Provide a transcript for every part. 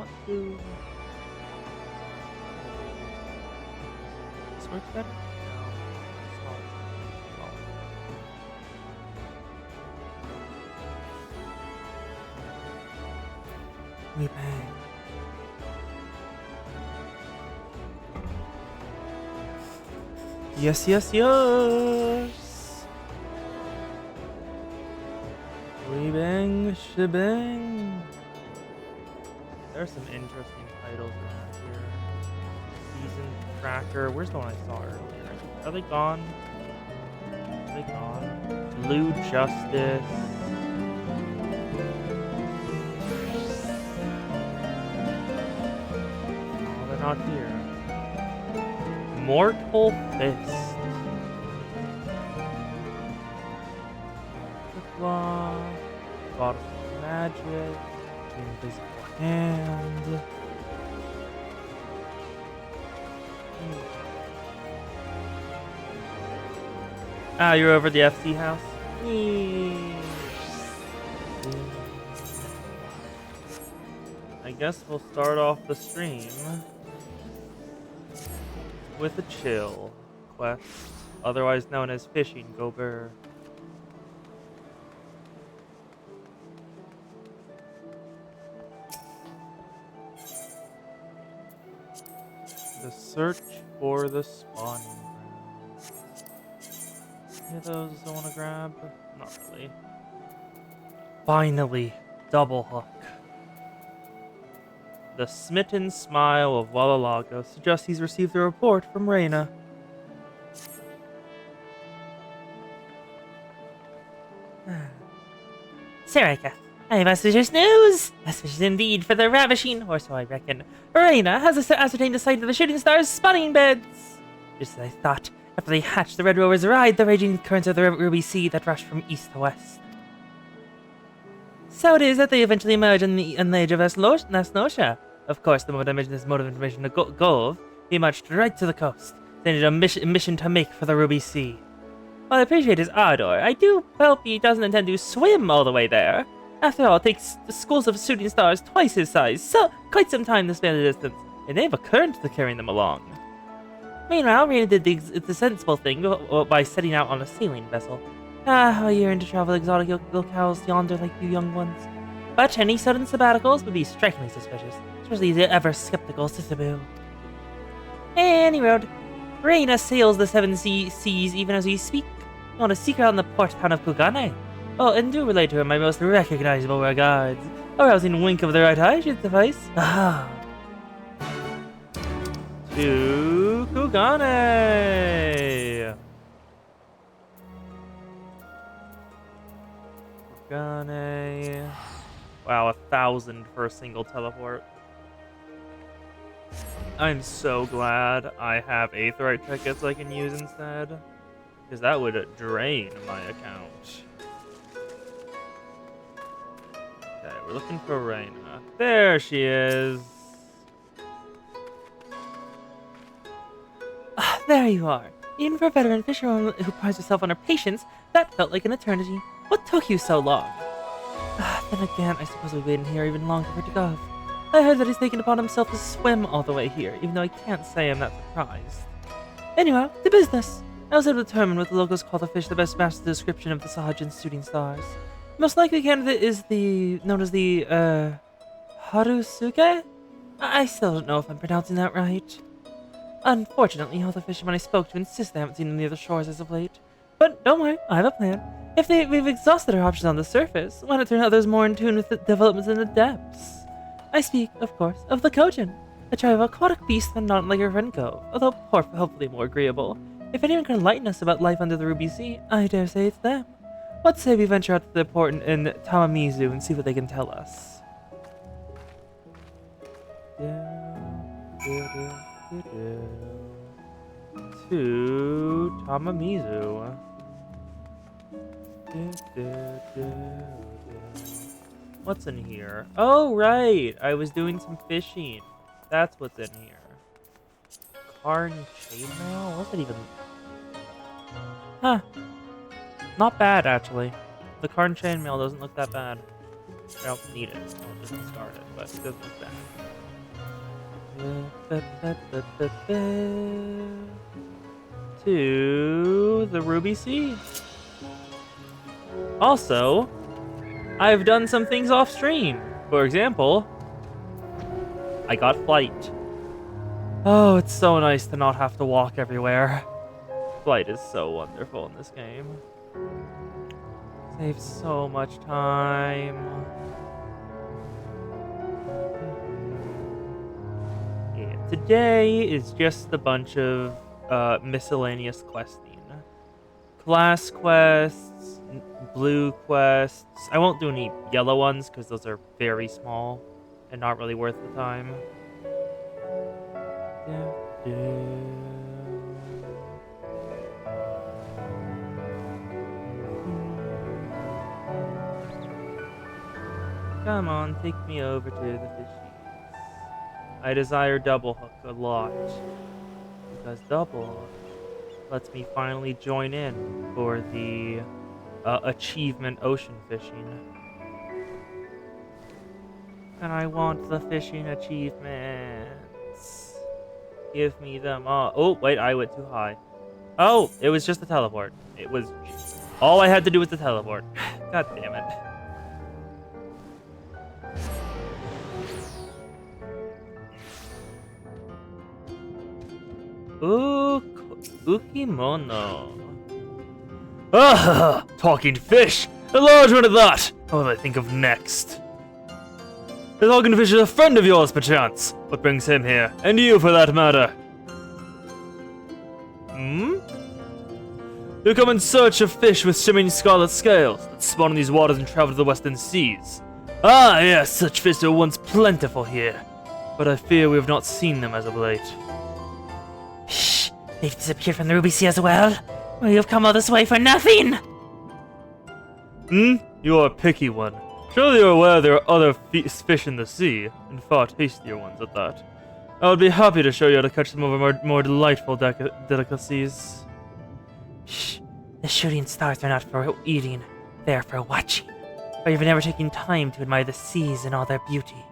want to. This works better? No. Small. We bang. Yes, yes, yes. We bang, shebang. There are some interesting titles around here. Season Tracker. Where's the one I saw earlier? Are they gone? Are they gone? Blue Justice. Oh, they're not here. Mortal Fist. Blah. God of Magic. Invisible Hand. Ah, you're over at the FC house? I guess we'll start off the stream with a chill quest, otherwise known as Fishing Gober. The search for the spawning grounds. Any of those I want to grab? Not really. Finally, double hook. The smitten smile of Wallalago suggests he's received a report from Reyna. Sarika, I have auspicious news! Auspicious indeed for the ravishing, or so I reckon. Reyna has ascertained the site of the shooting star's spawning beds! Just as I thought, after they hatched, the Red Rovers ride the raging currents of the Ruby Sea that rush from east to west. So it is that they eventually emerge in the age of Nasnosha. Of course, the moment I mentioned this mode of information to Gov, he marched right to the coast, saying it a mission to make for the Ruby Sea. While I appreciate his ardor, I do hope he doesn't intend to swim all the way there. After all, it takes the schools of shooting stars twice his size, so quite some time to span the distance, and they have a current to carrying them along. Meanwhile, Reyna did the sensible thing by setting out on a sailing vessel. A year into travel exotic locales yonder like you young ones. But any sudden sabbaticals would be strikingly suspicious, especially the ever-skeptical Sisabu. Any road, Reyna sails the seven seas even as we speak. On a secret on the port town of Kugane. Oh, and do relate to her my most recognizable regards. A rousing wink of the right eye should suffice. Ah. To Kugane! Kugane. Wow, 1,000 for a single teleport. I'm so glad I have Aetheryte tickets I can use instead. Because that would drain my account. Okay, we're looking for Reyna. There she is. Ah, there you are. Even for a veteran fisherwoman who prides herself on her patience, that felt like an eternity. What took you so long? Then again, I suppose we waited here even longer for Gov. I heard that he's taken upon himself to swim all the way here, even though I can't say I'm that surprised. Anyhow, to business. I was able to determine what the locals call the fish that best matches the description of the Sahajin shooting stars. The most likely candidate is known as the, Harusuke? I still don't know if I'm pronouncing that right. Unfortunately, all the fishermen I spoke to insist they haven't seen him near the shores as of late. But don't worry, I have a plan. If we've exhausted our options on the surface, why not turn others more in tune with the developments in the depths? I speak, of course, of the Kojin, a tribe of aquatic beasts and not like your friend Gove, although hopefully more agreeable. If anyone can enlighten us about life under the Ruby Sea, I dare say it's them. What say we venture out to the port in Tamamizu and see what they can tell us? To Tamamizu. What's in here? Oh, right! I was doing some fishing. That's what's in here. Karn chainmail? What's it even? Huh. Not bad, actually. The Karn chainmail doesn't look that bad. I don't need it. I'll just discard it, but it doesn't look bad. To the Ruby Sea. Also, I've done some things off stream. For example, I got flight. Oh, it's so nice to not have to walk everywhere. Flight is so wonderful in this game. Saves so much time. Yeah, today is just a bunch of miscellaneous questing. Class quests, blue quests. I won't do any yellow ones because those are very small and not really worth the time. Come on, take me over to the fishies. I desire double hook a lot because double hook lets me finally join in for the achievement ocean fishing. And I want the fishing achievements. Give me them all. Oh, wait, I went too high. Oh, it was just a teleport. It was... all I had to do was the teleport. God damn it. Ukimono. Ah, talking fish! A large one at that! What will I think of next? The talking fish is a friend of yours, perchance. What brings him here? And you, for that matter. Hmm? You come in search of fish with shimmering scarlet scales that spawn in these waters and travel to the western seas. Ah, yes, such fish were once plentiful here, but I fear we have not seen them as of late. Shh! They've disappeared from the Ruby Sea as well? Well, you've come all this way for nothing! Hmm? You are a picky one. Surely you're aware there are other fish in the sea, and far tastier ones at that. I would be happy to show you how to catch some of our more delightful delicacies. Shh! The shooting stars are not for eating, they are for watching. Or you've never taken time to admire the seas and all their beauty.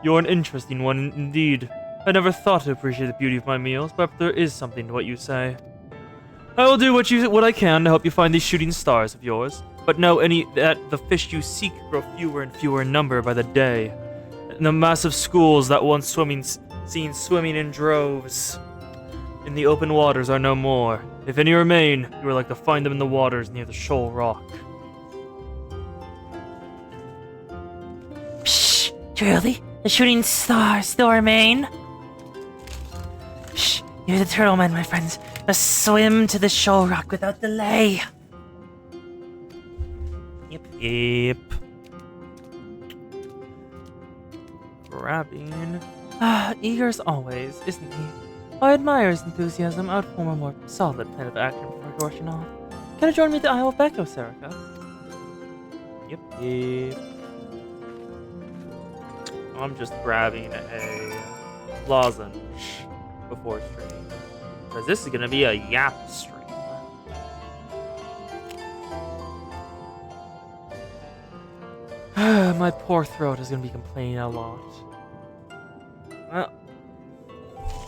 You're an interesting one indeed. I never thought to appreciate the beauty of my meals, but there is something to what you say. I will do what I can to help you find these shooting stars of yours, but know that the fish you seek grow fewer and fewer in number by the day. And the massive schools that once seen swimming in droves in the open waters are no more. If any remain, you are like to find them in the waters near the shoal rock. Psh! Truly? The shooting stars still remain? Shh! You're the turtle men, my friends. Must swim to the shoal rock without delay. Yep. Grabbing. Eager as always, isn't he? I admire his enthusiasm. I'd form a more solid plan of action before rushing off. Can you join me at the Isle of Becco, Serica? Yep. I'm just grabbing a lozenge before stream, because this is gonna be a yap stream. My poor throat is gonna be complaining a lot. Well,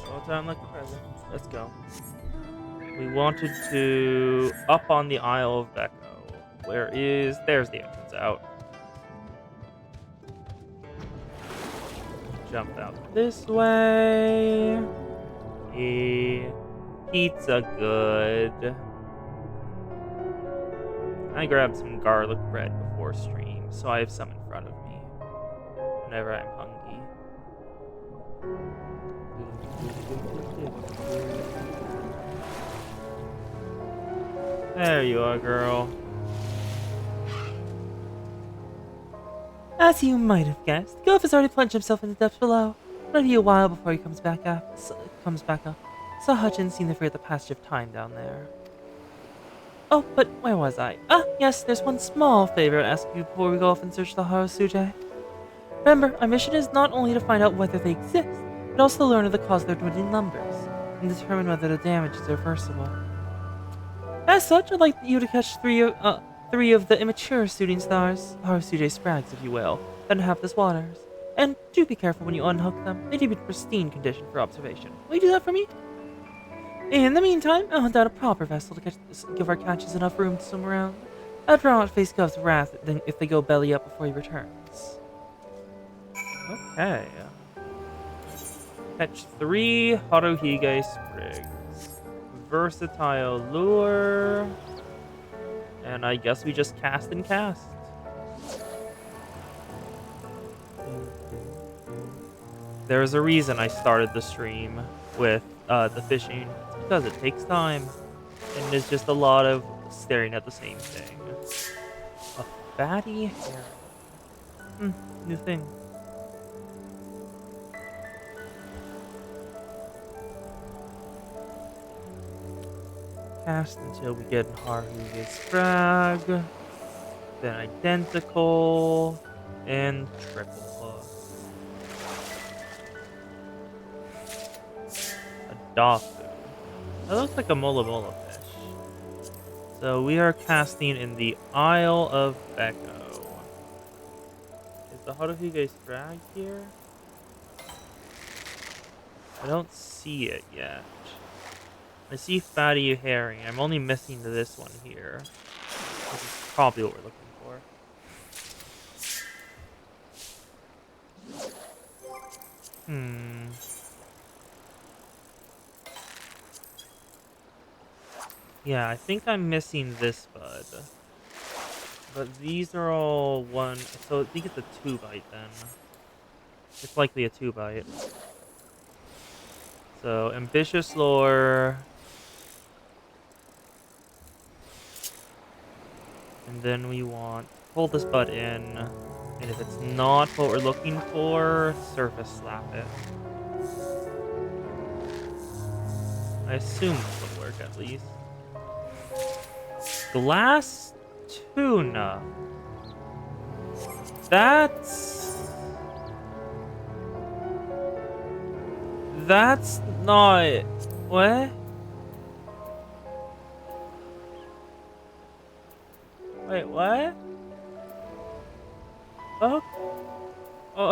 no time like the present. Let's go. We wanted to up on the Isle of Becco. There's the entrance out. Jump out this way. Pizza good. I grabbed some garlic bread before stream, so I have some in front of me whenever I'm hungry. There you are, girl. As you might have guessed, Gulf has already plunged himself into the depths below. It'll be a while before he comes back up. So Hutchins seemed to forget the passage of time down there. Oh, but where was I? Yes, there's one small favor I'd ask you before we go off and search the Harusuje. Remember, our mission is not only to find out whether they exist, but also to learn of the cause of their dwindling numbers, and determine whether the damage is reversible. As such, I'd like you to catch 3 of the immature shooting stars, or CJ Sprags, if you will, that inhabit this waters. And do be careful when you unhook them. They need to be in pristine condition for observation. Will you do that for me? In the meantime, I'll hunt out a proper vessel to give our catches enough room to swim around. I'd rather not face Gov's wrath if they go belly up before he returns. Okay. Catch 3 Haruhige Sprigs. Versatile lure. And I guess we just cast and cast. There's a reason I started the stream with the fishing. It's because it takes time. And it's just a lot of staring at the same thing. A fatty herring. New thing. Cast until we get Haruhige Sprag. Then identical. And triple hook. Adopted. That looks like a Mola Mola fish. So we are casting in the Isle of Becco. Is the Haruhige Sprag here? I don't see it yet. I see fatty herring. I'm only missing this one here. This is probably what we're looking for. Yeah, I think I'm missing this bud. But these are all one... So I think it's a 2-bite then. It's likely a 2-bite. So, ambitious lure. And then we want to pull this bud in. And if it's not what we're looking for, surface slap it. I assume this will work at least. Glass tuna. That's not... What? Wait, what? Oh,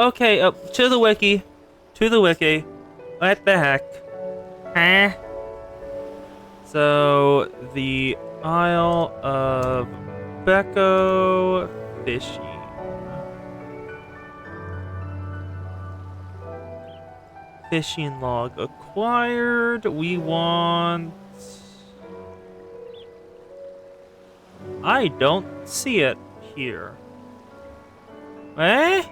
okay, to the wiki. To the wiki. What the heck? Huh? So, the Isle of Becco fishing. Fishing log acquired. We want... I don't see it here. Eh?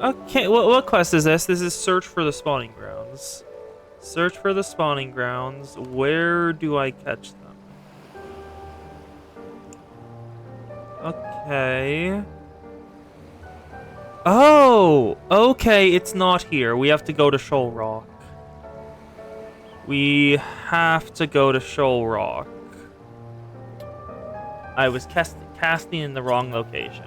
Okay, what quest is this? This is search for the spawning grounds. Search for the spawning grounds. Where do I catch them? Okay. Oh! Okay, it's not here. We have to go to Shoal Rock. We have to go to Shoal Rock. I was casting in the wrong location.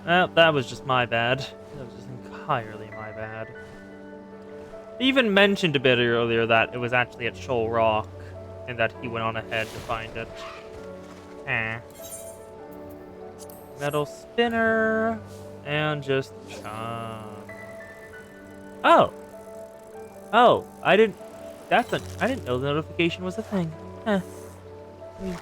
Well, that was just my bad. That was just entirely my bad. They even mentioned a bit earlier that it was actually at Shoal Rock, and that he went on ahead to find it. Metal spinner, and just chum. Oh! Oh, I didn't know the notification was a thing. Neat.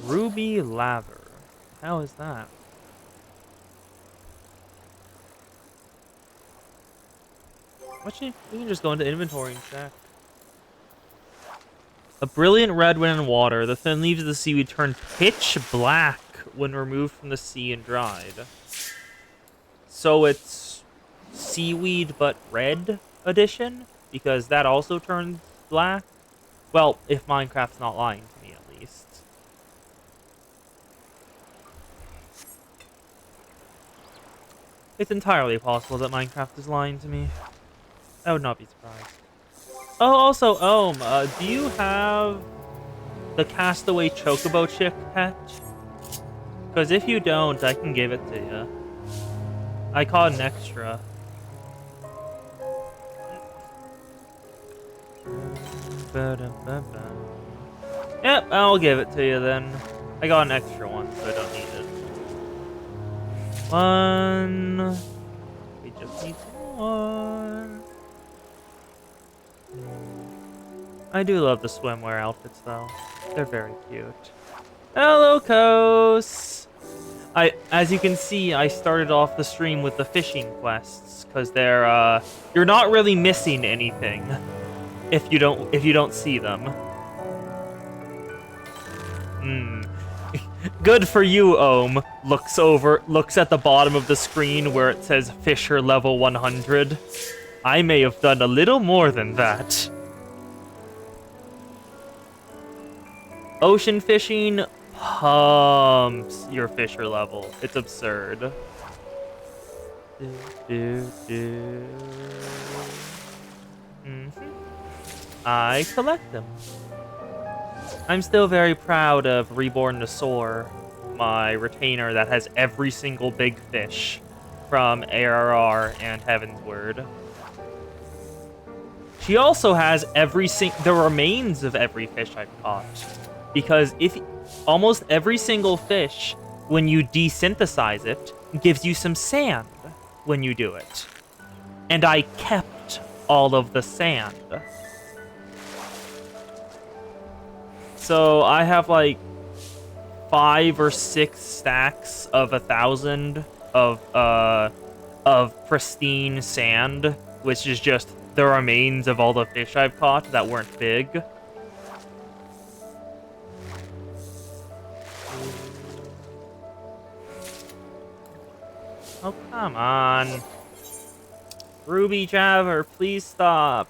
Ruby laver. How is that? We can just go into inventory and check. A brilliant red when in water. The thin leaves of the seaweed turn pitch black when removed from the sea and dried. So it's seaweed but red edition? Because that also turns black? Well, if Minecraft's not lying to me, at least. It's entirely possible that Minecraft is lying to me. I would not be surprised. Oh, also, do you have the Castaway Chocobo chick pet? Because if you don't, I can give it to you. I caught an extra. Yep, I'll give it to you then. I got an extra one, so I don't need it. One. We just need some more. I do love the swimwear outfits, though. They're very cute. Hello, Kos! As you can see, I started off the stream with the fishing quests, because they're, you're not really missing anything if you don't see them. Good for you, Ohm. Looks at the bottom of the screen where it says Fisher level 100. I may have done a little more than that. Ocean fishing pumps your Fisher level. It's absurd. I collect them. I'm still very proud of Reborn to Soar, my retainer that has every single big fish from ARR and Heaven's Word. She also has the remains of every fish I've caught. Because almost every single fish, when you desynthesize it, gives you some sand when you do it. And I kept all of the sand. So I have like 5 or 6 stacks of 1,000 of pristine sand, which is just the remains of all the fish I've caught that weren't big. Oh, come on. Ruby Jabber, please stop.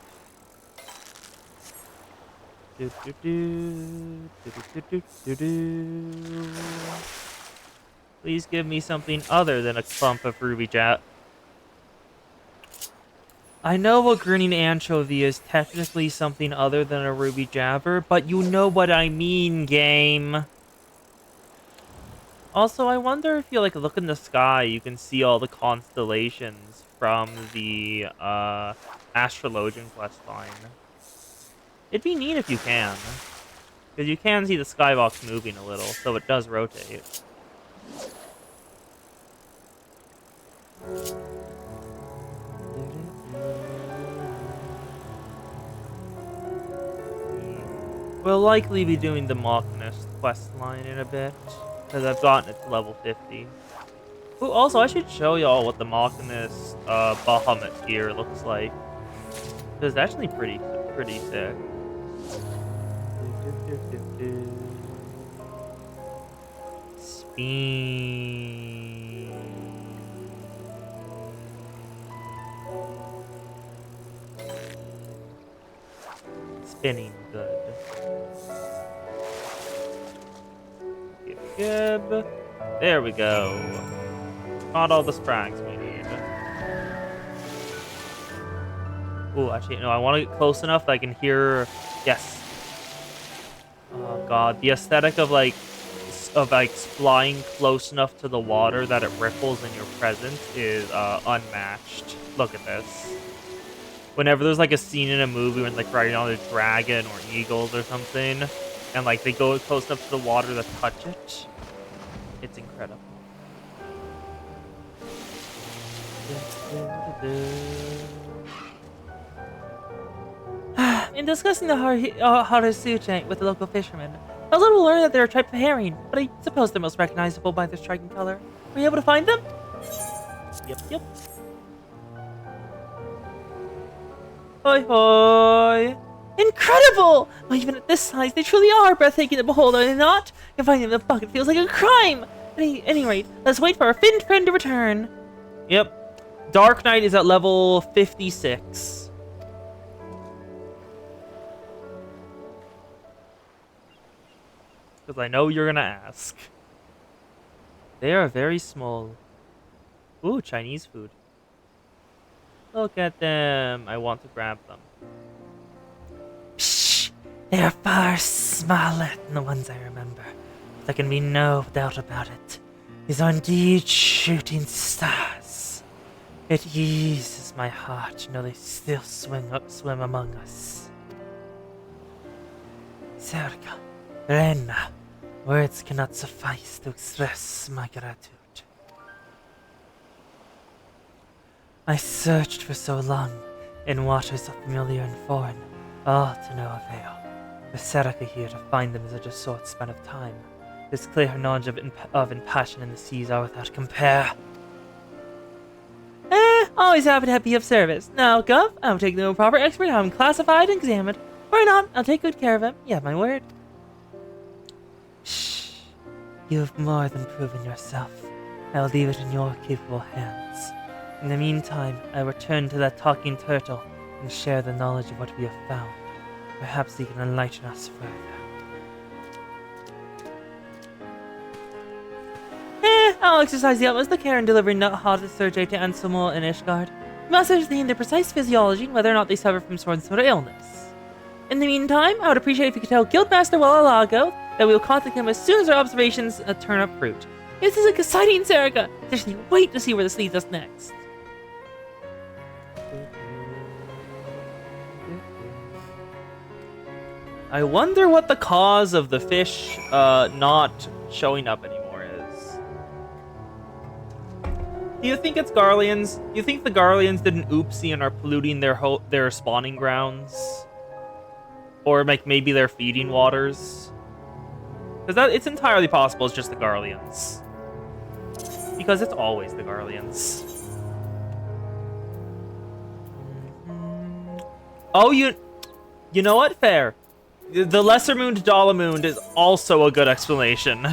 Please give me something other than a clump of Ruby Jabber. I know a grinning anchovy is technically something other than a Ruby Jabber, but you know what I mean, game. Also, I wonder if you look in the sky, you can see all the constellations from the Astrologian questline. It'd be neat if you can, because you can see the skybox moving a little, so it does rotate. We'll likely be doing the Machinist questline in a bit, because I've gotten it to level 50. Ooh, also, I should show y'all what the Machinist Bahamut gear looks like. It's actually pretty sick. Spin. Spinning good. Gib. There we go. Got all the sprags we need. Ooh, actually, no, I want to get close enough that I can hear. Yes. Oh god, the aesthetic of flying close enough to the water that it ripples in your presence is unmatched. Look at this. Whenever there's a scene in a movie when riding on a dragon or eagles or something, and they go close enough to the water to touch it, it's incredible. In discussing the Harusuche with the local fishermen, I was able to learn that they're a type of herring, but I suppose they're most recognizable by their striking color. Were you able to find them? Yep. Hoi hoi! Incredible! Well, even at this size, they truly are breathtaking to behold, are they not? And finding them in the bucket feels like a crime! At any rate, let's wait for our finned friend to return. Yep. Dark Knight is at level 56. Because I know you're gonna ask. They are very small. Ooh, Chinese food. Look at them. I want to grab them. Psh! They are far smaller than the ones I remember. There can be no doubt about it. These are indeed shooting stars. It eases my heart to know they still swim among us. Serga, Renna, words cannot suffice to express my gratitude. I searched for so long in waters so familiar and foreign, all to no avail. For Serga here to find them in such a short span of time. It's clear her knowledge of and passion in the seas are without compare. Always happy to be of service. Now, Gov, I'll take the proper expert, have him classified and examined. Or not, I'll take good care of him. You have my word. Shh. You have more than proven yourself. I'll leave it in your capable hands. In the meantime, I return to that talking turtle and share the knowledge of what we have found. Perhaps he can enlighten us further. I'll exercise the utmost care in delivering that hot Sergei to Anselmo and Ishgard. We must ascertain their precise physiology and whether or not they suffer from some sort of illness. In the meantime, I would appreciate if you could tell Guildmaster Wallalago that we will contact him as soon as our observations turn up fruit. This is exciting, Serga! Just wait to see where this leads us next. I wonder what the cause of the fish not showing up anymore is. Do you think it's Garleans? Do you think the Garleans did an oopsie and are polluting their spawning grounds? Or like maybe their feeding waters? Because it's entirely possible it's just the Garleans. Because it's always the Garleans. Oh, you know what? Fair. The Lesser Moon to Dalamund is also a good explanation.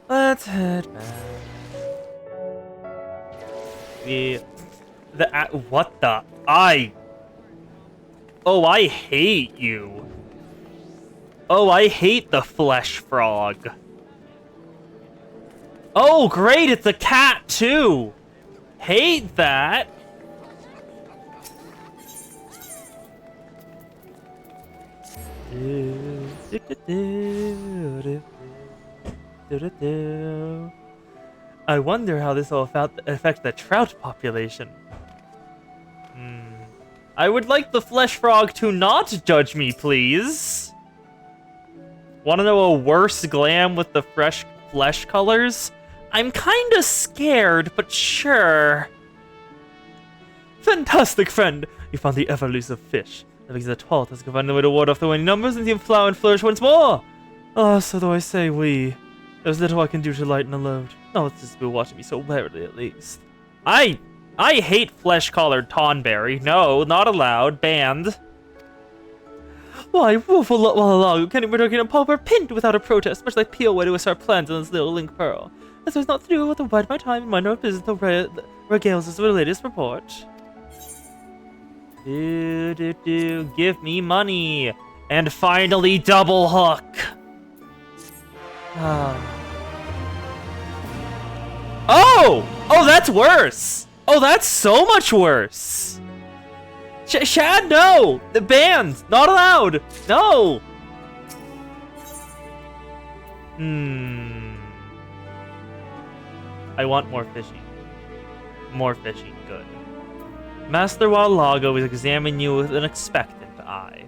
Let's head back. What the? Oh, I hate you. Oh, I hate the flesh frog. Oh, great, it's a cat too. Hate that. I wonder how this will affect the trout population. I would like the flesh frog to not judge me, please. Want to know a worse glam with the fresh flesh colors? I'm kinda scared, but sure. Fantastic, friend! You found the ever-elusive fish. That makes the tall task of finding a way to ward off the waning numbers and see him flower and flourish once more. Oh, so do I say we. There's little I can do to lighten the load. No, it's just be watching me so warily, at least. I hate flesh-colored tonberry. No, not allowed. Banned. Why, woeful Wallalago can't even get a pulp or pint without a protest, much like Peel way to our plans on this little link pearl. This has not to do with the bide my time and mind our business that regales us with the latest report. Give me money. And finally, double hook. Oh, that's worse. Oh, that's so much worse. Shad, no. The banned. Not allowed. No. I want more fishing. More fishing. Good. Master Wallalago is examining you with an expectant eye.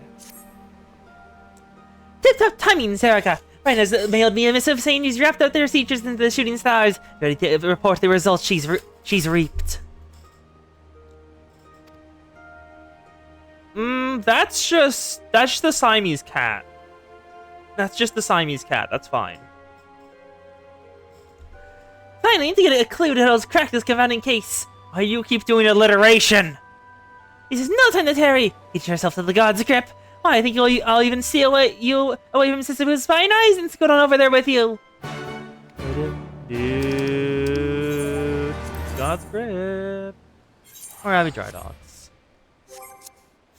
Tip-top timing, Saraka. Ryan has mailed me a missive saying he's wrapped up their teachers into the shooting stars. Ready to report the results she's reaped. That's just the Siamese cat. That's just the Siamese cat. That's fine. Finally, to get a clue to help crack this confounding case. Why you keep doing alliteration? This is no time to tarry. Get yourself to the god's grip. Why, I think I'll even steal you away from Sister with spine eyes and scoot on over there with you. Dude. God's grip. Or Abbey Dry Dogs.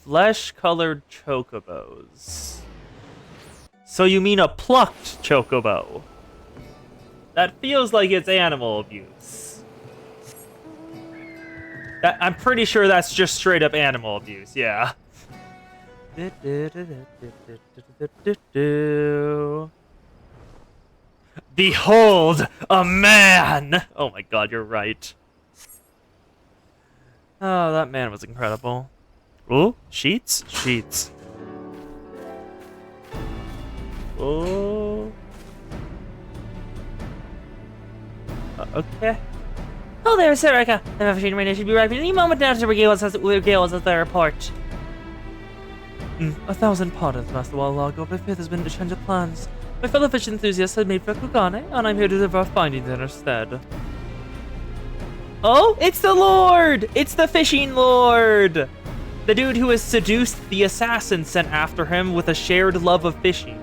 Flesh-colored chocobos. So you mean a plucked chocobo? That feels like it's animal abuse. I'm pretty sure that's just straight up animal abuse, yeah. Behold, a man! Oh my god, you're right. Oh, that man was incredible. Oh, sheets? Sheets. Oh. Okay. Oh, there, Serica. The Fishing Mariner should be arriving any moment now to regale us with their report. 1,000 pardons, Master Wallago, but I fear there's been a change of plans. My fellow fish enthusiasts had made for Kugane, and I'm here to deliver our findings in her stead. Oh, it's the Lord! It's the Fishing Lord! The dude who has seduced the assassin sent after him with a shared love of fishing.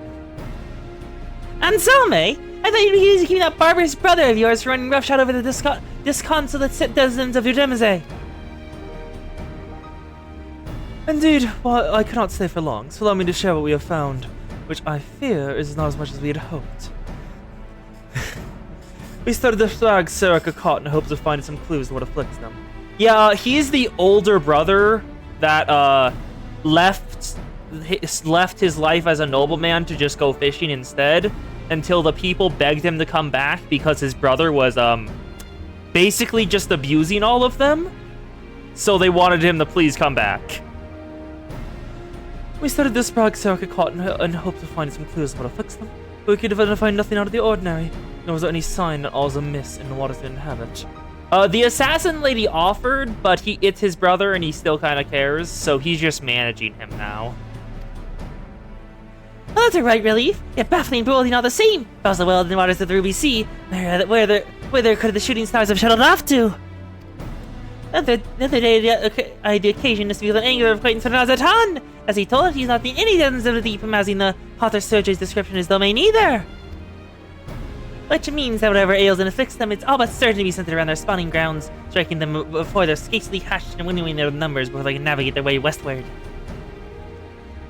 And so, May, I thought you'd be using keeping that barbarous brother of yours running roughshod over the disconsolate citizens of Udemese. Indeed, well, I cannot stay for long, so allow me to share what we have found, which I fear is not as much as we had hoped. We started the flag Serica caught in hopes of finding some clues to what afflicts them. Yeah, he's the older brother that left his life as a nobleman to just go fishing instead, until the people begged him to come back because his brother was basically just abusing all of them. So they wanted him to please come back. We started this brag Serica caught in hopes of finding some clues of what afflicts them, but we could identify nothing out of the ordinary, nor was there any sign that all's amiss in the waters they inhabit. The assassin lady offered, but it's his brother and he still kind of cares, so he's just managing him now. Well, that's a right relief, yet baffling and bewildering all the same. If I was the well in the waters of the Ruby Sea, where could the shooting stars have shuttled off to? The other day, I had the occasion to feel an anger of acquaintance with Nazatan. As he told us, he's not the any dozens of the deep imagining the Potter Surge's description of his domain either. Which means that whatever ails and afflicts them, it's all but certain to be centered around their spawning grounds, striking them before they're scarcely hatched and winnowing their numbers before they can navigate their way westward.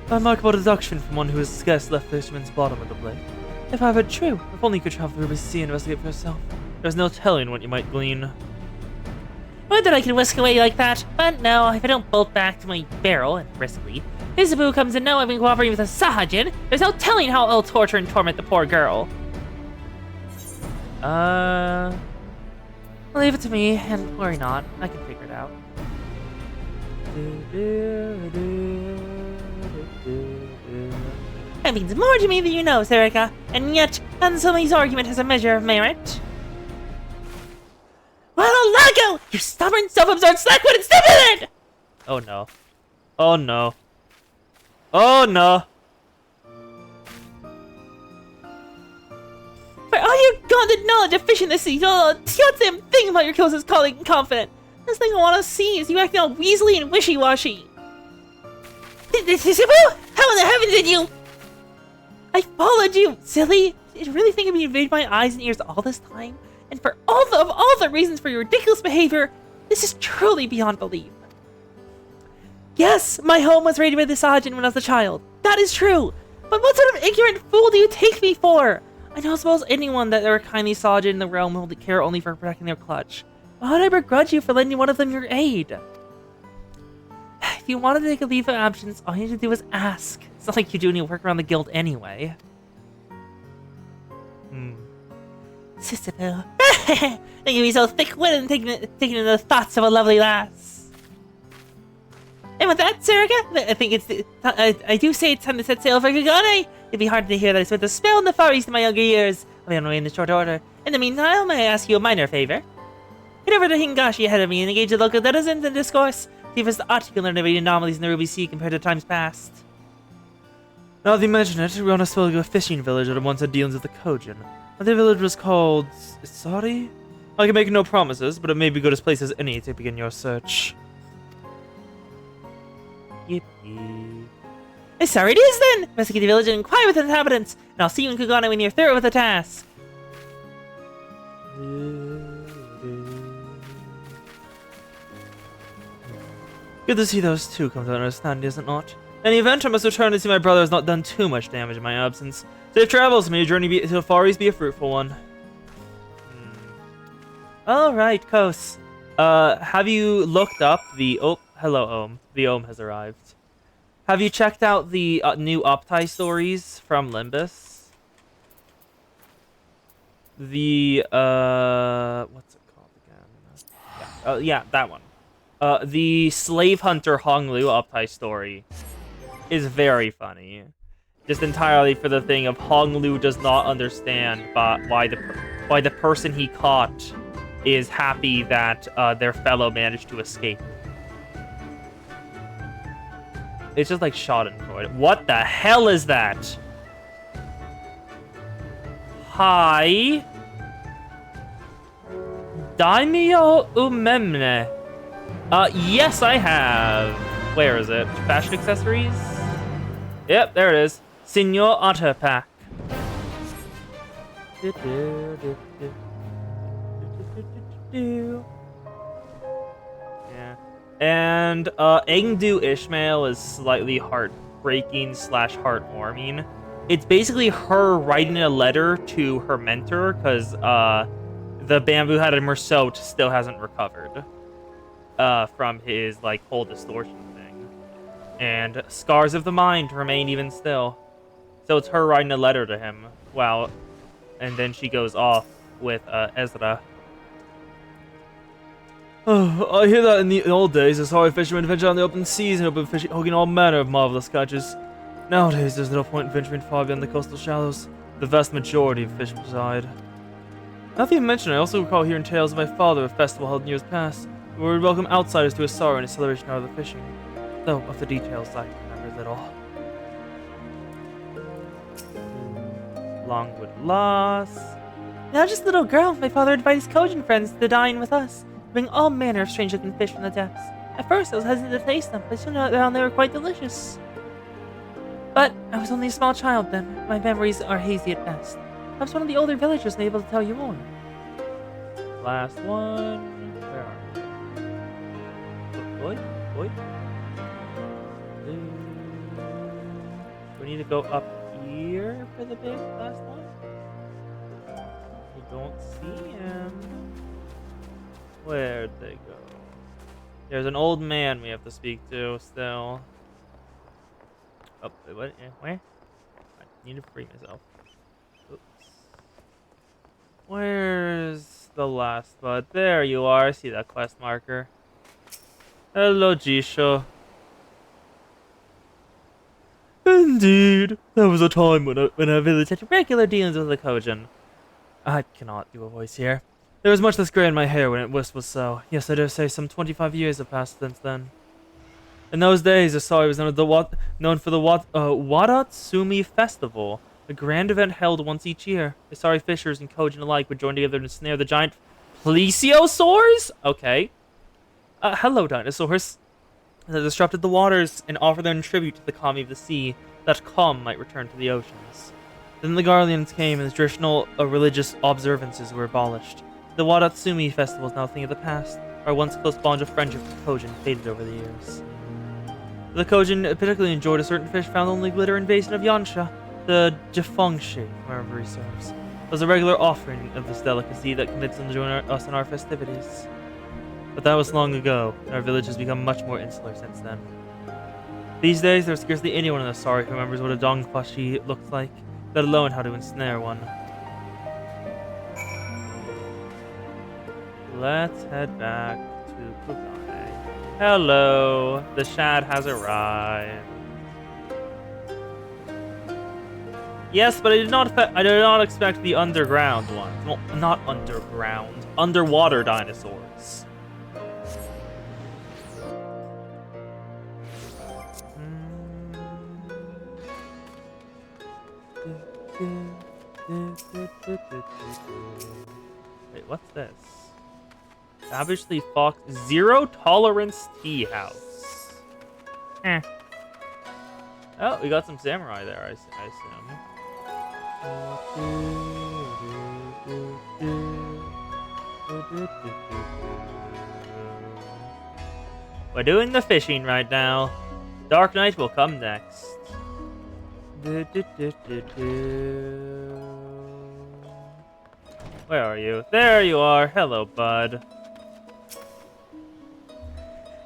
A remarkable deduction from one who has scarce left Fisherman's bottom of the lake. If however true, if only you could travel the Ruby Sea and investigate for yourself, there's no telling what you might glean. Would that I could whisk away like that, but no, if I don't bolt back to my barrel, and briskly, Isabu comes to know I've been cooperating with a Sahajin, there's no telling how I'll torture and torment the poor girl. Leave it to me, and worry not, I can figure it out. That means more to me than you know, Serica, and yet, Anselmi's argument has a measure of merit. Well, Lago! You stubborn, self-absorbed slackwitted stupid! Oh no. Oh no. Oh no. For all your gauntlet knowledge of fishing this sea, the damn thing about your closest colleague and confidant. This thing I want to see is you acting all weaselly and wishy-washy. How in the heavens did you? I followed you, silly. Did you really think I'd be invading my eyes and ears all this time? And for all the reasons for your ridiculous behavior, this is truly beyond belief. Yes, my home was raided by the Sahajin when I was a child. That is true. But what sort of ignorant fool do you take me for? I don't suppose anyone that are kindly Sahajin in the realm will care only for protecting their clutch. Why would I begrudge you for lending one of them your aid? If you wanted to take a leave of absence, all you need to do is ask. It's not like you do any work around the guild anyway. Sisyphus. Don't you be so thick-witted and taking in the thoughts of a lovely lass. And with that, Serica, I think I do say it's time to set sail for Kugane. It'd be hard to hear that I spent a spell in the Far East in my younger years. I'll be on my way in short order. In the meantime, may I ask you a minor favor? Head over to Hingashi ahead of me and engage the local denizens in discourse. See if it's the art you can learn about anomalies in the Ruby Sea compared to times past. Now that you mention it, we're on a swell fishing village that once had dealings with the Kojin. The village was called Isari? I can make no promises, but it may be good as place as any to begin your search. Yippee. Sorry it is then! Investigate the village and inquire with the inhabitants, and I'll see you in Kugane when you're thorough with the task. Good to see those two come to understand, is it not? In any event, I must return to see my brother has not done too much damage in my absence. Safe travels, may your journey to the Far East be a fruitful one. Alright, Kos. Have you looked up the... Oh, hello, Ohm. The Ohm has arrived. Have you checked out the new Optai stories from Limbus? the what's it called again? Yeah, yeah, that one. The slave hunter Hong Lu Uptai story is very funny. Just entirely for the thing of Hong Lu does not understand why the person he caught is happy that their fellow managed to escape. It's just like Schadenfreude. What the hell is that? Hi. Daimyo Umemne. Yes, I have. Where is it? Fashion accessories? Yep, there it is. Senor Otterpack. Yeah. And Engdu Ishmael is slightly heartbreaking / heartwarming. It's basically her writing a letter to her mentor because the bamboo-headed Mersault still hasn't recovered from his like whole distortion thing, and scars of the mind remain even still. So it's her writing a letter to him. Wow. And then she goes off with Ezra. Oh, I hear that in the old days, the sorry fishermen ventured on the open seas and open fishing, hooking all manner of marvelous catches. Nowadays, there's no point in venturing far beyond the coastal shallows. The vast majority of fish reside. Now that you mention it, I also recall hearing tales of my father, a festival held in years past, where we would welcome outsiders to his sorrow and his celebration out of the fishing. Though, of the details, I remember little. Longwood Loss. Now just a little girl, my father invited his Kojin friends to dine with us, bring all manner of strange-looking fish from the depths. At first, I was hesitant to taste them, but soon I found they were quite delicious. But I was only a small child then. My memories are hazy at best. Perhaps one of the older villagers may be able to tell you more. Last one. Where are we? Boy? We need to go up here for the big last one. We don't see him. Where'd they go? There's an old man we have to speak to still. Oh, wait, what? Where? I need to free myself. Oops. Where's the last bud? There you are. I see that quest marker. Hello, Jisho. Indeed. There was a time when our village had regular dealings with the Kojin. I cannot do a voice here. There was much less grey in my hair when it was so. Yes, I dare say some 25 years have passed since then. In those days, Asari was known for the Wadatsumi Festival, a grand event held once each year. Asari fishers and Kojin alike would join together to snare the giant plesiosaurs? Okay. Hello, dinosaurs. That disrupted the waters and offer them tribute to the kami of the sea, that calm might return to the oceans. Then the Garleans came and the traditional religious observances were abolished. The Wadatsumi Festival is now a thing of the past. Our once close bond of friendship with Kojin faded over the years. The Kojin particularly enjoyed a certain fish found only glitter and basin of Yansha, the Jifengshi, if my memory serves. It was a regular offering of this delicacy that convinced them to join us in our festivities. But that was long ago, and our village has become much more insular since then. These days, there's scarcely anyone in Asari who remembers what a dongfashi looked like, let alone how to ensnare one. Let's head back to Kugane. Hello, the Shad has arrived. Yes, but I did not expect the underground ones. Well, not underground, underwater dinosaurs. Wait, what's this? Savagely Fox Zero Tolerance Tea House. Oh, we got some samurai there, I assume. We're doing the fishing right now. Dark Knight will come next. Where are you? There you are. Hello, bud.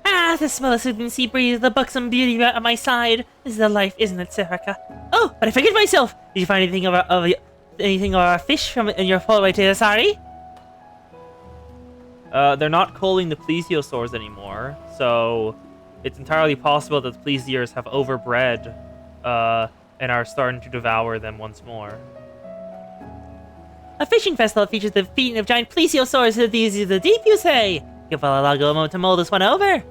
Ah, the smell of soothing sea breeze, the buxom beauty at my side. This is the life, isn't it, Seraka? Oh, but I forget myself. Did you find anything of anything or a fish from in your foray to Asari? They're not calling the plesiosaurs anymore, so it's entirely possible that the plesios have overbred and are starting to devour them once more. A fishing festival features the feeding of giant plesiosaurs to the deep, you say? Give Valalago a moment to mull this one over.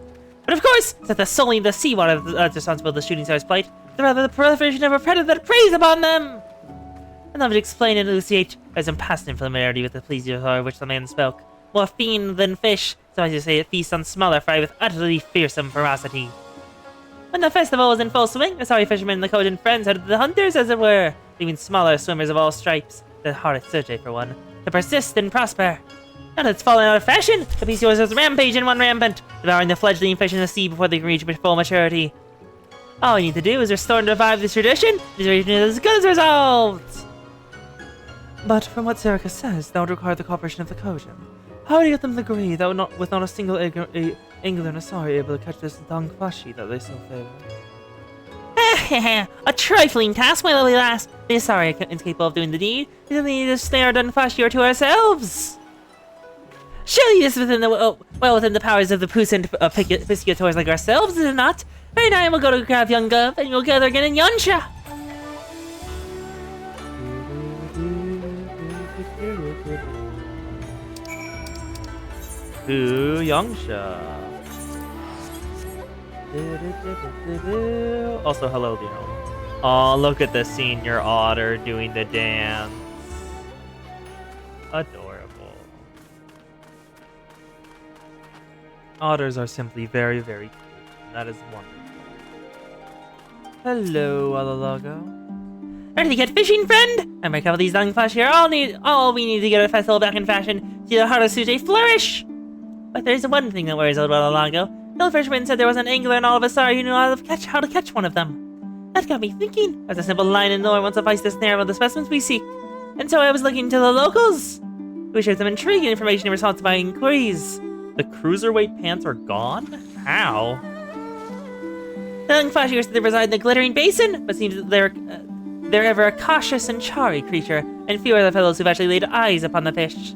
But of course, it's not the solely the seawater that's responsible for the shooting star's plight, but rather the proliferation of a predator that preys upon them. I'd love to explain and elucidate. There's some past familiarity with the plesiosaur of which the man spoke. More fiend than fish, so as you say, it feasts on smaller fry with utterly fearsome ferocity. When the festival was in full swing, the sorry fishermen and the Kojin friends headed the hunters, as it were, leaving smaller swimmers of all stripes, the hardest Sergei for one, to persist and prosper. Now that it's fallen out of fashion, the plesiosaurs rampage and one rampant, devouring the fledgling fish in the sea before they can reach full maturity. All we need to do is restore and revive this tradition. This region is as good as resolved. But from what Serica says, that would require the cooperation of the Kojin. How do you get them to agree that with not a single angler in Asari able to catch this dongfashi that they so favor? A trifling task, my lovely lass. The Asari is capable of doing the deed. We only need to snare dongfashi or to ourselves. Surely this is within the well within the powers of the puissant piscators like ourselves, is it not? Right now we'll go to grab young Gov, and we'll gather again in Yonsha. To Yongsha. Also, hello, dear home. Oh, look at the senior otter doing the dance. Adorable. Otters are simply very, very cute. And that is wonderful. Hello, Alalago. Ready to get fishing, friend? I might cover these dongfash here. All we need to get a festival back in fashion. See the Harasuje flourish. But there's one thing that worries us about Alago. The fisherman said there was an angler in all of Asari who knew how to catch one of them. That got me thinking, as a simple line and lure won't suffice to snare of the specimens we seek. And so I was looking to the locals. We shared some intriguing information in response to my inquiries. The cruiserweight pants are gone? How? The dongfashi are said to reside in the glittering basin, but seems that they're ever a cautious and chary creature, and few are the fellows who've actually laid eyes upon the fish.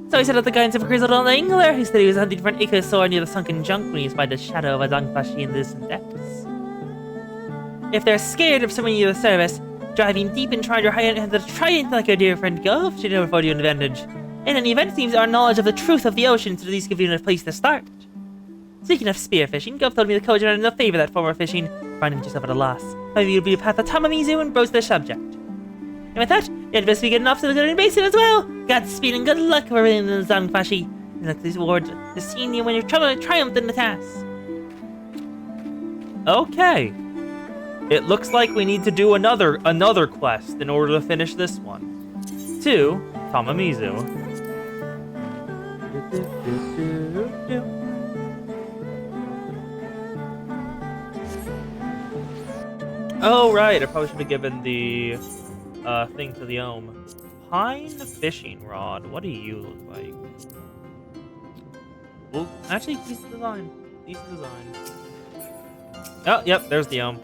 So he set out the guidance of a grizzled old angler who said he was hunting for an ichthyosaur near the sunken junk when he spied the shadow of a dongfashi in the distant depths. If they're scared of someone near the service, driving deep and trying to hide the trident like our dear friend Gov should never afford you an advantage. In any event, it seems our knowledge of the truth of the ocean should at least give you a place to start. Speaking of spearfishing, Gov told me the Kojin are in no favor that form of fishing, finding yourself at a loss. Maybe you'd be a path to Tamamizu and broach the subject. And with that, you'd best be getting off to the glittering basin as well. Godspeed and good luck for winning the dongfashi. And look forward to seeing you when you're triumphed in the task. Okay. It looks like we need to do another quest in order to finish this one. To Tamamizu. Oh right, I probably should have given the thing to the Ohm. Pine fishing rod. What do you look like? Well, actually, decent design. Decent design. Oh, yep, there's the Ohm.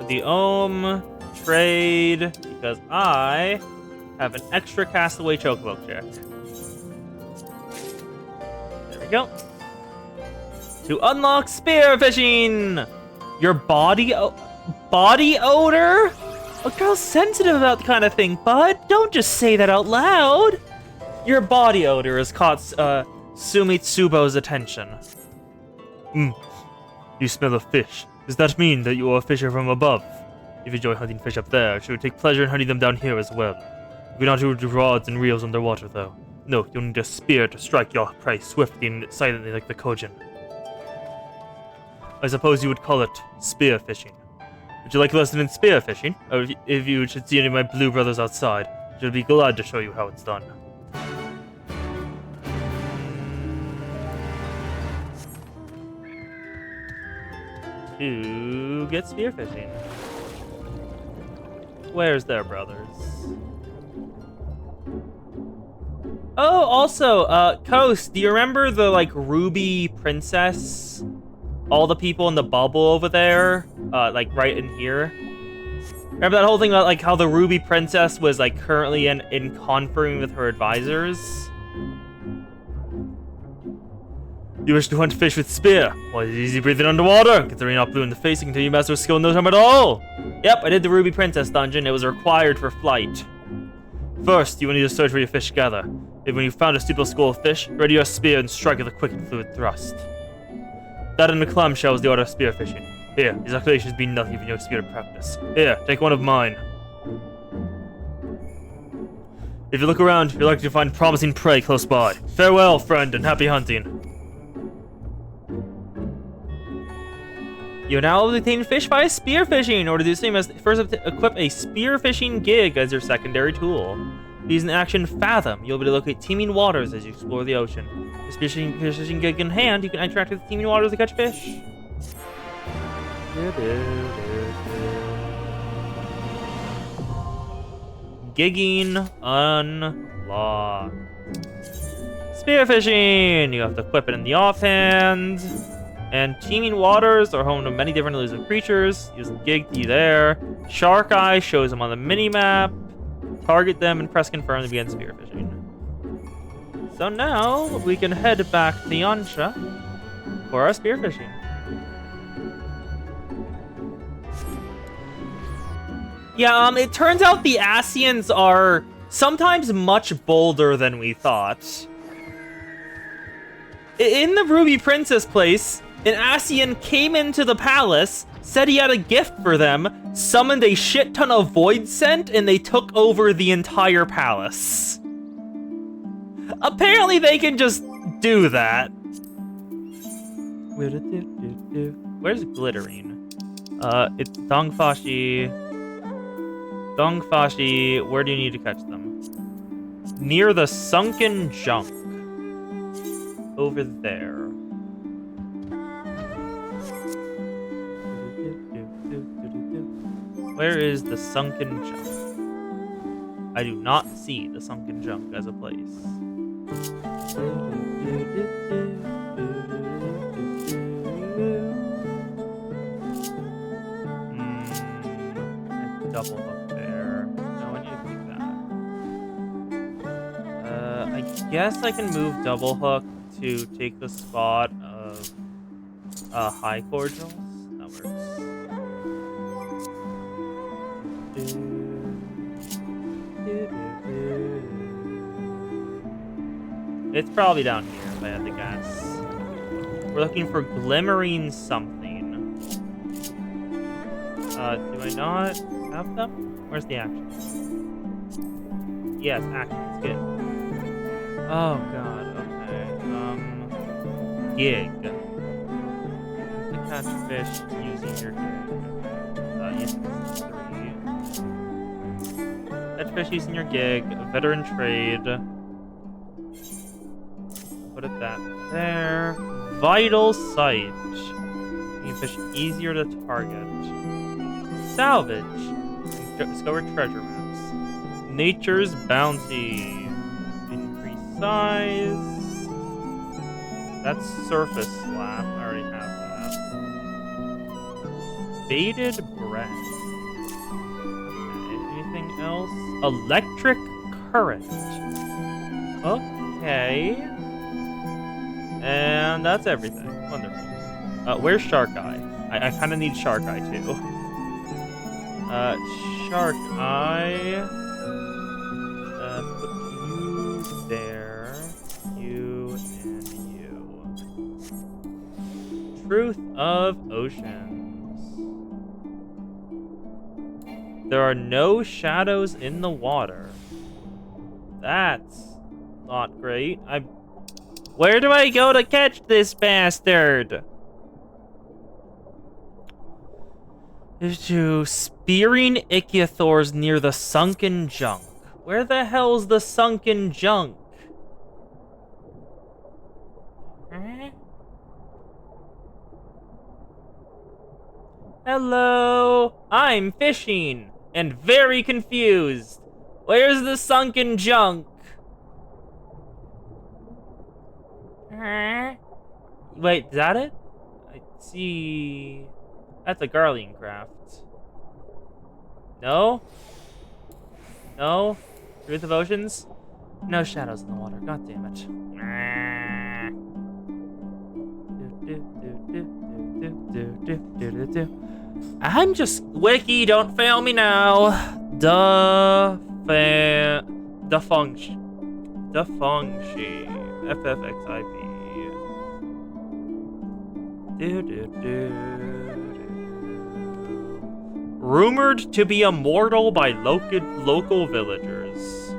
The Ohm trade because I have an extra castaway chocobo check. There we go. To unlock spearfishing, your body odor. A girl's sensitive about the kind of thing, bud. Don't just say that out loud. Your body odor has caught Sumitsubo's attention. You smell of fish. Does that mean that you are a fisher from above? If you enjoy hunting fish up there, you would take pleasure in hunting them down here as well. You cannot use rods and reels underwater, though. No, you'll need a spear to strike your prey swiftly and silently like the Kojin. I suppose you would call it spear fishing. Would you like a lesson in spear fishing? Or if you should see any of my blue brothers outside, I'll be glad to show you how it's done. To get spearfishing. Where's their brothers? Oh, also, Coast, do you remember the, Ruby Princess? All the people in the bubble over there? Right in here? Remember that whole thing about, like, how the Ruby Princess was, like, currently in conferring with her advisors? You wish to hunt fish with spear? Why, it's easy breathing underwater. Considering you're not blue in the face, you can tell you master skill in no time at all. Yep, I did the Ruby Princess dungeon. It was required for flight. First, you will need to search where your fish gather. If when you found a suitable school of fish, ready your spear and strike with a quick and fluid thrust. That in the clamshell is the art of spearfishing. Here, these calculations mean nothing if you know spirit practice. Here, take one of mine. If you look around, you're likely to find promising prey close by. Farewell, friend, and happy hunting. You now obtain fish by spearfishing. In order to do the same, as first equip a spearfishing gig as your secondary tool. Using the action Fathom, you'll be able to locate teeming waters as you explore the ocean. With spearfishing gig in hand, you can interact with teeming waters to catch fish. Gigging unlocked. Spearfishing! You have to equip it in the offhand. And teeming waters are home to many different elusive creatures. Use the gig to there. Shark Eye shows them on the mini-map. Target them and press confirm to begin spearfishing. So now we can head back to Yansha for our spearfishing. Yeah, it turns out the Asians are sometimes much bolder than we thought. In the Ruby Princess place, an Asian came into the palace, said he had a gift for them, summoned a shit ton of void scent, and they took over the entire palace. Apparently they can just do that. Where's glittering? It's Dongfashi. Dongfashi, where do you need to catch them? Near the sunken junk. Over there. Where is the sunken junk? I do not see the sunken junk as a place. Double hook there. No, I need to keep that. I guess I can move double hook to take the spot of high cordials. That works. It's probably down here, if I had to guess. We're looking for glimmering something. Do I not have them? Where's the actions? Yes, actions. Good. Oh god. Okay. Gig. To catch fish using your gig. Yes, 3. Catch fish using your gig. Veteran trade. Put it that there. Vital sight. Making fish easier to target. Salvage. Discover treasure maps. Nature's bounty. Increase size. That's surface slap. I already have that. Faded breath. Okay. Anything else? Electric current. Okay. And that's everything. Wonderful. Where's Shark Eye? I kind of need Shark Eye too. Shark Eye. Put you there. You and you. Truth of Oceans. There are no shadows in the water. That's not great. Where do I go to catch this bastard? To spearing ichthyosaurs near the sunken junk. Where the hell's the sunken junk? Huh? Hello, I'm fishing and very confused. Where's the sunken junk? Huh? Wait, is that it? I see. That's a Garlean craft. No? No? Truth of Oceans? No shadows in the water. God damn it. I'm just... Wiki, don't fail me now. Defungshi. FFXIV. Rumored to be immortal by local villagers.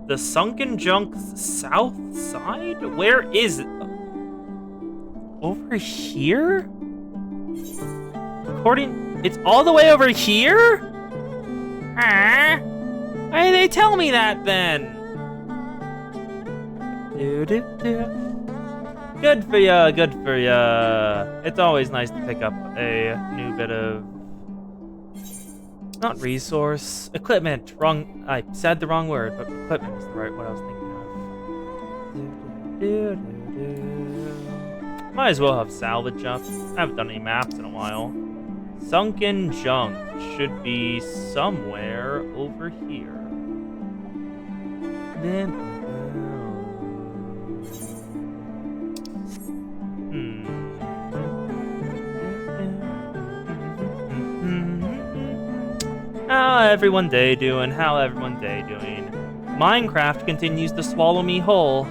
The sunken junk's south side? Where is it? Over here? It's all the way over here? Huh? Why did they tell me that then? Good for ya, good for ya. It's always nice to pick up a new bit of... Not resource. Equipment. Wrong. I said the wrong word, but equipment is the right what I was thinking of. Might as well have salvage up. I haven't done any maps in a while. Sunken junk should be somewhere over here. How everyone day doing? How everyone day doing? Minecraft continues to swallow me whole.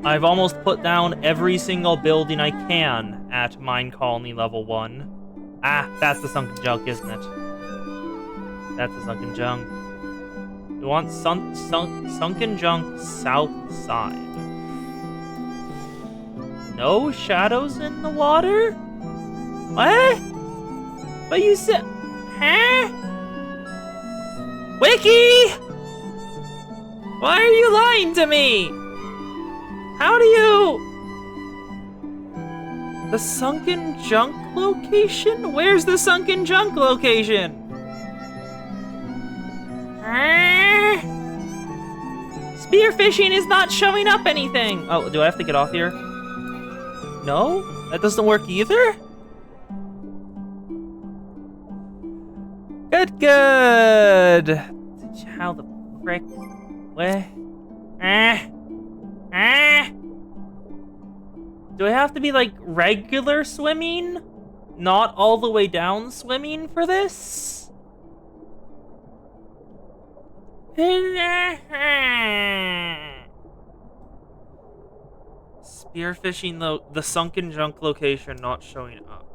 I've almost put down every single building I can at Mine Colony level 1. Ah, that's the sunken junk, isn't it? That's the sunken junk. You want sunken junk south side. No shadows in the water? What? But you said... Huh? Wiki! Why are you lying to me? How do you... The sunken junk location? Where's the sunken junk location? Spearfishing is not showing up anything. Oh, do I have to get off here? No? That doesn't work either? Good. How the frick? Where? Do I have to be like regular swimming? Not all the way down swimming for this? Spearfishing the sunken junk location not showing up.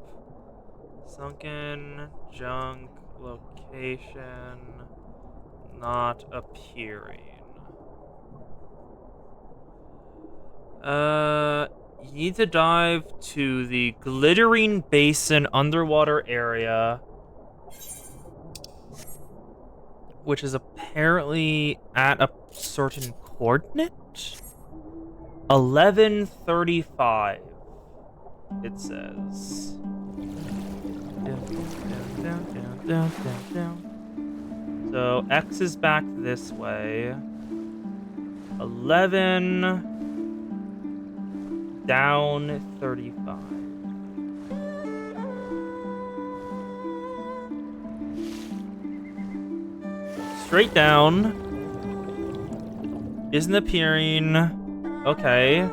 Sunken junk location not appearing. You need to dive to the Glittering Basin underwater area, which is apparently at a certain coordinate. 1135, it says. So X is back this way. 11 down 35. Straight down. Isn't appearing. Okay.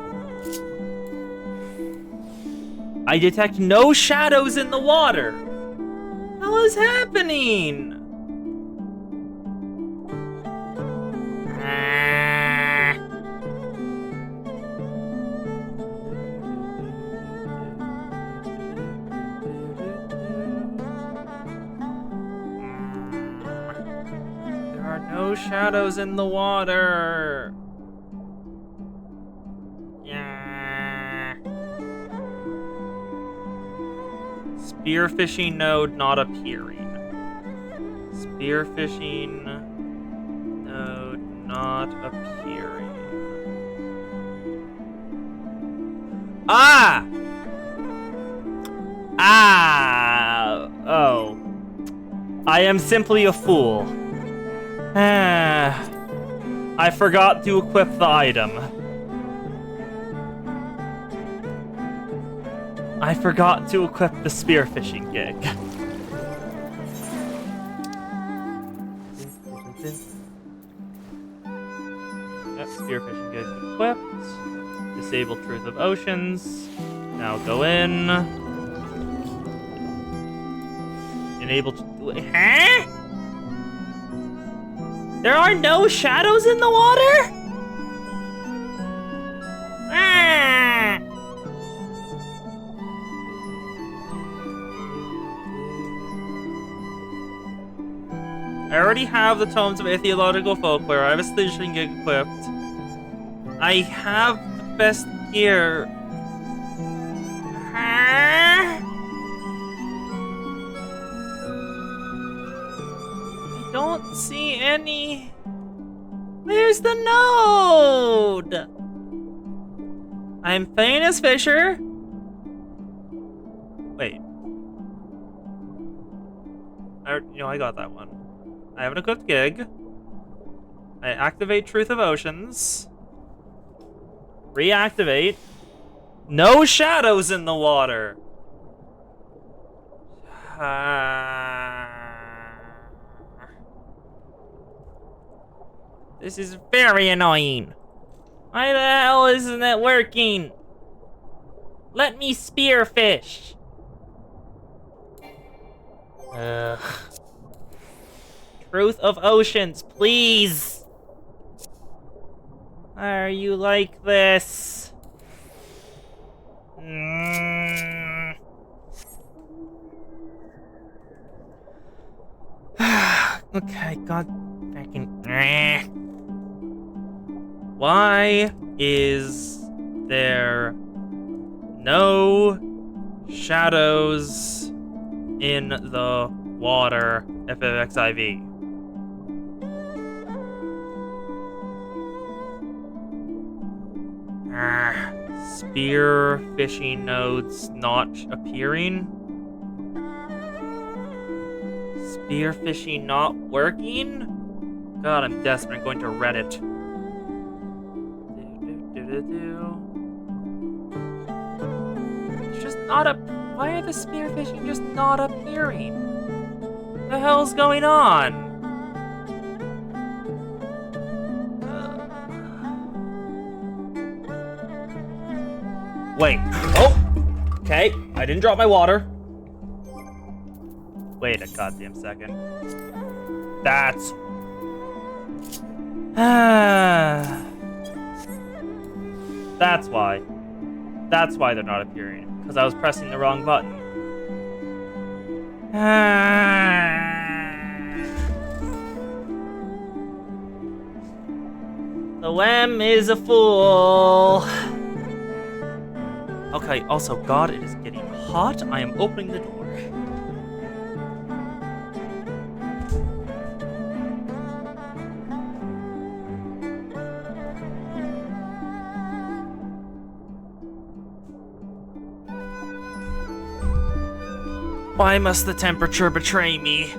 I detect no shadows in the water. What is happening? There are no shadows in the water. Spearfishing node not appearing. Spearfishing node not appearing. Ah! Ah! Oh. I am simply a fool. I forgot to equip the item. I forgot to equip the spearfishing gig. Spearfishing gig equipped. Disable Truth of Oceans. Now go in. Enable... Huh? There are no shadows in the water? Ah! I already have the Tomes of Atheological Folklore. I have a Spearfishing gig equipped. I have the best gear. Huh? I don't see any. Where's the node? I'm playing as Fisher. Wait. I got that one. I have an equipped gig. I activate Truth of Oceans. Reactivate. No shadows in the water. This is very annoying. Why the hell isn't it working? Let me spearfish. Truth of Oceans, please. Why are you like this? Okay, god fucking. Why is there no shadows in the water, FFXIV? Spear fishing nodes not appearing? Spear fishing not working? God, I'm desperate. I'm going to Reddit. It's just not up. Why are the spearfishing just not appearing? What the hell's going on? Wait. Oh! Okay, I didn't drop my water. Wait a goddamn second. That's... That's why. That's why they're not appearing. Because I was pressing the wrong button. The Wem is a fool. Okay, also, God, it is getting hot. I am opening the door. Why must the temperature betray me?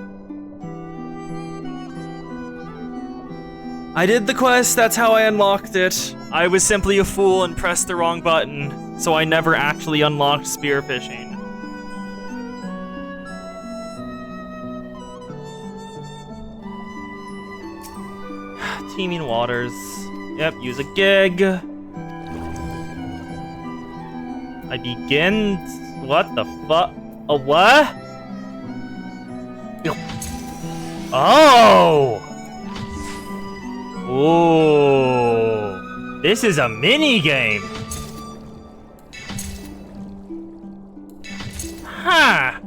I did the quest, that's how I unlocked it. I was simply a fool and pressed the wrong button, so I never actually unlocked spearfishing. Teeming waters. Yep, use a gig. I begin... What the fuck? A what? Oh! Ooh. This is a mini game. Huh.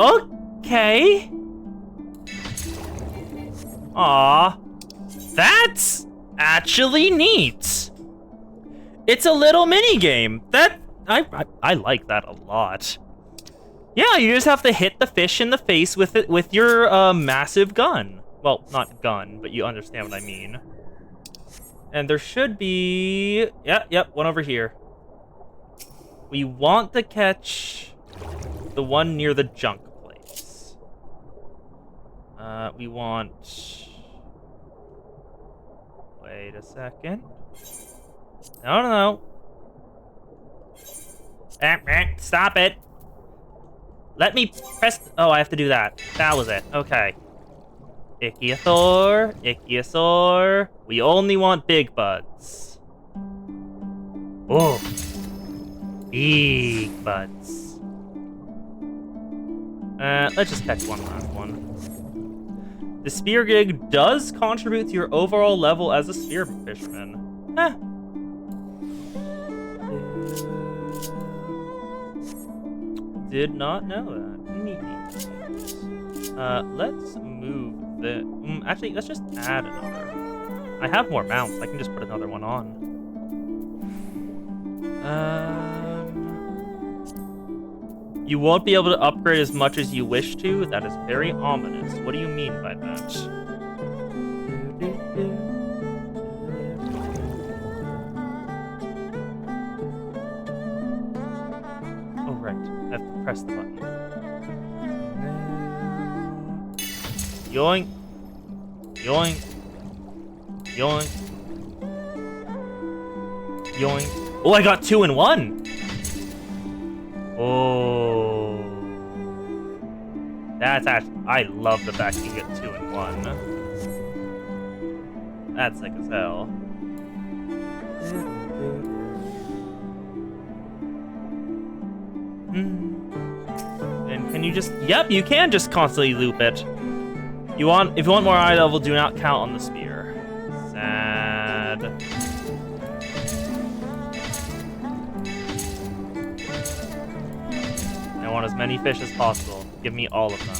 Okay. Aw. That's actually neat. It's a little mini game. I like that a lot. Yeah, you just have to hit the fish in the face with your massive gun. Well, not gun, but you understand what I mean. And there should be... Yep, one over here. We want to catch the one near the junk place. We want... Wait a second. No. Stop it. Let me press... Oh, I have to do that. That was it. Okay. Ichthyosaur, Ichthyosaur. We only want big buds. Oh, big buds. Let's just catch one last one. The spear gig does contribute to your overall level as a spear fisherman. Huh. Did not know that. Neat. Let's move the... actually, let's just add another. I have more mounts. I can just put another one on. You won't be able to upgrade as much as you wish to. That is very ominous. What do you mean by that? Oh, right. I have to press the button. Yoink. Yoink. Yoink. Yoink. Oh, I got 2 in 1! Oh. That's actually... I love the fact you get 2 in 1. That's sick as hell. And can you just... Yep, you can just constantly loop it. If you want more eye level, do not count on the spear. Sad. I want as many fish as possible. Give me all of them.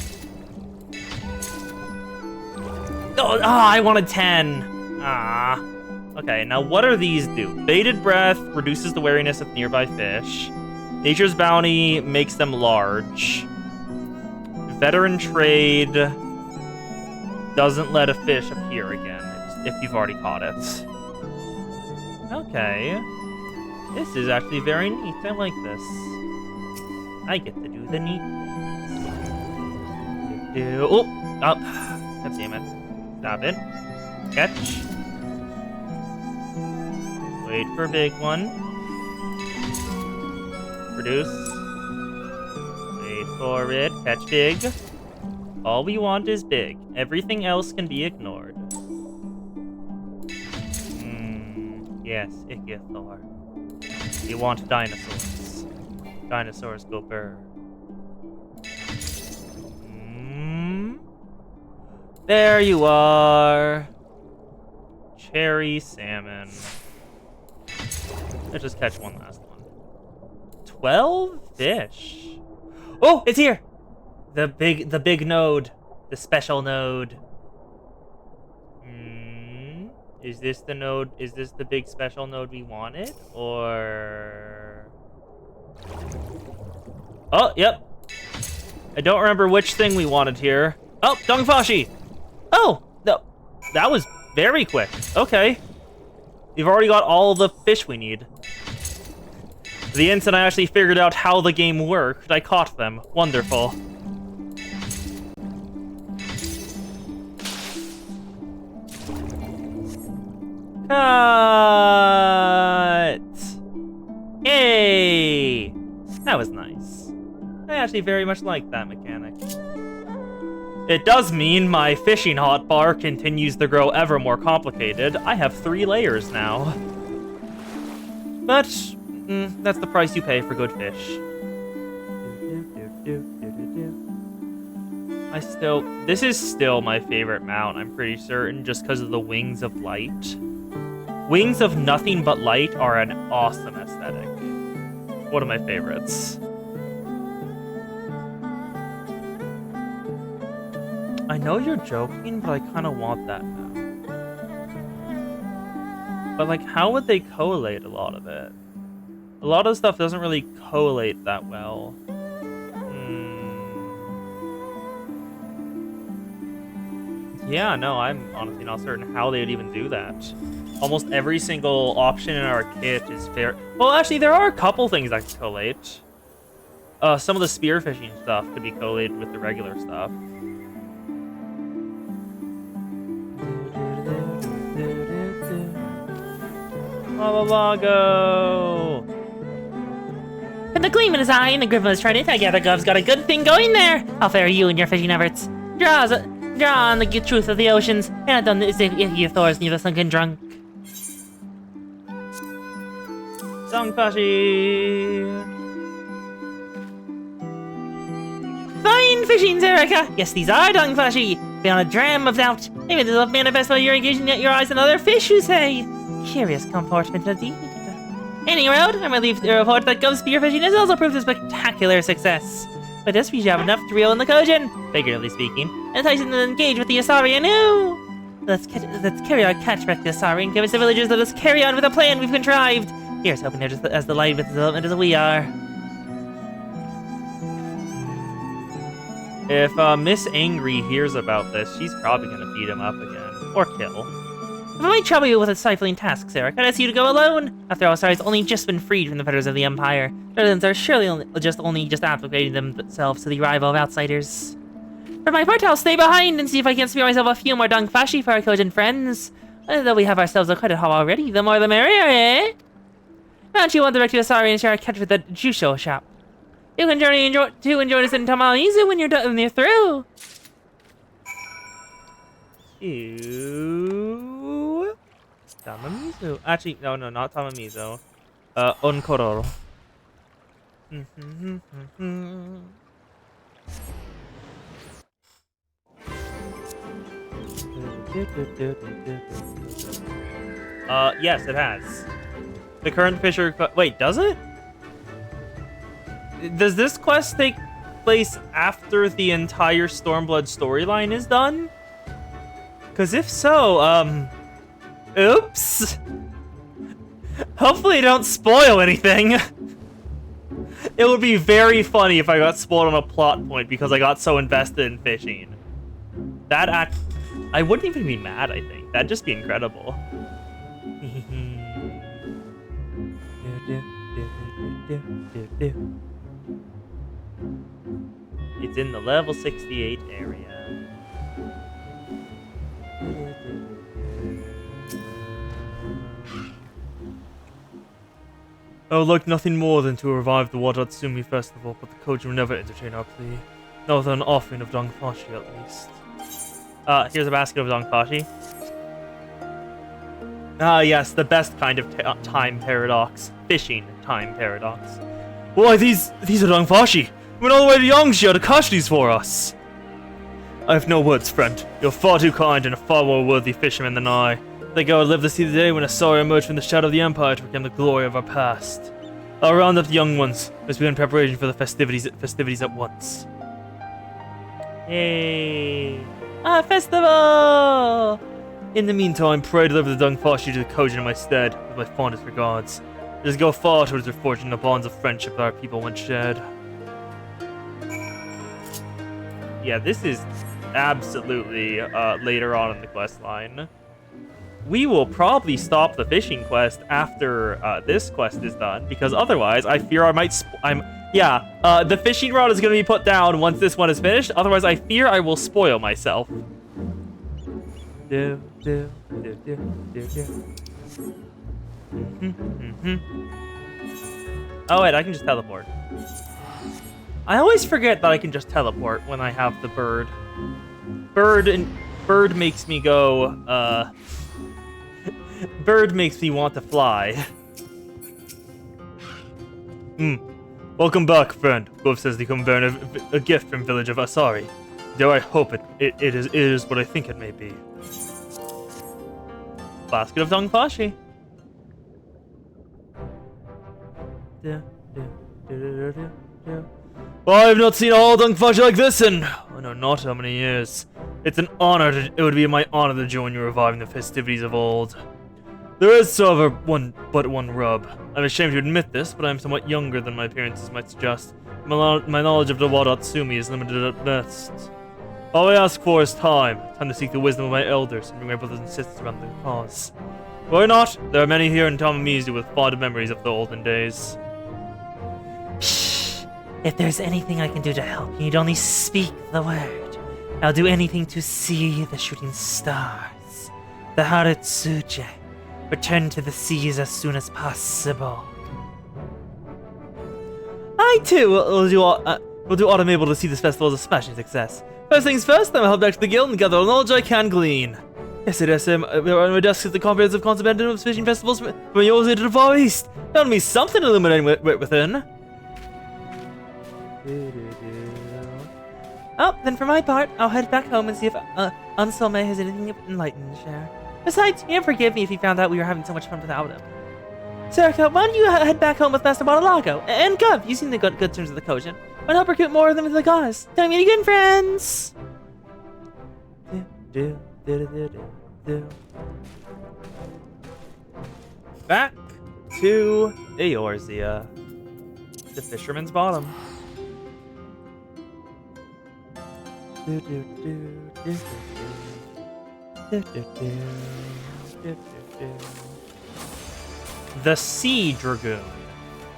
Oh, I wanted 10. Ah. Okay, now what do these do? Baited breath reduces the wariness of nearby fish. Nature's bounty makes them large. Veteran trade doesn't let a fish appear again if you've already caught it. Okay. This is actually very neat. I like this. I get to do the neat things. Oh! God damn it. Stop it. Catch. Wait for big one. Produce. Wait for it. Catch big. All we want is big. Everything else can be ignored. Yes, Ichthyosaur. You want dinosaurs. Dinosaurs go burr. There you are. Cherry salmon. Let's just catch one last one. 12 fish. Oh, it's here. The big node. The special node. Is this the node? Is this the big special node we wanted? Or... Oh, yep. I don't remember which thing we wanted here. Oh, Dongfashi! Oh, no. That was very quick. Okay. We've already got all the fish we need. The instant I actually figured out how the game worked, I caught them. Wonderful. Cut! Yay! That was nice. I actually very much like that mechanic. It does mean my fishing hotbar continues to grow ever more complicated. I have 3 layers now. But, that's the price you pay for good fish. This is still my favorite mount, I'm pretty certain, just because of the Wings of Light. Wings of Nothing But Light are an awesome aesthetic. One of my favorites. I know you're joking, but I kind of want that now. But, like, how would they collate a lot of it? A lot of stuff doesn't really collate that well. Yeah, no, I'm honestly not certain how they would even do that. Almost every single option in our kit is fair. Well, actually, there are a couple things that can collate. Some of the spearfishing stuff could be collated with the regular stuff. Malago! With the gleam in his eye and the grip of his trident, I gather Gov's got a good thing going there. How fare you and your fishing efforts? Draws Draw on the truth of the oceans, and on the icky Thor's near the sunken drunk. Dongfashi! Fine fishing, Zerika! Yes, these are Dongfashi! Beyond a dram of doubt. Maybe this will manifest by your engaging at your eyes and other fish, you say? Curious comportment indeed. Any road, I'm relieved to report that gov spearfishing has also proved a spectacular success. But this we should have enough to reel in the Kojin, figuratively speaking, and entice them to engage with the Asari anew. Let's carry our catch back to Asari and convince the villagers that let's carry on with the plan we've contrived. Here's hoping they're just as delighted with the development as we are. If Miss Angry hears about this, she's probably gonna beat him up again. Or kill. If I might trouble you with a stifling task, Sarah, could I ask you to go alone? After all, Asari's only just been freed from the fetters of the Empire. Their residents are surely only just applicating themselves to the arrival of outsiders. For my part, I'll stay behind and see if I can spare myself a few more Dongfashi for our Kojin friends. Though we have ourselves a credit haul already, the more the merrier, eh? Why don't you want direct to Asari and share a catch with the Jusho shop? You can enjoy this in Tamamizu when you're through. Ew. Tamamizu. Actually, no, not Tamamizu. Onkororo. Yes, it has. The current Fisher... Wait, does it? Does this quest take place after the entire Stormblood storyline is done? Because if so, oops. Hopefully don't spoil anything. It would be very funny if I got spoiled on a plot point because I got so invested in fishing. I wouldn't even be mad, I think. That'd just be incredible. It's in the level 68 area. I would like nothing more than to revive the Wadatsumi festival, but the Koji will never entertain our plea. Not with an offering of Dongfashi, at least. Here's a basket of Dongfashi. Ah, yes, the best kind of time paradox. Fishing time paradox. Why, these are Dongfashi! We went all the way to Yangzhou to catch these for us! I have no words, friend. You're far too kind and a far more worthy fisherman than I. I think I would live to see the day when Asari emerged from the shadow of the Empire to become the glory of our past. I'll round up the young ones as we begin preparation for the festivities at once. Yay! Festival! In the meantime, pray deliver the Dongfashi to the Kojin in my stead, with my fondest regards. It has go far towards reforging the bonds of friendship that our people once shared. Yeah, this is absolutely later on in the quest line. We will probably stop the fishing quest after this quest is done, because otherwise I fear I might the fishing rod is going to be put down once this one is finished, otherwise I fear I will spoil myself. Oh wait, I can just teleport. I always forget that I can just teleport when I have the bird. Bird makes me go, Bird makes me want to fly. Welcome back, friend. Gov says they come bearing a gift from village of Asari. Dare I hope it is what I think it may be. Basket of Dongfashi. Well, I have not seen all Dongfashi like this in, oh no, not how many years. It's an honor, it would be my honor to join you reviving the festivities of old. There is, however, but one rub. I'm ashamed to admit this, but I'm somewhat younger than my appearances might suggest. My knowledge of the Wadatsumi is limited at best. All I ask for is time to seek the wisdom of my elders and bring my brothers and sisters around the cause. Why not? There are many here in Tamamizu with fond memories of the olden days. Shh. If there's anything I can do to help, you need only speak the word. I'll do anything to see the shooting stars. The Harutsuje. Return to the seas as soon as possible. I too will do autumn able to see this festival as a smashing success. First things first, I'm head back to the guild and gather all the knowledge I can glean. Yes, it is. On my desk is the comprehensive compendium of fishing festivals from yours into the Far East. Found me something illuminating within. Oh, then for my part, I'll head back home and see if Unsolme has anything enlightening to share. Besides, you can forgive me if you found out we were having so much fun without him. Serica, why don't you head back home with Master Monolago? And Gov, you seem to good terms with the Kojin. Why not help recruit more of them into the cause? Time me again, friends! Back to Eorzea, the Fisherman's Bottom. The Sea Dragoon.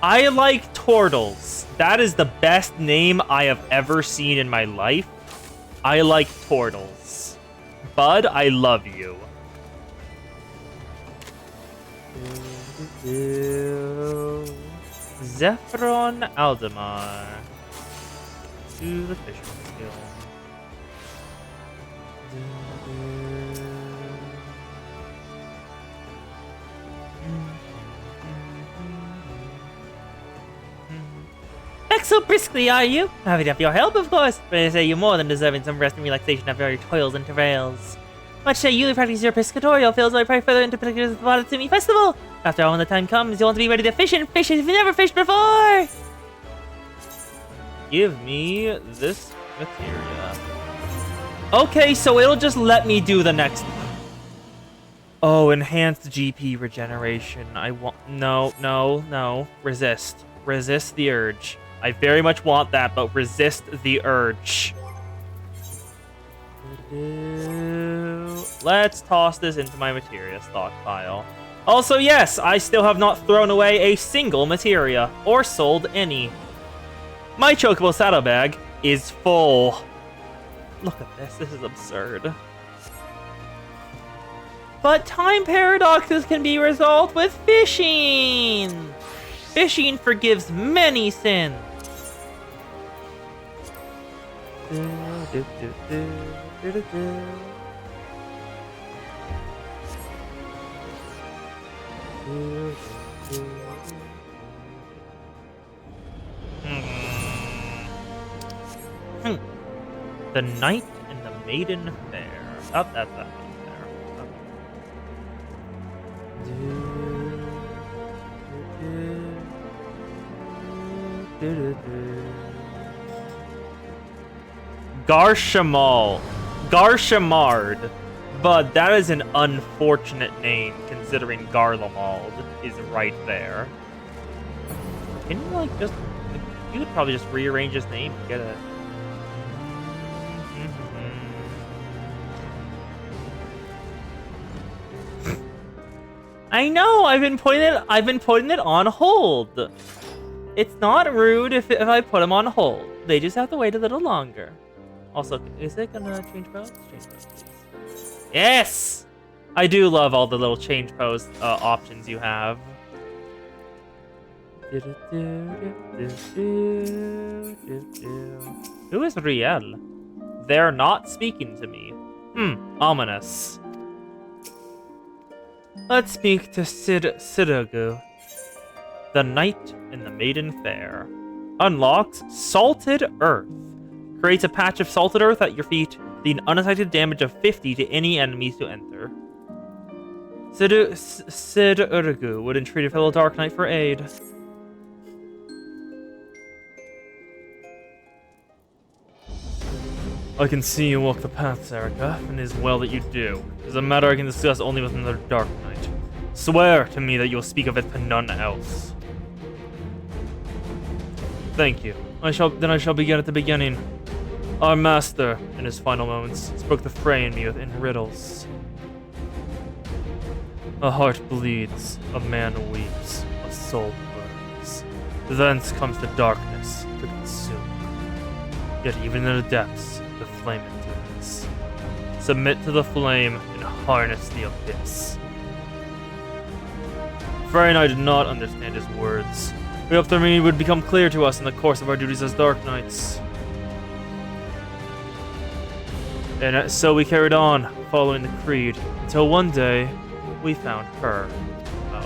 I like turtles. That is the best name I have ever seen in my life. I like turtles. Bud, I love you. Zephron Aldemar. To the Fisherman's Guild. Back so briskly, are you? Happy to have your help, of course, but I say you're more than deserving some rest and relaxation after your toils and travails. What say you practice your piscatorial fields while I pray further into particulars of the Watatumi Festival? After all, when the time comes, you'll want to be ready to fish and fish as you've never fished before! Give me this materia. Okay, so it'll just let me do the next one. Oh, enhanced GP regeneration. I want... No. Resist. Resist the urge. I very much want that, but resist the urge. Let's toss this into my materia stockpile. Also, yes, I still have not thrown away a single materia, or sold any. My Chocobo saddlebag is full. Look at this is absurd. But time paradoxes can be resolved with fishing! Fishing forgives many sins. The Knight and the Maiden Fair. Oh, that's that one there. Garshamard. But that is an unfortunate name, considering Garlemald is right there. Can you, like, just... You could probably just rearrange his name and get it. I know, I've been putting it on hold. It's not rude if I put them on hold. They just have to wait a little longer. Also, is it gonna change pose? Change pose, please. Yes! I do love all the little change pose options you have. Who is Riel? They're not speaking to me. Ominous. Let's speak to Sidogu. The Knight in the Maiden Fair. Unlocks Salted Earth. Creates a patch of salted earth at your feet, dealing unaffected damage of 50 to any enemies who enter. Sidogu would entreat a fellow Dark Knight for aid. I can see you walk the path, Serica, and it is well that you do. It is a matter I can discuss only with another Dark Knight. Swear to me that you'll speak of it to none else. Thank you. I shall begin at the beginning. Our master, in his final moments, spoke the fray in me in riddles. A heart bleeds, a man weeps, a soul burns. Thence comes the darkness to consume. Yet even in the depths, the flame endures. Submit to the flame and harness the abyss. Frey and I did not understand his words. We hoped their meaning would become clear to us in the course of our duties as Dark Knights. And so we carried on, following the creed, until one day, we found her.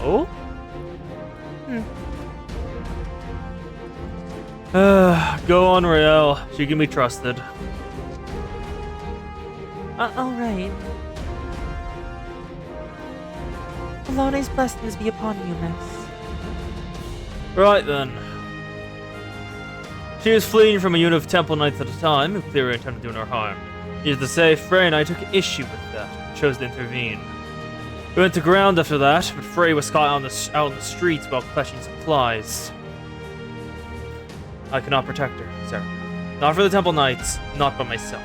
Oh? Go on, Rael. She can be trusted. Alright. Alone's blessings be upon you, miss. Right then. She was fleeing from a unit of Temple Knights at a time, who clearly intended doing her harm. Needless to say, Frey and I took issue with that, and chose to intervene. We went to ground after that, but Frey was caught out in the streets while collecting supplies. I cannot protect her, Sarah. Not for the Temple Knights, not by myself.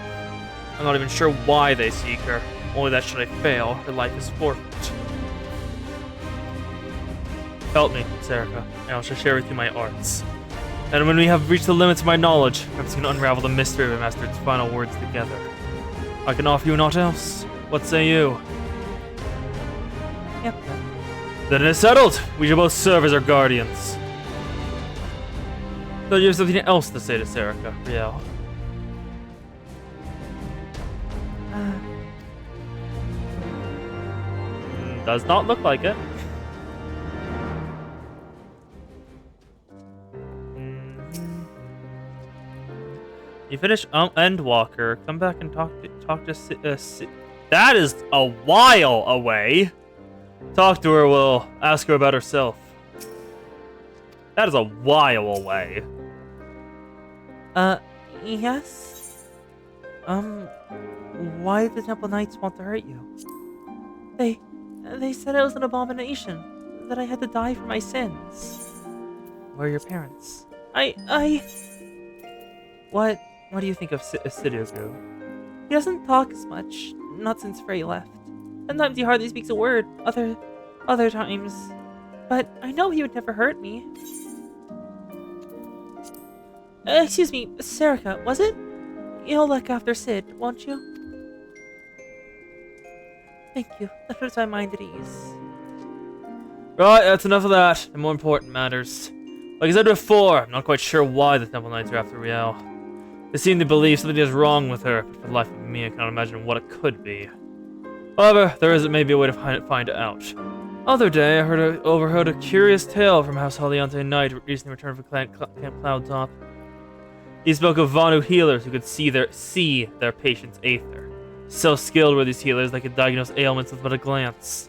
I'm not even sure why they seek her, only that should I fail, her life is forfeit. Help me, Serica, and I shall share with you my arts. And when we have reached the limits of my knowledge, perhaps we can unravel the mystery of Master's final words together. I can offer you naught else. What say you? Yep. Then it is settled! We shall both serve as our guardians. So you have something else to say to Serica, Riel? Does not look like it. You finish Endwalker. Come back and talk to that is a while away. Talk to her. We'll ask her about herself. That is a while away. Yes? Why did the Temple Knights want to hurt you? They said it was an abomination, that I had to die for my sins. Where are your parents? What do you think of Sidiogu? He doesn't talk as much, not since Frey left. Sometimes he hardly speaks a word, other times. But I know he would never hurt me. Excuse me, Serica, was it? You'll look after Sid, won't you? Thank you. That puts my mind at ease. Right, that's enough of that. The more important matters. Like I said before, I'm not quite sure why the Temple Knights are after Riel. They seem to believe something is wrong with her, but for the life of me, I cannot imagine what it could be. However, there is maybe a way to find out. Other day, I overheard a curious tale from House Haliante Knight recently returned from Camp Cloudtop. He spoke of Vanu healers who could see their patient's aether. So skilled were these healers they could diagnose ailments with but a glance.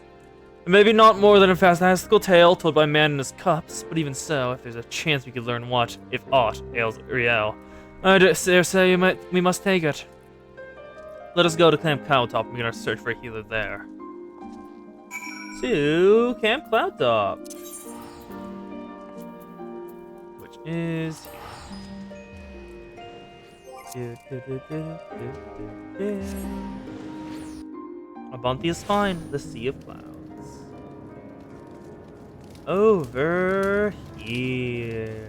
And maybe not more than a fantastical tale told by a man in his cups, but even so, if there's a chance we could learn what, if aught, ails Riel, I dare say we must take it. Let us go to Camp Cloudtop and begin our search for a healer there. To Camp Cloudtop, which is Abonti is fine. The Sea of Clouds. Over here.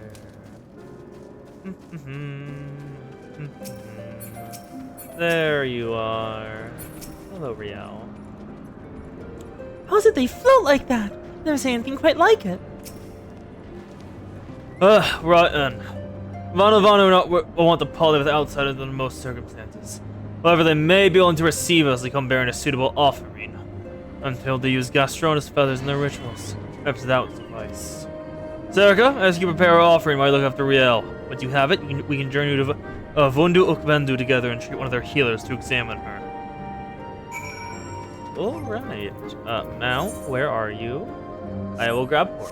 There you are. Hello, Riel. How's it they float like that? Never seen anything quite like it. Right then. Vanu will want to poly with outsiders under most circumstances. However, they may be willing to receive us if they come bearing a suitable offering. Until they use Gastronus feathers in their rituals. Perhaps that would suffice. Serica, as you prepare our offering while I look after Riel. Once you have it, we can journey to Vundu Ukbendu together and treat one of their healers to examine her. Alright. Mount, where are you? I will grab horse.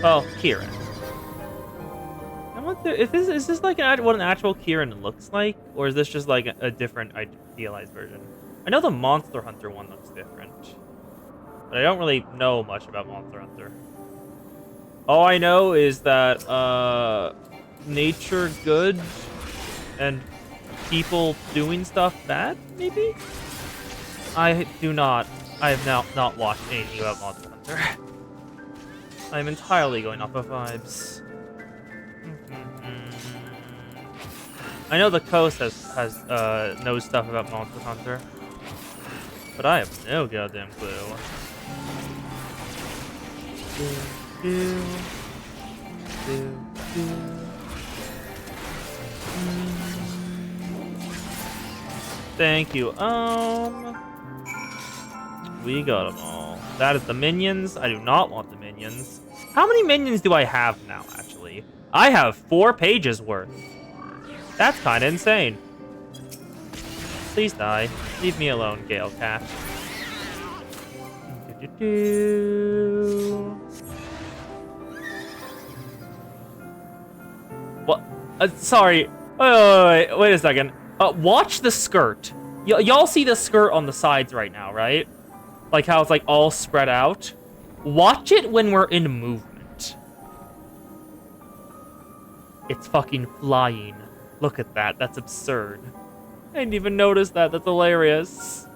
Oh, Kieran. I wonder if is this like what an actual Kieran looks like, or is this just like a different idealized version? I know the Monster Hunter one looks different, but I don't really know much about Monster Hunter. All I know is that nature good and people doing stuff bad, maybe? I have now not watched anything about Monster Hunter. I'm entirely going off of vibes. I know the coast knows stuff about Monster Hunter, but I have no goddamn clue. Thank you. We got them all. That is the minions. I do not want the minions. How many minions do I have now, actually? I have 4 pages worth. That's kind of insane. Please die. Leave me alone, Gale Cat. What? Sorry. Wait a second. Watch the skirt. Y'all see the skirt on the sides right now, right? Like how it's like all spread out. Watch it when we're in movement. It's fucking flying. Look at that. That's absurd. I didn't even notice that. That's hilarious.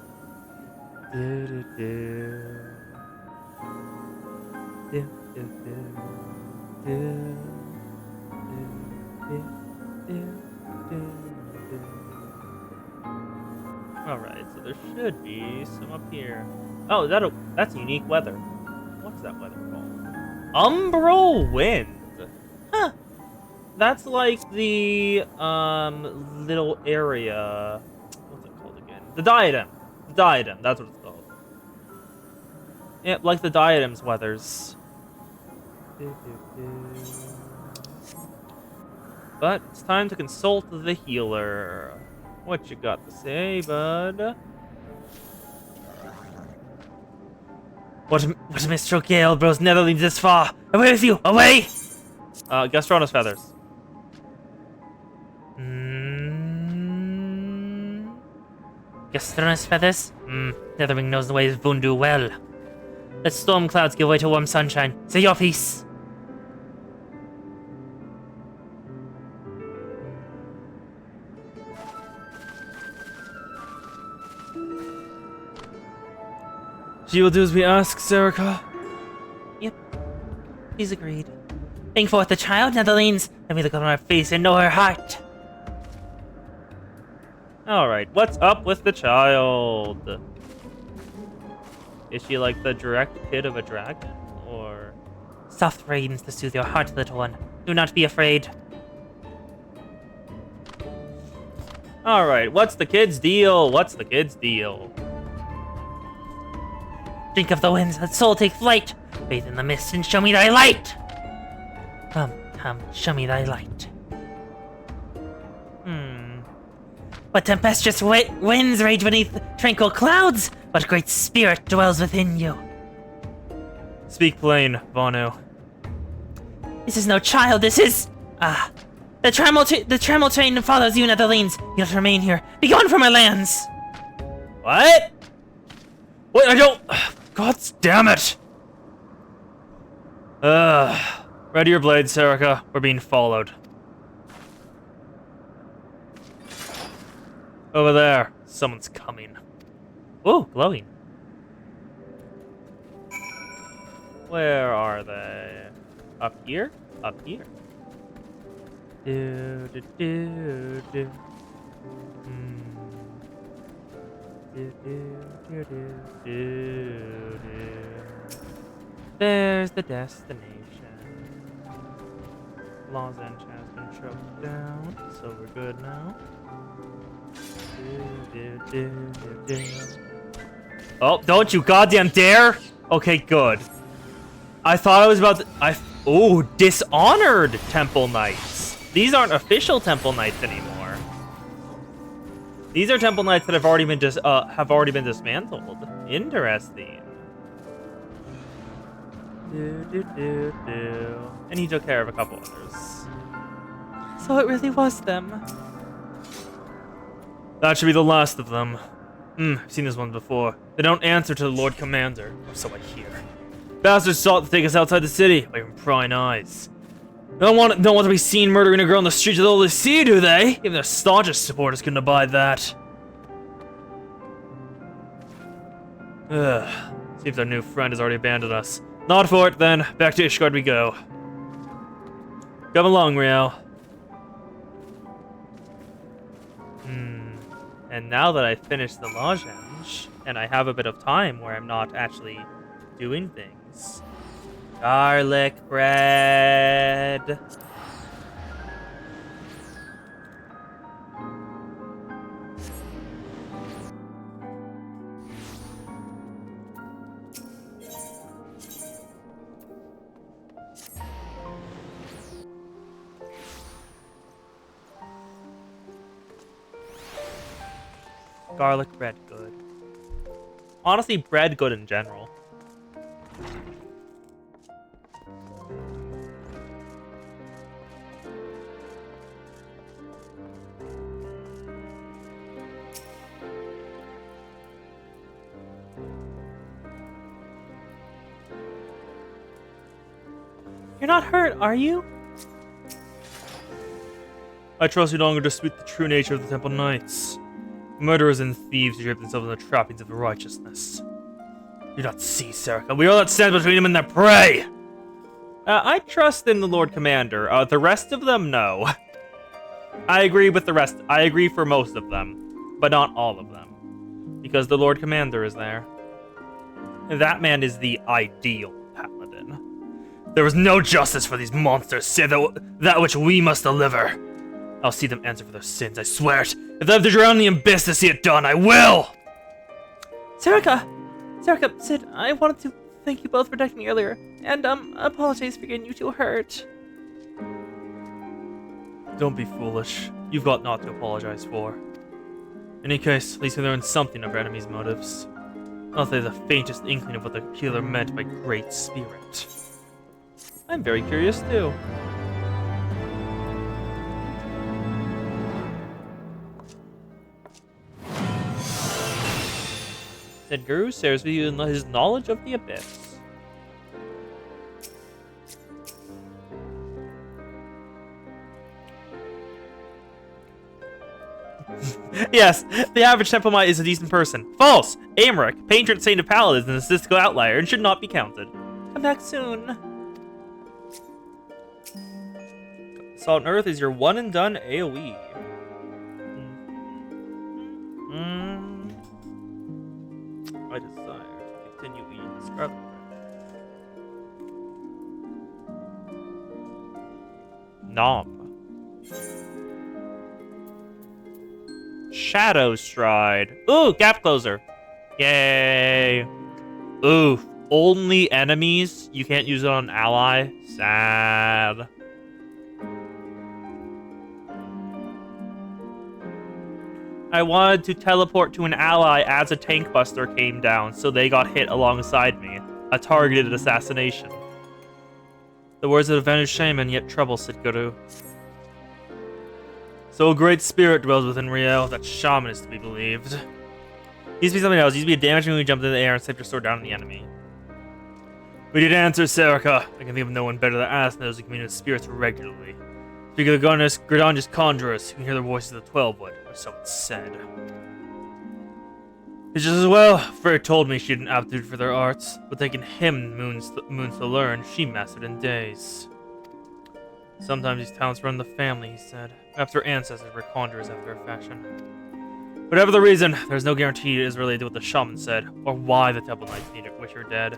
Alright, so there should be some up here. Oh, that's unique weather. What's that weather called? Umbral wind. Huh. That's like the little area. What's it called again? The diadem. The diadem, that's what it's called. Yeah, like the diadem's weathers. But it's time to consult the healer. What you got to say, bud? What Mistral Gale bros Netherlands this far? Away with you! Away! Gastrona's feathers. Gastrona's feathers? Netherwing knows the ways of Vundu well. Let storm clouds give way to warm sunshine. Say your piece. She will do as we ask, Serica. Yep. He's agreed. Bring forth the child, Netherlands. Let me look on her face and know her heart. Alright, what's up with the child? Is she like the direct kid of a dragon? Or... Soft rains to soothe your heart, little one. Do not be afraid. Alright, what's the kid's deal? What's the kid's deal? Drink of the winds, let soul take flight. Bathe in the mist and show me thy light. Come, show me thy light. What tempestuous winds rage beneath tranquil clouds? What great spirit dwells within you? Speak plain, Vonu. This is no child, this is... the trammel train follows you, Netherlands. You must remain here. Be gone from our lands. What? Wait, I don't... God damn it! Ready your blade, Serica. We're being followed. Over there. Someone's coming. Ooh, glowing. Where are they? Up here? Up here. Do, do, do, do. There's the destination. Lozenge has been choked down, so we're good now. Oh, don't you goddamn dare! Okay, good. I thought I was about to... Oh, Dishonored Temple Knights. These aren't official Temple Knights anymore. These are Temple Knights that have already been dismantled. Interesting. And he took care of a couple others. So it really was them. That should be the last of them. I've seen this one before. They don't answer to the Lord Commander, or so I hear. Bastards sought to take us outside the city, away from prying eyes. Don't want to be seen murdering a girl on the streets of the Holy See, do they? Even their staunchest supporters couldn't abide that. Seems our new friend has already abandoned us. Not for it, then. Back to Ishgard we go. Come along, Riel. And now that I've finished the lozenge, and I have a bit of time where I'm not actually doing things. Garlic bread. Garlic bread good. Honestly, bread good in general. You're not hurt, are you? I trust you no longer dispute the true nature of the Temple Knights. Murderers and thieves who drape themselves in the trappings of righteousness. Do not see, Serica. We are that stand between them and their prey! I trust in the Lord Commander. The rest of them, no. I agree with the rest. I agree for most of them, but not all of them. Because the Lord Commander is there. That man is the ideal paladin. There is no justice for these monsters, save that which we must deliver. I'll see them answer for their sins, I swear it. If I have to drown in the abyss to see it done, I will! Serica, Sid, I wanted to thank you both for protecting me earlier, and, apologize for getting you two hurt. Don't be foolish. You've got naught to apologize for. In any case, at least we learned something of our enemy's motives. Not that they have the faintest inkling of what the killer meant by Great Spirit. I'm very curious, too. Said Guru shares with you his knowledge of the Abyss. Yes, the average Templemite is a decent person. False! Amric, patron saint of paladins, and a statistical outlier, and should not be counted. Come back soon. Salt and Earth is your one and done AoE. I desire to continue eating the scarlet bread. Nom. Shadow Stride. Ooh, gap closer. Yay. Ooh, only enemies. You can't use it on an ally. Sad. I wanted to teleport to an ally as a tank buster came down, so they got hit alongside me. A targeted assassination. The words of a vanished shaman, yet trouble, said Guru. So a great spirit dwells within Riel, that shaman is to be believed. Used to be something else. Used to be a damage when we jumped into the air and slipped your sword down on the enemy. We did answer, Serica. I can think of no one better than us than those who commune with spirits regularly. Speak of the Gridanius conjurers, you can hear the voices of the 12 wood, or so it's said. It's just as well, Freyr told me she had an aptitude for their arts, but they can hymn moons to learn, she mastered in days. Sometimes these talents run in the family, he said. Perhaps her ancestors were conjurers after a fashion. Whatever the reason, there's no guarantee it is related to what the shaman said, or why the Temple Knights wish her dead.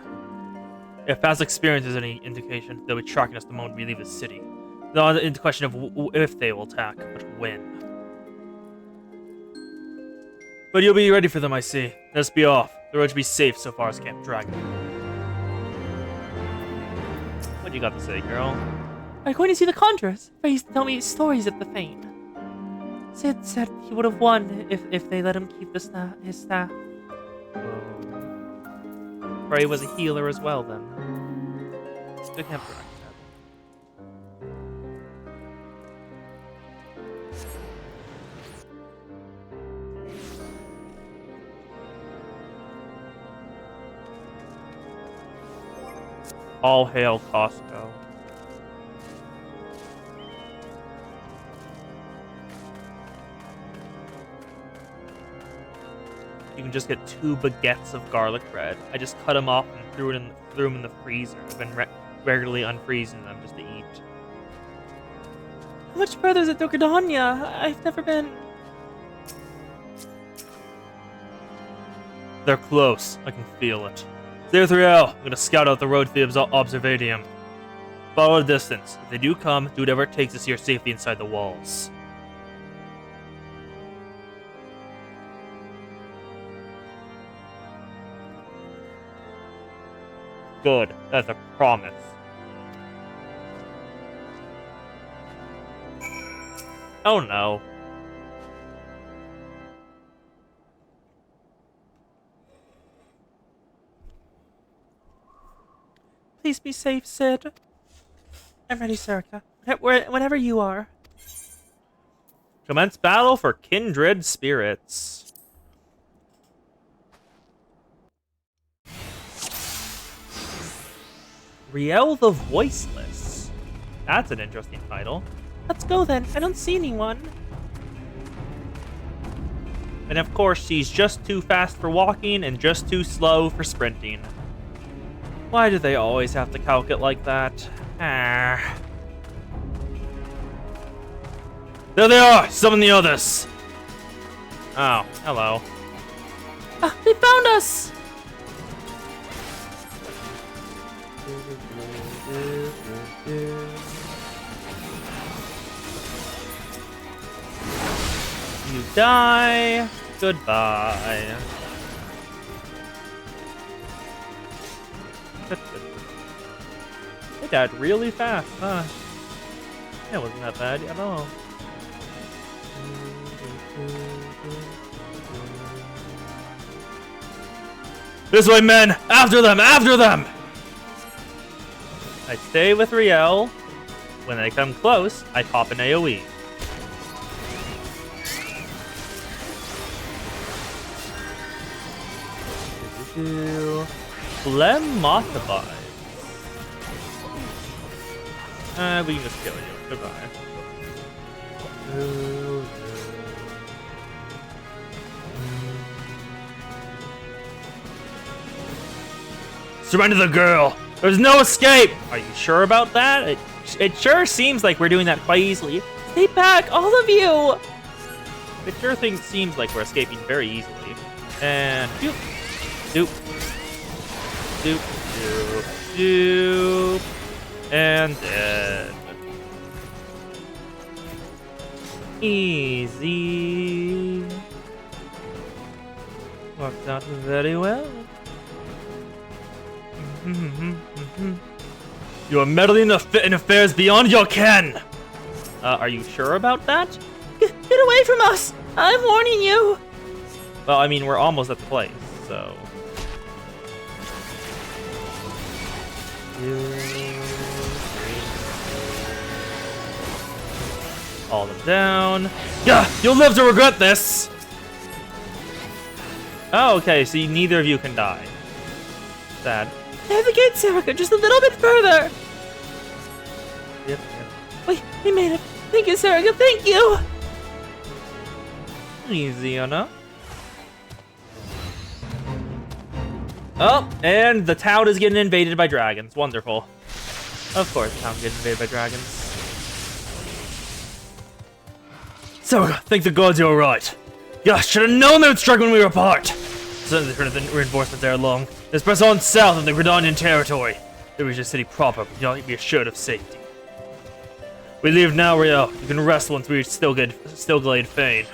If past experience is any indication, they'll be tracking us the moment we leave the city. Not into question of if they will attack, but when. But you'll be ready for them, I see. Let's be off. The road should be safe so far as Camp Dragon. What you got to say, girl? Are you going to see the conjurers? Frey used to tell me stories at the fane. Sid said he would have won if they let him keep his staff. Oh. Frey was a healer as well, then. Good Camp Dragon. All hail Costco. You can just get 2 baguettes of garlic bread. I just cut them off and threw them in the freezer. I've been regularly unfreezing them just to eat. How much further is it to Gridania? I've never been. They're close. I can feel it. Stay with Riel. I'm gonna scout out the road to the observatium. Follow the distance. If they do come, do whatever it takes to see her safely inside the walls. Good. That's a promise. Oh no. Please be safe, Sid. I'm ready, Serica. Whenever you are. Commence battle for kindred spirits. Riel the Voiceless. That's an interesting title. Let's go then. I don't see anyone. And of course, she's just too fast for walking and just too slow for sprinting. Why do they always have to calc it like that? Ah. There they are! Summon the others! Oh, hello. Ah, they found us! You die. Goodbye. They died really fast, huh? That wasn't that bad at all. This way, men! After them! After them! I stay with Riel. When they come close, I pop an AoE. Phlegmatified. We can just kill you. Goodbye. Surrender the girl! There's no escape! Are you sure about that? It sure seems like we're doing that quite easily. Stay back, all of you! It sure seems like we're escaping very easily. And doop, doop, doop, doop, doop, and dead. Easy. Worked out very well. You are meddling in affairs beyond your ken! Are you sure about that? Get away from us! I'm warning you! Well, I mean, we're almost at the place, so... All them down. Yeah, you'll live to regret this! Oh, okay, so neither of you can die. Sad. Navigate, Serica, just a little bit further! Yep. Wait, we made it. Thank you, Serica, thank you! Easy enough. Oh, and the town is getting invaded by dragons. Wonderful. Of course, the town's getting invaded by dragons. Serica, thank the gods you're right. Yeah, should have known they would strike when we were apart. Certainly heard of the reinforcements there long. Let's press on south of the Gridanian territory. To reach the city proper, but do not be assured of safety. We leave now, Riel. You can rest once we reach Stillglade Fane.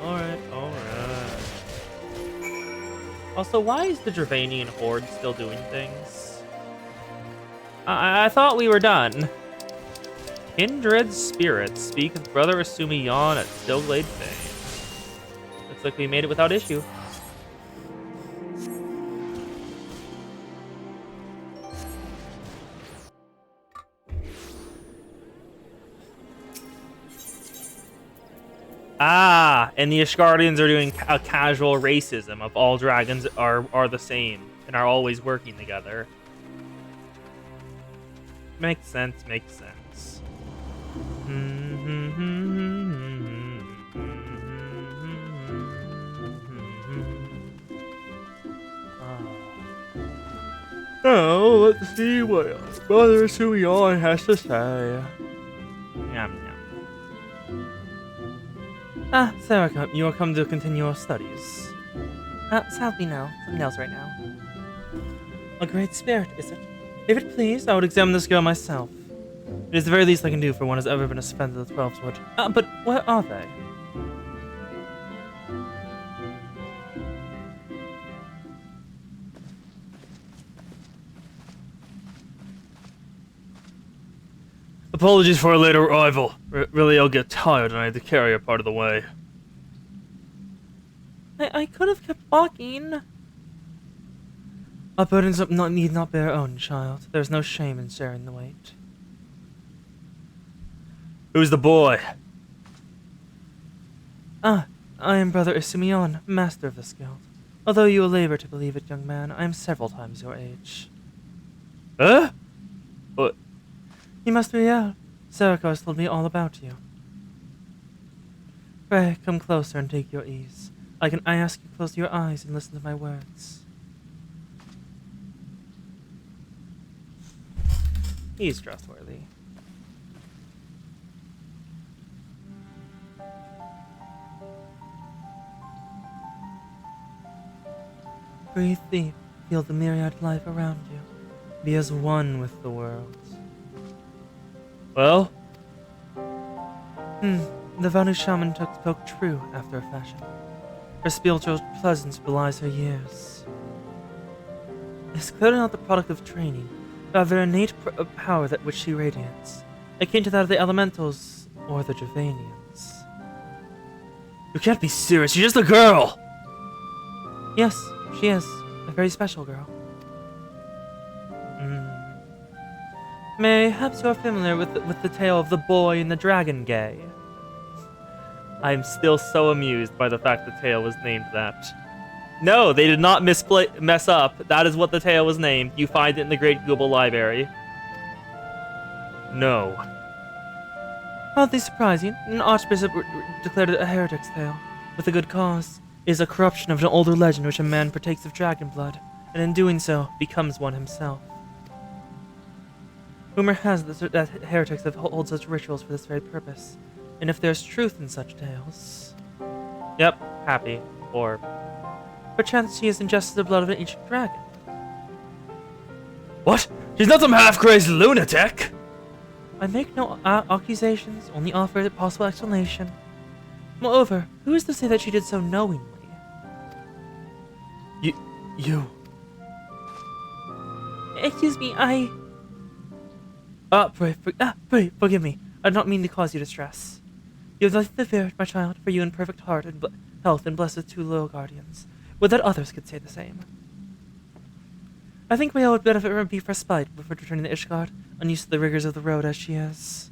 Alright. Also, why is the Dravanian Horde still doing things? I thought we were done. Kindred Spirits. Speak with Brother Asumi Yan at Stillglade Fane. Looks like we made it without issue. Ah, and the Ishgardians are doing a casual racism of all dragons are the same and are always working together. Makes sense, makes sense. Oh, let's see what Brother Suion has to say. Yum, yum. Ah, Serica, you are come to continue your studies. Sadly no. Something else right now. A great spirit, is it? If it please, I would examine this girl myself. It is the very least I can do for one who has ever been a spend of the 12's wood. But where are they? Apologies for a late arrival. Really, I'll get tired and I had to carry her part of the way. I could have kept walking. Our burdens need not bear our own, child. There's no shame in sharing the weight. Who's the boy? Ah, I am Brother Isimion, master of this guild. Although you will labor to believe it, young man, I am several times your age. Huh? What? You must be out. Sarikos told me all about you. Pray, come closer and take your ease. I ask you to close your eyes and listen to my words. He's trustworthy. Breathe deep, feel the myriad life around you. Be as one with the world. Well? The Vanu shaman spoke true after a fashion. Her spiritual presence belies her years. It's clearly not the product of training, but of her innate power that which she radiates, akin to that of the elementals or the Javanians. You can't be serious, she's just a girl! Yes, she is. A very special girl. Mayhaps you're familiar with the tale of the boy and the dragon gay. I'm still so amused by the fact the tale was named that. No, they did not mess up. That is what the tale was named. You find it in the Great Google Library. No. Oddly surprising, an archbishop declared it a heretic's tale, with a good cause. It is a corruption of an older legend which a man partakes of dragon blood, and in doing so, becomes one himself. Rumor has it that heretics have hold such rituals for this very purpose, and if there's truth in such tales... Yep, happy. Or... perchance she has ingested the blood of an ancient dragon. What? She's not some half-crazed lunatic! I make no accusations, only offer a possible explanation. Moreover, who is to say that she did so knowingly? You... Excuse me, pray, forgive me. I did not mean to cause you distress. You have nothing to fear, my child, for you in perfect heart and health and blessed with two loyal guardians. Would that others could say the same. I think we all would benefit from a brief respite before returning to Ishgard, unused to the rigors of the road as she is.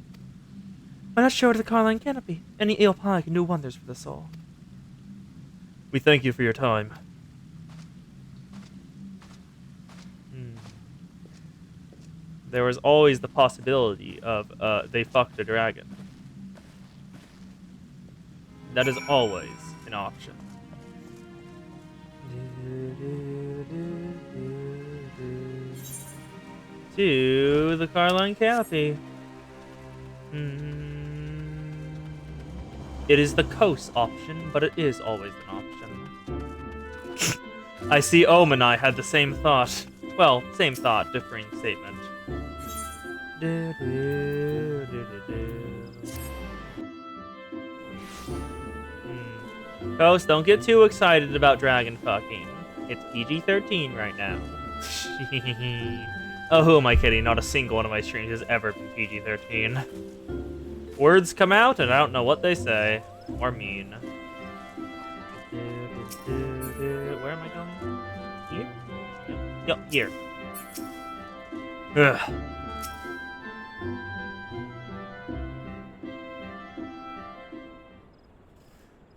Why not show her to the Carline Canopy? Any ale pie can do wonders for the soul. We thank you for your time. There was always the possibility of, they fucked a dragon. That is always an option. To the Carline Canopy. It is the coast option, but it is always an option. I see Ohm and I had the same thought. Well, same thought, differing statement. Coast, don't get too excited about dragon fucking. It's PG-13 right now. Oh, who am I kidding? Not a single one of my streams has ever been PG-13. Words come out and I don't know what they say. Or mean. Where am I going? Here? Yep, here. Ugh.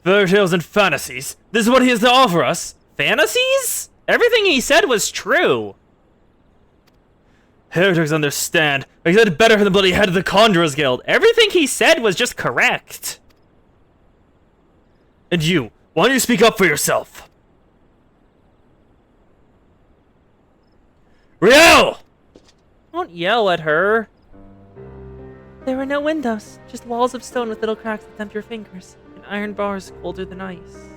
Fairy tales and fantasies. This is what he has to offer us. Fantasies? Everything he said was true. Heretics understand. He said better than the bloody head of the Conjurers Guild. Everything he said was just correct. And you, why don't you speak up for yourself? Riel! Don't yell at her. There were no windows, just walls of stone with little cracks that tempt your fingers, and iron bars colder than ice.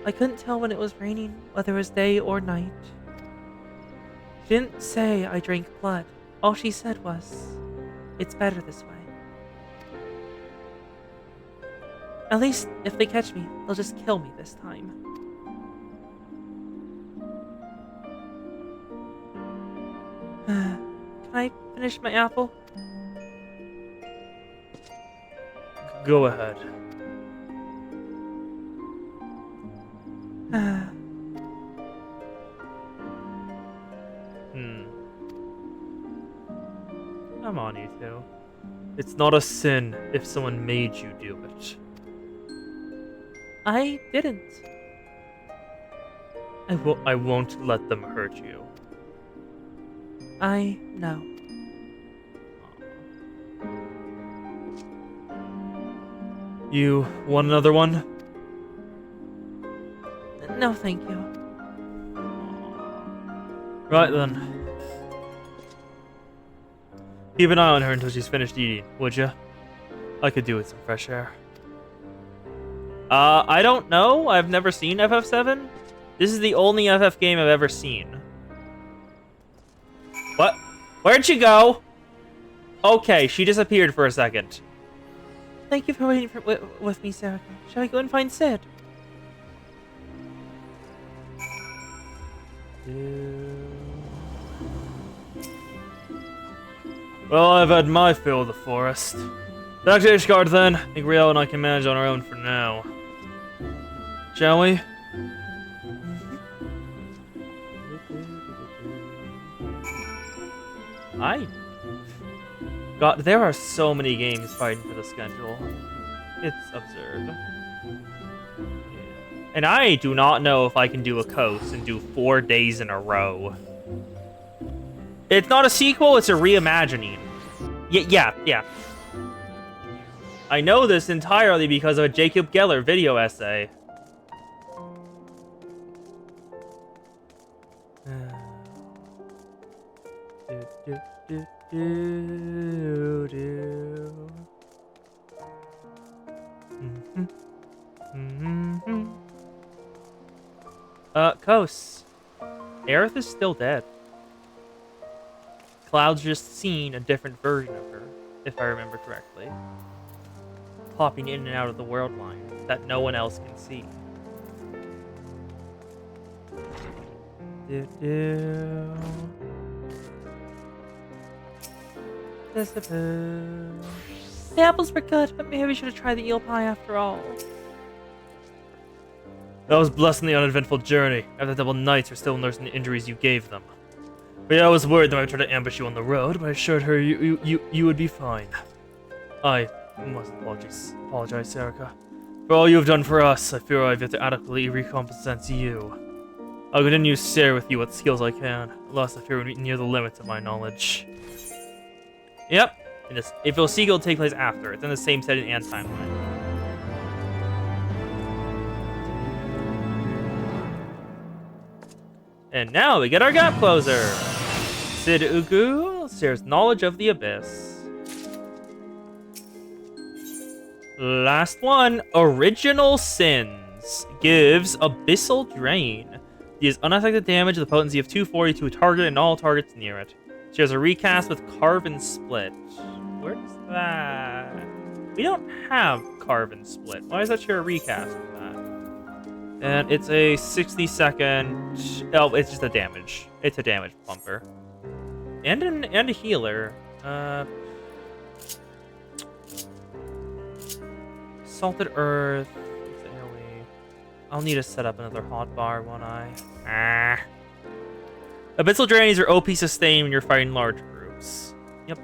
I couldn't tell when it was raining, whether it was day or night. She didn't say I drank blood. All she said was, it's better this way. At least, if they catch me, they'll just kill me this time. Can I finish my apple? Go ahead. Come on, you two. It's not a sin if someone made you do it. I didn't. I won't let them hurt you. I know. You want another one? No, thank you. Right then. Keep an eye on her until she's finished eating, would you? I could do with some fresh air. I don't know. I've never seen FF7. This is the only FF game I've ever seen. What? Where'd she go? Okay, she disappeared for a second. Thank you for waiting with me, Sarah. Shall we go and find Sid? Well, I've had my fill of the forest. Back to Ishgard then. I think Riel and I can manage on our own for now. Shall we? God, there are so many games fighting for the schedule. It's absurd. And I do not know if I can do a coast and do 4 days in a row. It's not a sequel, it's a reimagining. Yeah. I know this entirely because of a Jacob Geller video essay. Kos. Aerith is still dead. Cloud's just seen a different version of her, if I remember correctly. Popping in and out of the world line that no one else can see. Disapprove. The apples were good, but maybe we should have tried the eel pie after all. That was blessingly uneventful journey. After the double knights are still nursing the injuries you gave them. But yeah, I was worried that I would try to ambush you on the road, but I assured her you would be fine. I must apologize, Serica. For all you have done for us, I fear I have yet to adequately recompense you. I'll continue to share with you what skills I can. Alas, I fear we're near the limits of my knowledge. Yep. If you'll see, it'll take place after. It's in the same setting and timeline. And now we get our gap closer. Sid Ugu shares knowledge of the abyss. Last one, Original Sins. Gives Abyssal Drain. Deals unaffected damage with a potency of 240 to a target and all targets near it. Shares a recast with Carve and Split. Where's that? We don't have Carve and Split. Why does that share a recast with that? And it's a 60-second... Oh, it's just a damage. It's a damage bumper. And a healer. Salted Earth. I'll need to set up another hotbar, won't I? Abyssal Drains are OP sustain when you're fighting large groups. Yep.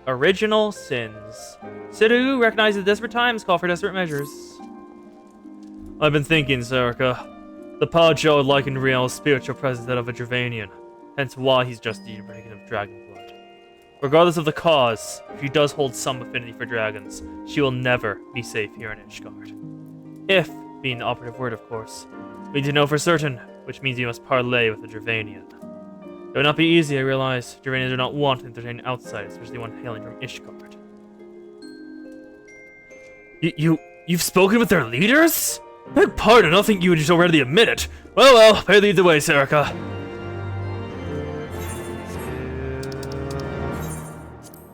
Original Sins. Sidhu recognizes desperate times call for desperate measures. I've been thinking, Serica. The Padjo likened Riel's spiritual presence that of a Dravanian, hence why he's just the dragon of dragon blood. Regardless of the cause, if she does hold some affinity for dragons, she will never be safe here in Ishgard. If, being the operative word, of course, we need to know for certain, which means you must parley with a Dravanian. It would not be easy, I realize. Dravanians do not want to entertain outsiders, especially one hailing from Ishgard. You've spoken with their leaders? Beg pardon, I don't think you would just already admit it. Well, pay lead the way, Serica.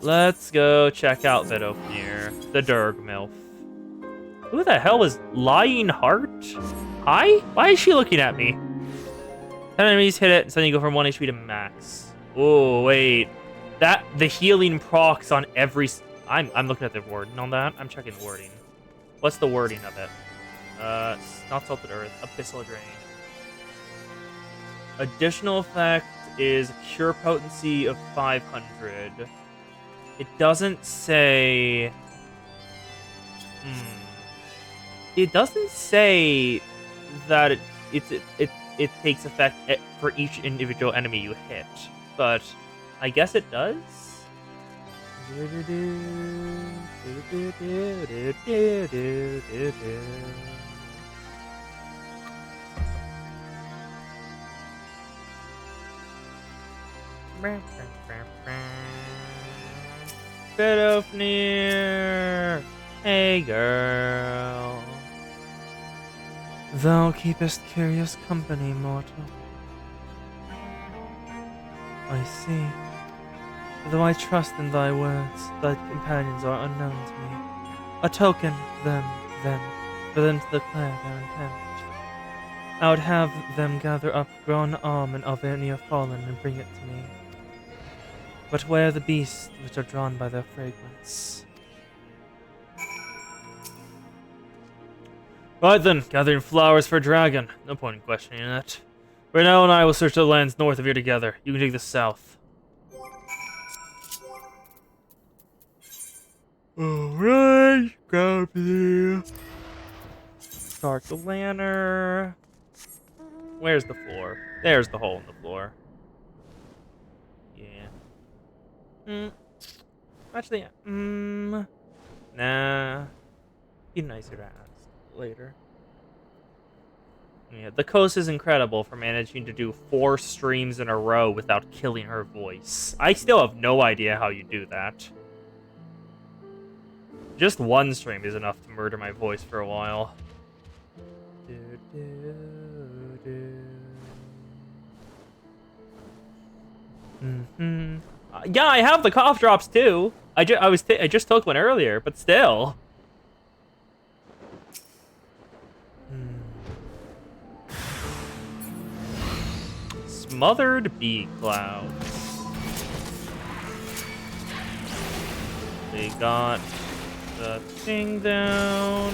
Let's go check out Vidofnir, the Durg MILF. Who the hell is Lying Heart? Hi? Why is she looking at me? 10 enemies hit it, and suddenly you go from 1 HP to max. Oh, wait. The healing procs on every... I'm looking at the wording on that. I'm checking the wording. What's the wording of it? Not Salted Earth. Abyssal Drain. Additional effect is Cure Potency of 500. It doesn't say... It doesn't say that it takes effect for each individual enemy you hit, but I guess it does. Fedofnir! Hey, girl. Thou keepest curious company, mortal. I see. Though I trust in thy words, thy companions are unknown to me. A token, then, for them to declare their intent. I would have them gather up grown arm and Alvernia fallen and bring it to me. But where are the beasts which are drawn by their fragrance? Right then, gathering flowers for a dragon. No point in questioning that. Renell and I will search the lands north of here together. You can take the south. Alright, copy. Start the lantern. Where's the floor? There's the hole in the floor. Yeah. Actually, nah. Be nicer to ask later. Yeah, the coast is incredible for managing to do 4 streams in a row without killing her voice. I still have no idea how you do that. Just 1 stream is enough to murder my voice for a while. Yeah, I have the cough drops too. I just took one earlier, but still. Smothered bee clouds. They got the thing down.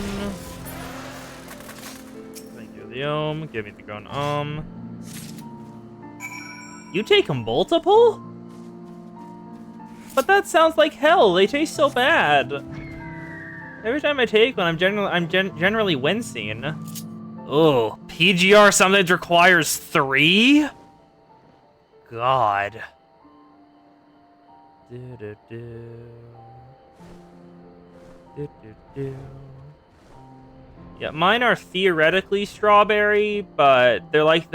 Thank you, the ohm. Give me the grown ohm. You take multiple? But that sounds like hell. They taste so bad. Every time I take one, I'm generally wincing. Oh, PGR sometimes requires 3? God. Yeah, mine are theoretically strawberry, but they're like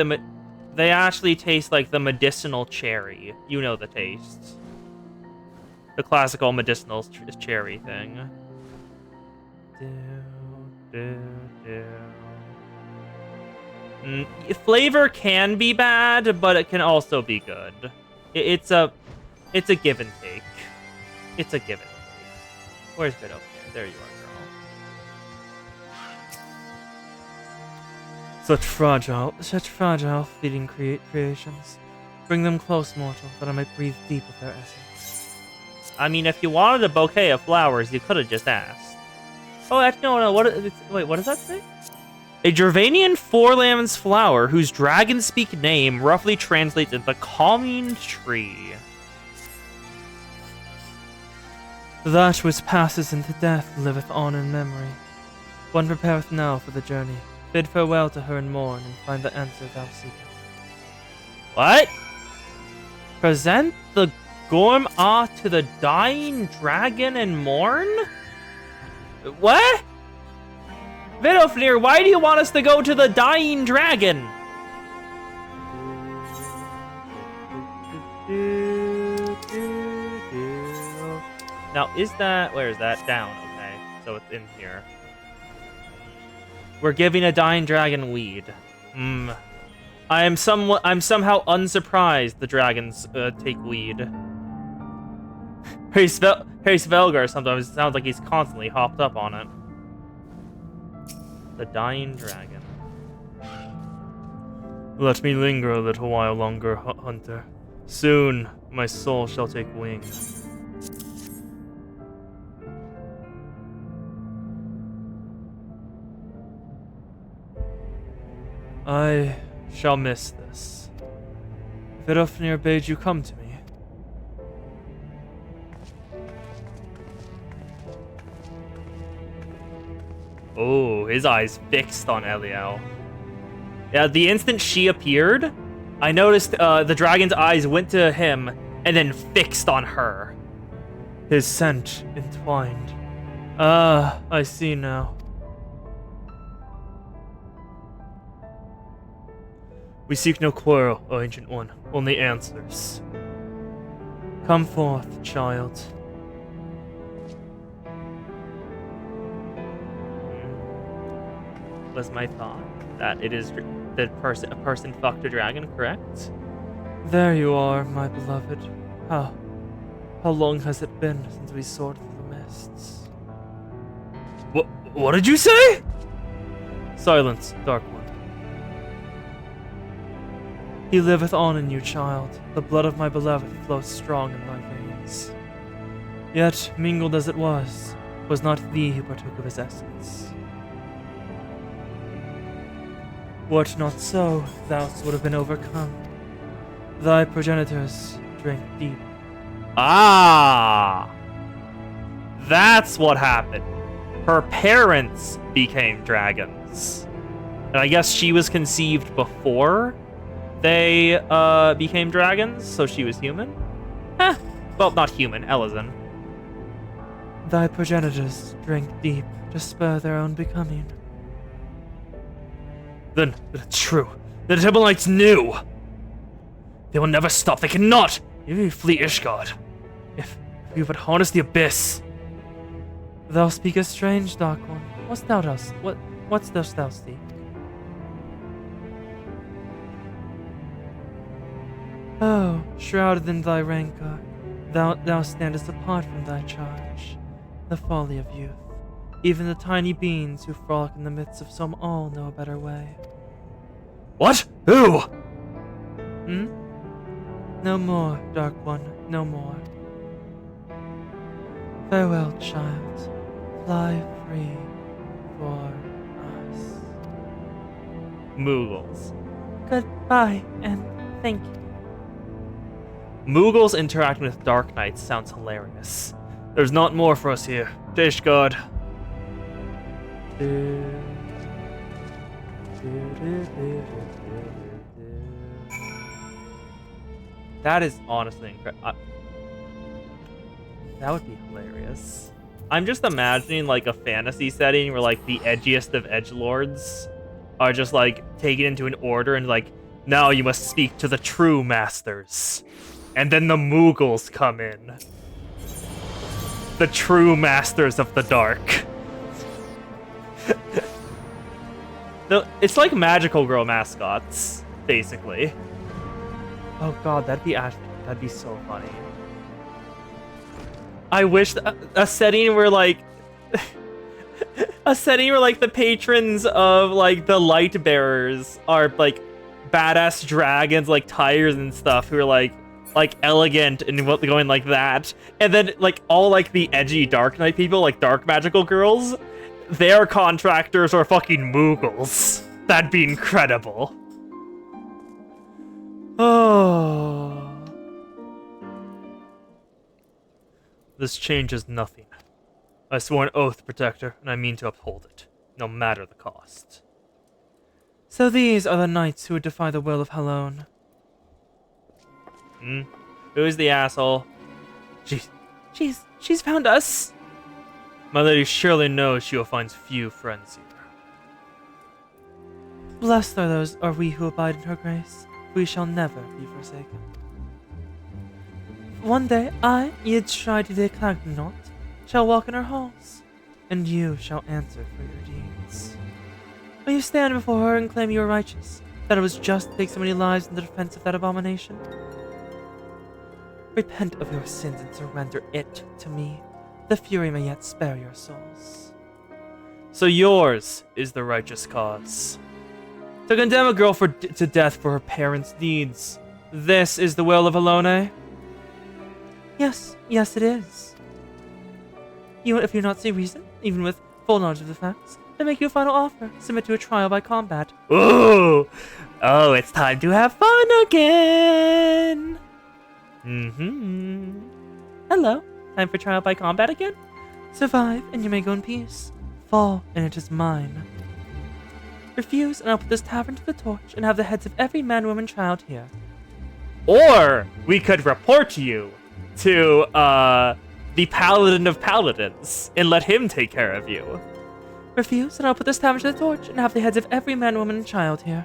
they actually taste like the medicinal cherry. You know the taste. The classical medicinal cherry thing. Flavor can be bad, but it can also be good. It's a give and take. It's a give and take. Where's Bit up here? There you are, girl. Such fragile fleeting creations. Bring them close, mortal, that I might breathe deep of their essence. I mean, if you wanted a bouquet of flowers, you could have just asked. Oh, actually, no. Wait, what does that say? A Gervanian 4-lambs flower whose dragon-speak name roughly translates into calming tree. That which passes into death liveth on in memory. One prepareth now for the journey. Bid farewell to her and mourn, and find the answer thou seekest. What? Present the Gorm-Ah to the dying dragon and mourn? What? Vidofnir, why do you want us to go to the dying dragon? Now, where is that? Down, okay. So it's in here. We're giving a dying dragon weed. I'm somehow unsurprised the dragons take weed. Harry Svelgar sometimes sounds like he's constantly hopped up on it. The dying dragon. Let me linger a little while longer, Hunter. Soon, My soul shall take wing. I shall miss this. Vidofnir bade you come to me. Oh, his eyes fixed on Eliel. Yeah, the instant she appeared, I noticed the dragon's eyes went to him and then fixed on her. His scent entwined. Ah, I see now. We seek no quarrel, O Ancient One, only answers. Come forth, child. Was my thought that it is a person fucked a dragon, correct? There you are, my beloved. How long has it been since we soared through the mists? What did you say? Silence, Dark One. He liveth on in you, child. The blood of my beloved flows strong in thy veins. Yet, mingled as it was not thee who partook of his essence. Were it not so, thou would have been overcome. Thy progenitors drank deep. Ah! That's what happened. Her parents became dragons. And I guess she was conceived before they became dragons, so she was human? Well, not human, Elizan. Thy progenitors drank deep to spur their own becoming. Then it's true. The Tibbleites knew. They will never stop. They cannot. Even if we flee Ishgard. If we but harness the abyss. Thou speakest strange, Dark One. What's dost thou speak? Oh, shrouded in thy rancor, thou standest apart from thy charge. The folly of youth. Even the tiny beings who frolic in the midst of some all know a better way. What? Who? No more, Dark One, no more. Farewell, child. Fly free for us. Moogles. Goodbye, and thank you. Moogles interacting with Dark Knights sounds hilarious. There's not more for us here. Ishgard. That is honestly incredible. That would be hilarious. I'm just imagining like a fantasy setting where like the edgiest of edgelords are just like taken into an order and like, now you must speak to the true masters. And then the Moogles come in. The true masters of the dark. It's like magical girl mascots, basically. Oh god, that'd be so funny. I wish a setting where like the patrons of like the light bearers are like badass dragons, like tigers and stuff, who are like elegant and going like that, and then like all like the edgy Dark Knight people, like dark magical girls, their contractors are fucking Moogles. That'd be incredible. Oh. This changes nothing. I swore an oath, Protector, and I mean to uphold it, no matter the cost. So these are the knights who would defy the will of Helone. Who's the asshole? She's found us. My lady surely knows she will find few friends here. Blessed are those we who abide in her grace. We shall never be forsaken. One day I, Yidstride de Clagnot, shall walk in her halls, and you shall answer for your deeds. Will you stand before her and claim you are righteous, that it was just to take so many lives in the defense of that abomination? Repent of your sins and surrender it to me. The Fury may yet spare your souls. So yours is the righteous cause. To condemn a girl to death for her parents' deeds. This is the will of Helone? Yes, yes it is. If you not see reason, even with full knowledge of the facts, I make you a final offer. Submit to a trial by combat. Ooh! Oh, it's time to have fun again! Hello. Time for trial by combat again? Survive, and you may go in peace. Fall, and it is mine. Refuse, and I'll put this tavern to the torch and have the heads of every man, woman, child here. Or we could report you to the Paladin of Paladins and let him take care of you. Refuse, and I'll put this tavern to the torch and have the heads of every man, woman, and child here.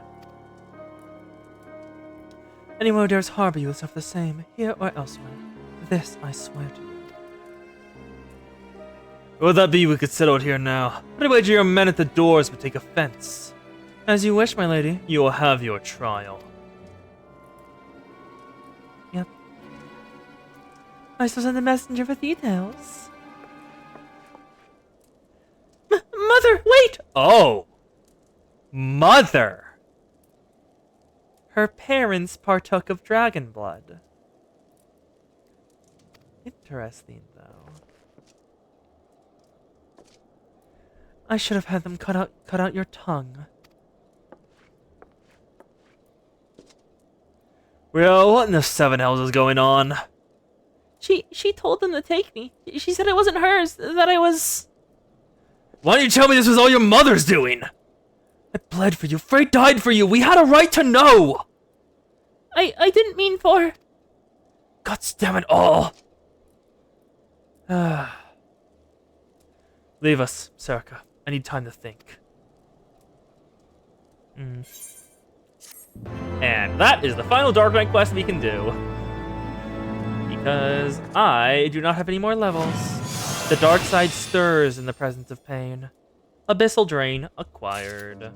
Anyone who dares harbor you will suffer the same, here or elsewhere. This I swear to you. Would that be we could settle it here now? But I wager your men at the doors would take offense. As you wish, my lady. You will have your trial. Yep. I shall send a messenger with details. Mother, wait! Oh! Mother! Her parents partook of dragon blood. Interesting, though. I should have had them cut out your tongue. Well, what in the seven hells is going on? She told them to take me. She said it wasn't hers, that I was... Why didn't you tell me this was all your mother's doing? I bled for you. Frey died for you. We had a right to know. I didn't mean for... God damn it all. Leave us, Serica. I need time to think. And that is the final Dark Knight quest we can do. Because I do not have any more levels. The dark side stirs in the presence of pain. Abyssal Drain acquired.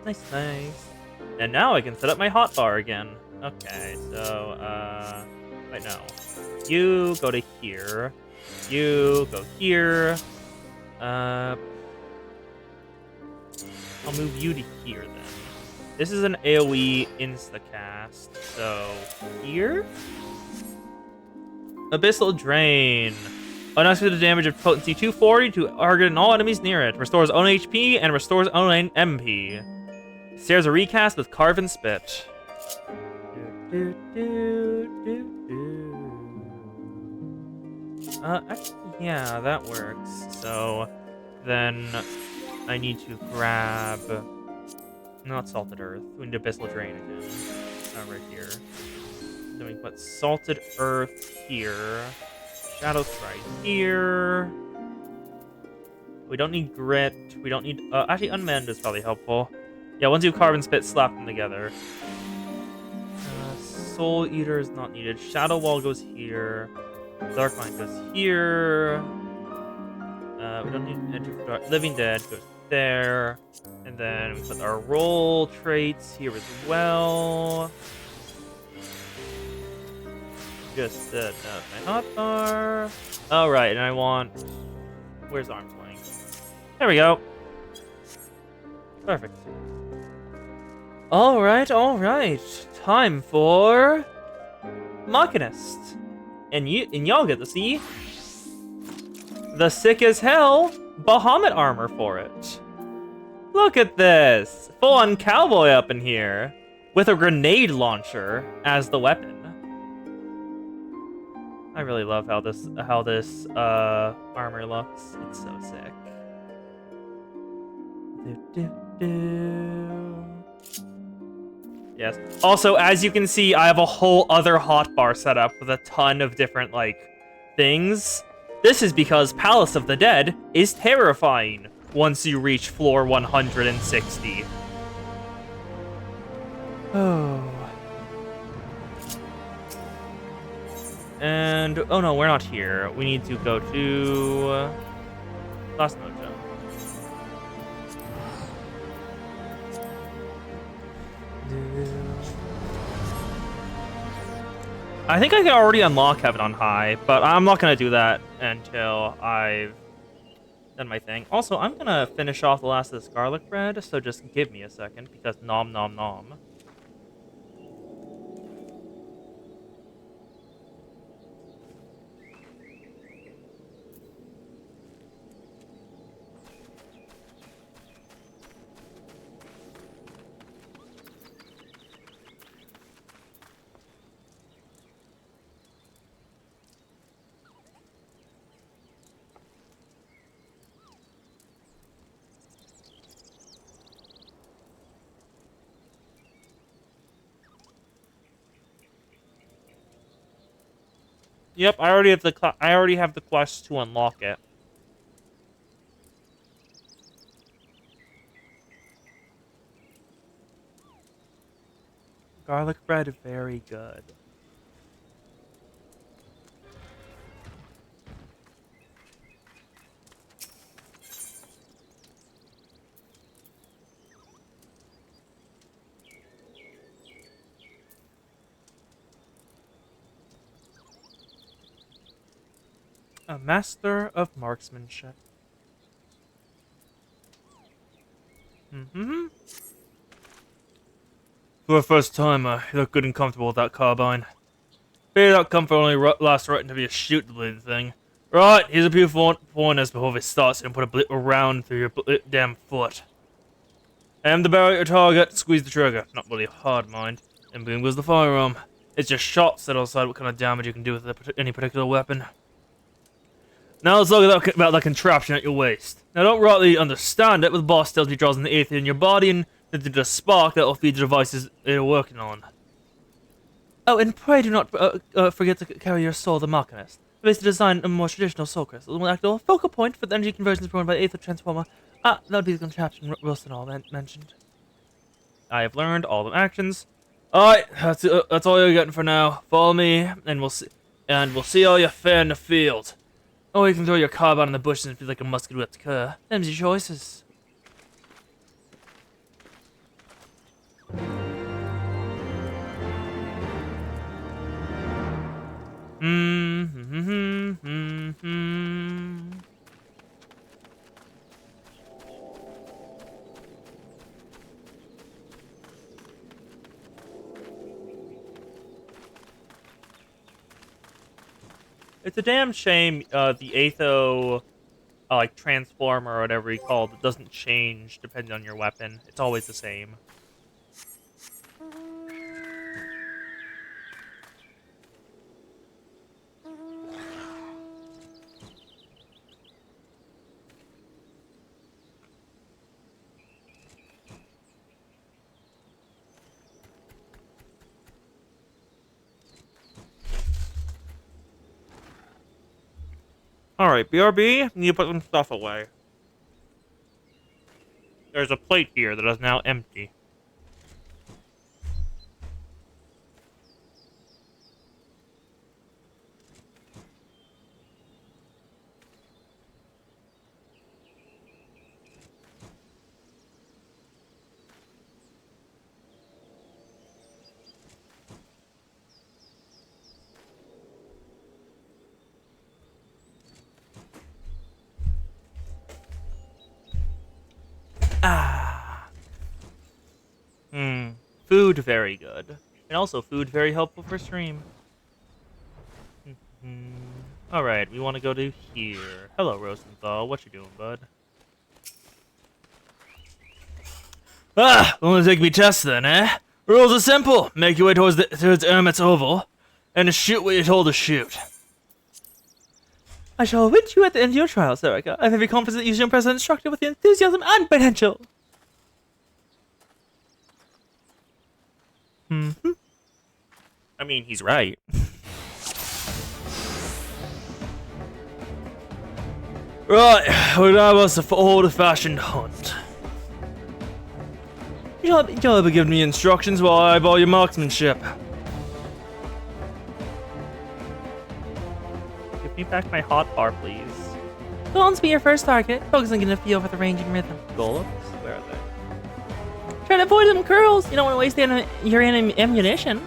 Nice, nice. And now I can set up my hotbar again. Okay, so, wait, no. You go to here. You go here. I'll move you to here, then. This is an AoE instacast, so here? Abyssal Drain. Unexpected damage of potency 240 to target and all enemies near it. Restores own HP and restores own MP. Shares a recast with Carven Spit. Actually, yeah, that works. So, then I need to grab... Not Salted Earth. We need Abyssal Drain again. Right here. Then we put Salted Earth here. Shadow Strike here. We don't need Grit. We don't need... actually, Unmend is probably helpful. Yeah, once you have Carven Spit, slap them together. Soul Eater is not needed. Shadow Wall goes here. Dark Mind goes here. We don't need... Living Dead goes there. And then we put our roll traits here as well. Just my hotbar. Oh, right, and I want... Where's Arm's Length? There we go. Perfect. Alright. Time for... Machinist. And y'all get to see the sick as hell Bahamut armor for it. Look at this! Full-on cowboy up in here, with a grenade launcher as the weapon. I really love how this armor looks. It's so sick. Yes. Also, as you can see, I have a whole other hotbar set up with a ton of different things. This is because Palace of the Dead is terrifying once you reach floor 160. Oh. And, oh no, we're not here. We need to go to... Lost Mojo. I think I can already unlock Heaven on High, but I'm not going to do that until I've done my thing. Also, I'm going to finish off the last of this garlic bread, so just give me a second, because nom nom nom. Yep, I already have the quest to unlock it. Garlic bread, very good. A master of marksmanship. Mm-hmm. For the first time, you look good and comfortable with that carbine. Maybe that comfort only lasts right until you shoot the bleeding thing. Right, here's a few pointers before we start, so you can put a blip around through your damn foot. Aim the barrel at your target, squeeze the trigger. Not really hard, mind. And boom goes the firearm. It's just shots that'll decide what kind of damage you can do with any particular weapon. Now let's look about that contraption at your waist. Now don't rightly understand it, but the boss tells you draws in the ether in your body and the spark that will feed the devices you're working on. Oh, and pray do not forget to carry your soul, the Machinist. Basically design a more traditional soul crystal. Will act as a focal point for the energy conversions performed by the Aether Transformer. Ah, that would be the contraption Wilson all mentioned. I have learned all the actions. Alright, that's all you're getting for now. Follow me, and we'll see all your fair in the field. Or you can throw your carbine in the bushes and feel like a musket-whipped cur. Them's your choices. It's a damn shame the Atho like transformer or whatever you call it doesn't change depending on your weapon. It's always the same. Alright, BRB, you need to put some stuff away. There's a plate here that is now empty. Food very good. And also food very helpful for stream. Alright, we want to go to here. Hello, Rosenthal. What you doing, bud? Wanna take me test then, eh? Rules are simple. Make your way towards Ermit's Oval, and shoot what you're told to shoot. I shall await you at the end of your trial, Serica. I have every confidence that you shall impress an instructor with the enthusiasm and potential. I mean, he's right. Right, we now must have old-fashioned hunt. You'll be giving me instructions while I eyeball your marksmanship. Give me back my hot bar, please. Golems be your first target. Focus on getting a feel for the range and rhythm. Golems? Where are they? Try to avoid them curls. You don't want to waste your ammunition.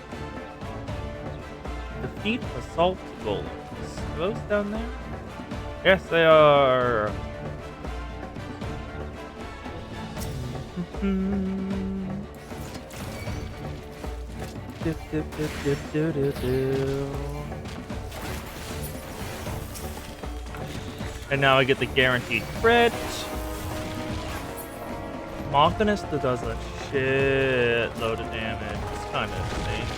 Defeat assault golems. Are those down there? Yes, they are. And now I get the guaranteed crit. Machinist that does a shitload of damage. It's kind of nice.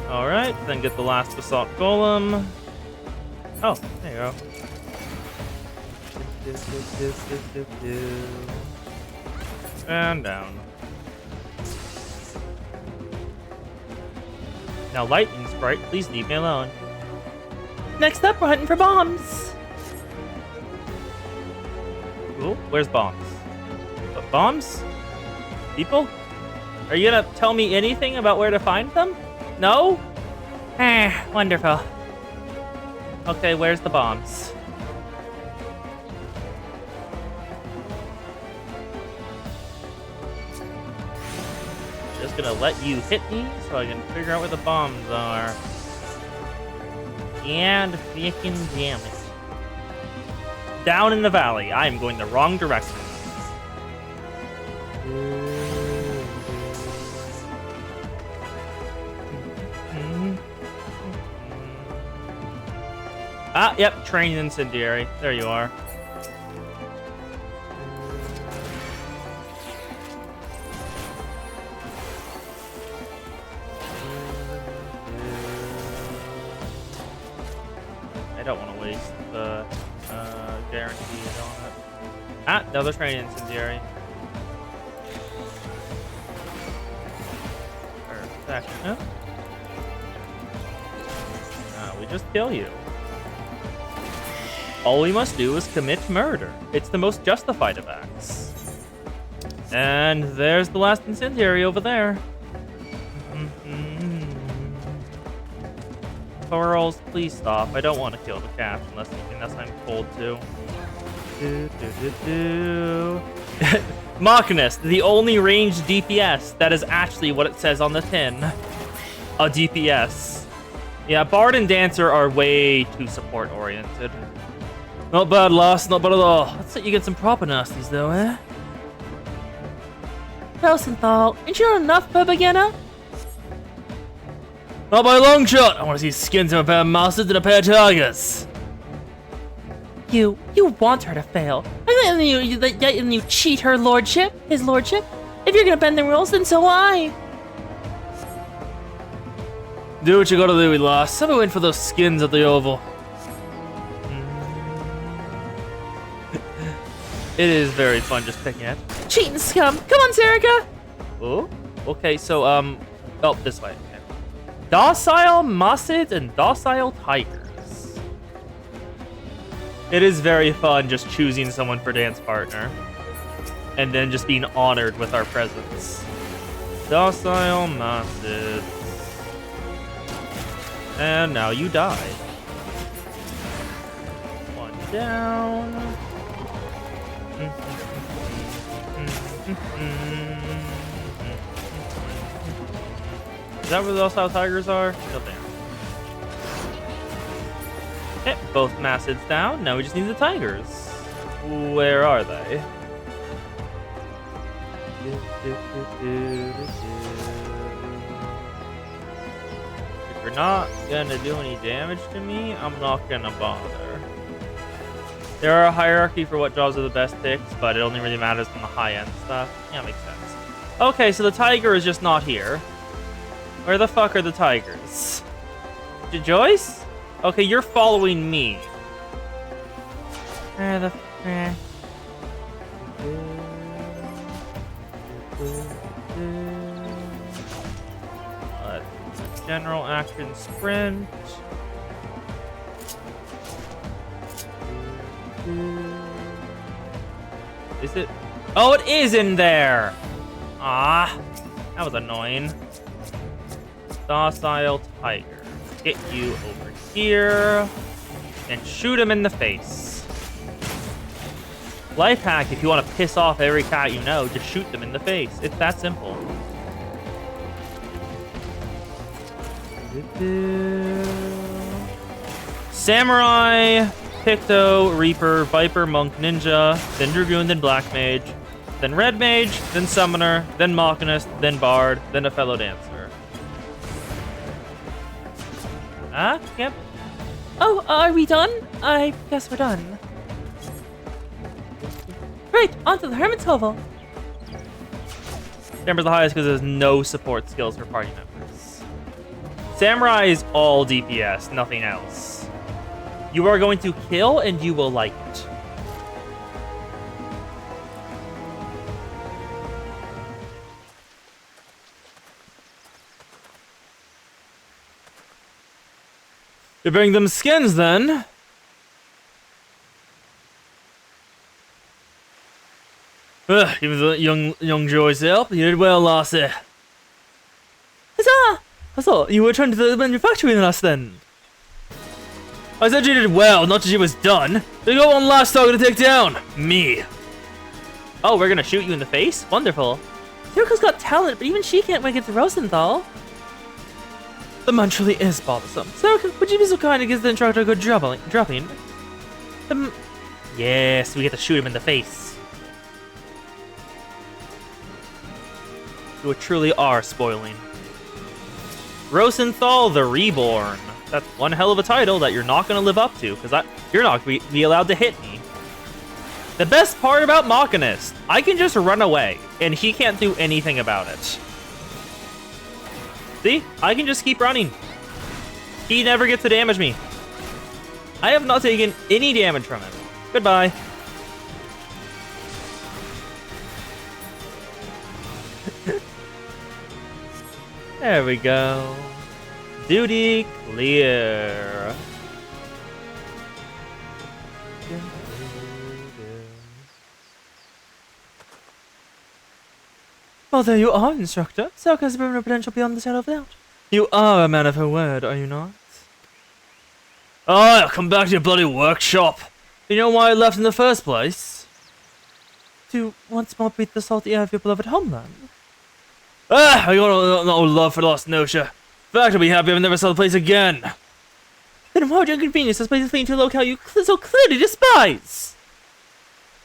Alright, then get the last assault golem. Oh, there you go. And down. Now, lightning sprite, please leave me alone. Next up, we're hunting for bombs. Cool. Where's bombs? What, bombs? People? Are you gonna tell me anything about where to find them? No? Wonderful. Okay, where's the bombs? Just gonna let you hit me so I can figure out where the bombs are. And freaking damn it. Down in the valley. I am going the wrong direction. Ah, yep, train incendiary. There you are. I don't want to waste the guaranteed on it. Ah, another train incendiary. Perfect. Huh? We just kill you. All we must do is commit murder. It's the most justified of acts. And there's the last incendiary over there. Corals, please stop. I don't want to kill the cat unless I'm told to. Machinist, the only ranged DPS. That is actually what it says on the tin. A DPS. Yeah, Bard and Dancer are way too support-oriented. Not bad, lass. Not bad at all. Let's let you get some proper nasties, though, eh? Rosenthal, ain't you enough for a beginner? Not by a long shot. I want to see skins of a pair of masters and a pair of tigers. You want her to fail. And you cheat her lordship, his lordship. If you're gonna bend the rules, then so will I. Do what you gotta do, lass. I'm waiting for those skins at the Oval. It is very fun just picking it. Cheating scum. Come on, Serica. Oh, okay, so, oh, this way. Okay. Docile Massids and docile tigers. It is very fun just choosing someone for dance partner. And then just being honored with our presence. Docile Massids. And now you die. One down. Is that where the docile tigers are? No, there. Okay, both Massids down. Now we just need the tigers. Where are they? If you're not gonna do any damage to me, I'm not gonna bother. There are a hierarchy for what jobs are the best picks, but it only really matters on the high-end stuff. Yeah, makes sense. Okay, so the tiger is just not here. Where the fuck are the tigers? Joyce? Okay, you're following me. Where the f... General action sprint. Is it? Oh, it is in there! Ah, that was annoying. Docile tiger. Get you over here and shoot him in the face. Life hack, if you want to piss off every cat you know, just shoot them in the face. It's that simple. Samurai, Picto, Reaper, Viper, Monk, Ninja, then Dragoon, then Black Mage, then Red Mage, then Summoner, then Machinist, then Bard, then a fellow dancer. Ah, yep. Oh, are we done? I guess we're done. Right, onto the Hermit's Hovel. Samurai the highest because there's no support skills for party members. Samurai is all DPS, nothing else. You are going to kill and you will like it. You bring them skins, then? Even the young Joy's help. You did well, lassie. Huzzah! I thought you were turned to the manufacturing in us, then. I said you did well, not that you was done. There's got one last target to take down. Me. Oh, we're gonna shoot you in the face? Wonderful. Yuriko's got talent, but even she can't make it to Rosenthal. The man truly is bothersome. Sarika, would you be so kind to give the instructor a good dropping? Yes, we get to shoot him in the face. You truly are spoiling. Rosenthal the Reborn. That's one hell of a title that you're not going to live up to, because you're not going to be allowed to hit me. The best part about Machinist, I can just run away, and he can't do anything about it. See? I can just keep running. He never gets to damage me. I have not taken any damage from him. Goodbye. There we go. Duty clear. Well, there you are, Instructor. Sarika has proven her potential beyond the shadow of doubt. You are a man of her word, are you not? Oh, I'll come back to your bloody workshop. Do you know why I left in the first place? To once more breathe the salty air of your beloved homeland. I got no love for Lost Notia. In fact, I'll be happy I've never saw the place again. Then why would you inconvenience this place leading to a locale you so clearly despise?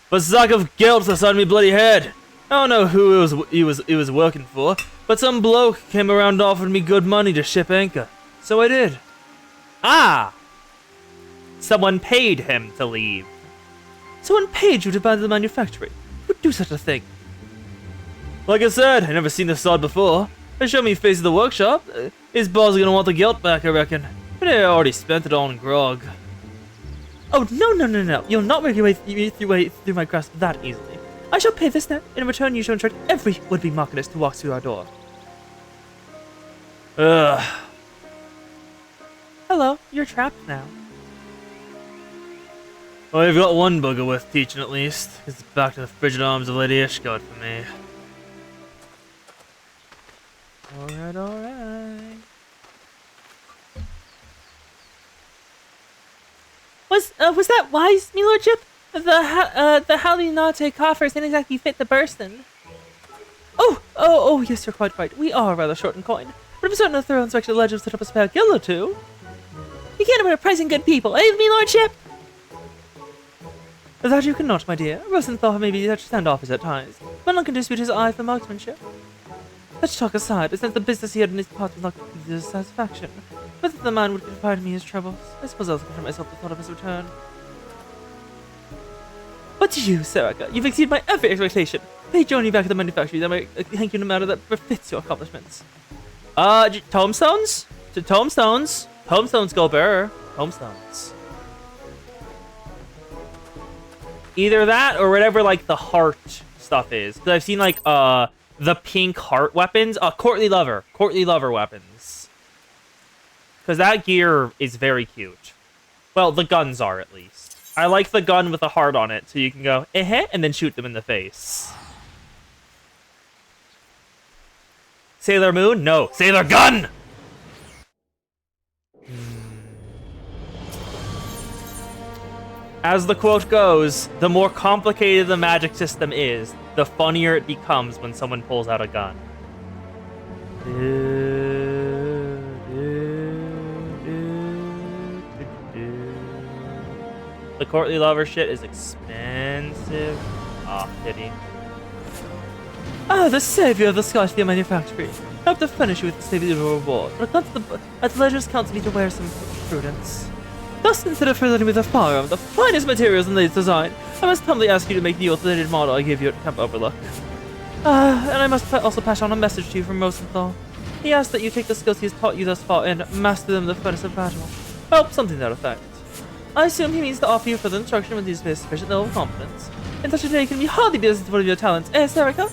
For sack of guilt that's on me bloody head. I don't know who he was working for, but some bloke came around and offered me good money to ship anchor. So I did. Ah! Someone paid him to leave. Someone paid you to buy the manufactory? Who would do such a thing? Like I said, I never seen this sod before. They showed me face of the workshop. His boss is gonna want the guilt back, I reckon. But I already spent it all in grog. Oh, no. You'll not make your way through my grasp that easily. I shall pay this net. In return, you shall instruct every would-be machinist who walks through our door. Ugh. Hello, you're trapped now. Well, you've got one bugger worth teaching at least. It's back to the frigid arms of Lady Ishgard for me. Alright. Was that wise, me lordship? The Halinate coffers didn't exactly fit the bursten. Oh, yes, you're quite right. We are rather short in coin. But I'm certain a thorough inspection of the legend set up a spare guild or two. You can't avoid pricing good people, eh, me lordship? That you cannot, my dear. Rosenthal may be such standoffish at times, but none can dispute his eye for marksmanship. Let's talk aside. I sense the business he had in his part was not completed to his satisfaction. Whether the man would confide in me his troubles, I suppose I'll content myself with the thought of his return. But you, Sarika, you've exceeded my every expectation. May I join you back at the manufactory that may thank you in a manner that befits your accomplishments. Tomestones? Tomestones. Tomestones go bearer. Tomestones. Either that or whatever, like, the heart stuff is. Because I've seen, like, the pink heart weapons. Courtly lover weapons. Because that gear is very cute. Well, the guns are, at least. I like the gun with the heart on it, so you can go, and then shoot them in the face. Sailor Moon? No. Sailor Gun! As the quote goes, the more complicated the magic system is, the funnier it becomes when someone pulls out a gun. The courtly lover shit is expensive. Ah, pity. The savior of the Scotia manufactory. I hope to furnish you with the savior reward, but at the ledger's counsel me to wear some prudence. Thus, instead of presenting me with a firearm of the finest materials and latest design, I must humbly ask you to make the automated model I gave you at Camp Overlook. And I must also pass on a message to you from Rosenthal. He asks that you take the skills he has taught you thus far and master them in the furnace of battle. Well, something to that effect. I assume he means to offer you further instruction when these displays sufficient level of competence. In such a day, can be hardly be as one of your talents, Sarika?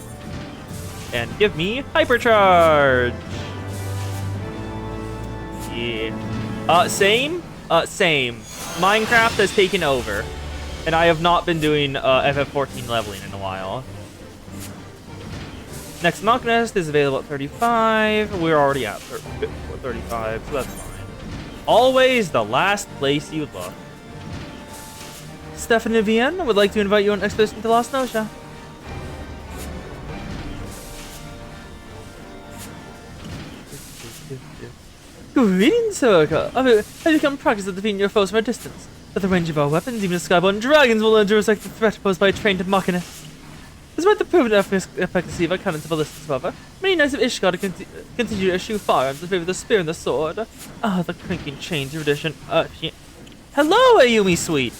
And give me hypercharge. Yeah. Same. Same. Minecraft has taken over, and I have not been doing FF14 leveling in a while. Next Mock Nest is available at 35. We're already at 35, so that's fine. Always the last place you look. Stephanie Vienne would like to invite you on an expedition to Lost Notia. Greetings, Soraka. I've become practiced at defeating your foes from a distance. With the range of our weapons, even skyborne dragons will learn to respect the threat posed by a trained machinist. Despite the proven FFXIV cannons of ballistics, however, many knights of Ishgard continue to eschew firearms in favor of the spear and the sword. Ah, the clinking chain tradition. Hello, Ayumi Sweet.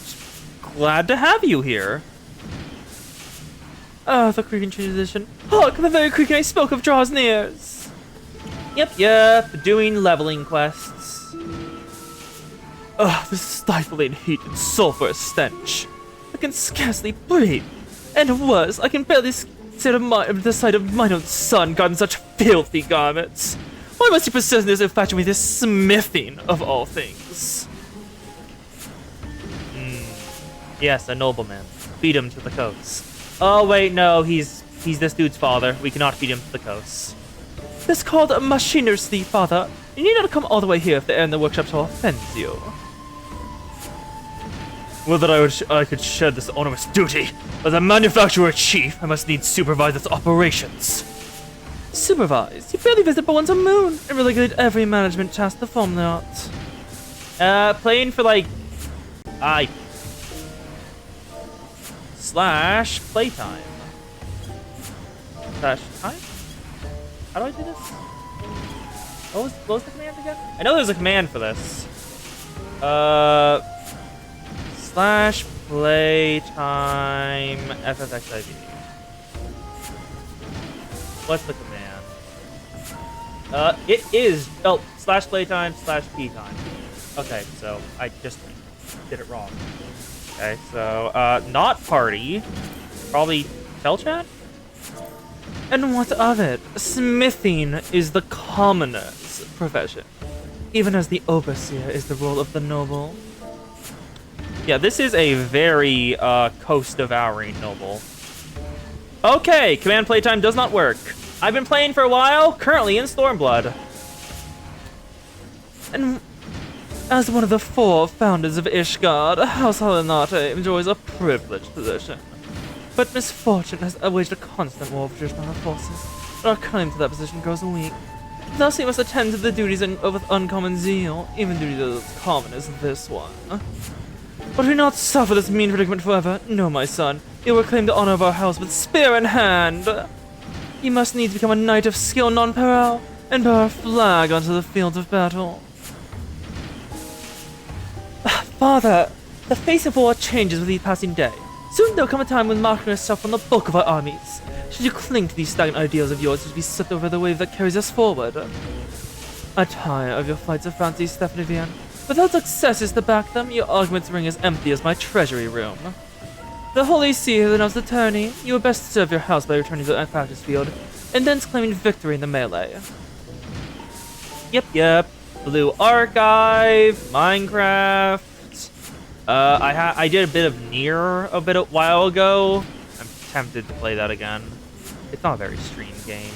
Glad to have you here. Ah, the creaking chain tradition. Hark, the very creaking I spoke of draws nears. Yep, doing leveling quests. Ugh, this stifling heat and sulfurous stench. I can scarcely breathe. And worse, I can barely sit at the sight of mine own son got in such filthy garments. Why must you persist in this infatuation with this smithing, of all things? Yes, a nobleman. Feed him to the coast. Oh wait, no, he's this dude's father. We cannot feed him to the coast. This is called a machiner's thief, father. You need not come all the way here if the air in the workshop shall offend you. Well, that I could shed this onerous duty. As a manufacturer chief, I must needs supervise its operations. Supervise? You barely visit but once a moon, and regulate every management task performed thereat. Playing for like... / playtime. / time? How do I do this? What was the command again? I know there's a command for this. / playtime FFXIV. What's the command? It is / playtime / ptime. Okay, so I just did it wrong. Okay, so not party. Probably tell chat? And what of it? Smithing is the commoner's profession, even as the overseer is the role of the noble. Yeah, this is a very coast-devouring noble. Okay, command playtime does not work. I've been playing for a while, currently in Stormblood. And as one of the 4 founders of Ishgard, House Halinate enjoys a privileged position. But misfortune has waged a constant war with traditional forces, and our claim to that position grows weak. Thus we must attend to the duties with uncommon zeal, even duties as common as this one. But we not suffer this mean predicament forever. No, my son, you will claim the honor of our house with spear in hand. You must needs become a knight of skill non-paral, and bear our flag onto the field of battle. Father, the face of war changes with each passing day. Soon there'll come a time when marking yourself from the bulk of our armies. Should you cling to these stagnant ideals of yours, you'll be swept over the wave that carries us forward. I tire of your flights of fancy, Stephanie Vienne. Without successes to back them, your arguments ring as empty as my treasury room. The Holy See has announced the tourney. You will best serve your house by returning to the practice field, and thence claiming victory in the melee. Yep. Blue Archive, Minecraft. I did a bit of Nier a while ago. I'm tempted to play that again. It's not a very streamed game.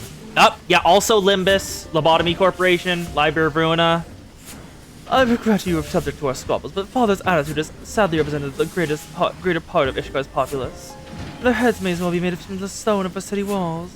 Yeah, also Limbus, Lobotomy Corporation, Library of Ruina. I regret you were subject to our squabbles, but Father's attitude has sadly represented the greater part of Ishgar's populace. Their heads may as well be made from the stone of our city walls.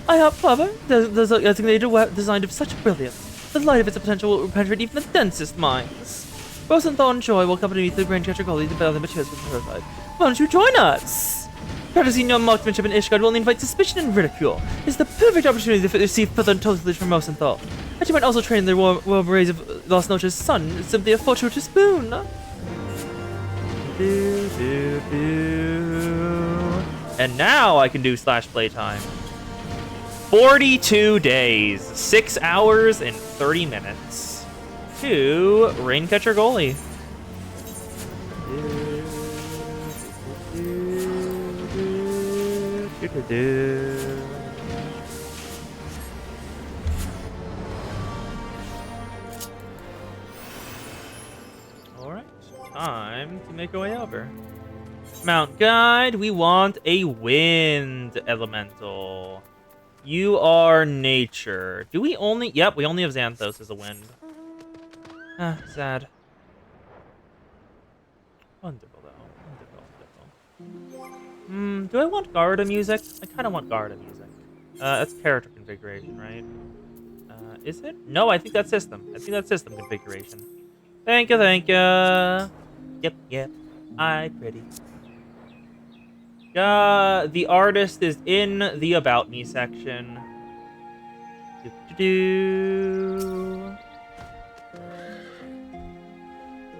I hope, however, there's a designated web designed of such brilliance, the light of its potential will penetrate even the densest minds. Rosenthal and Joy will accompany me to the Grand Category to battle the materials with the prototype. Why don't you join us? Practicing your marksmanship in Ishgard will only invite suspicion and ridicule. It's the perfect opportunity to receive further tutelage from Rosenthal. And you might also train the royal rays of Lost Notia's son. It's simply a fortuitous boon. And now I can do / playtime. 42 days, 6 hours and 30 minutes. To Raincatcher Goalie. time to make our way over. Mount Guide, we want a wind elemental. You are nature. Do we only... Yep, we only have Xanthos as a wind. Ah, sad. Wonderful, though. Wonderful. Do I want Garda music? I kind of want Garda music. That's character configuration, right? Is it? No, I think that's system. I think that's system configuration. Thank you, thank you. Yep. I pretty. The artist is in the About Me section.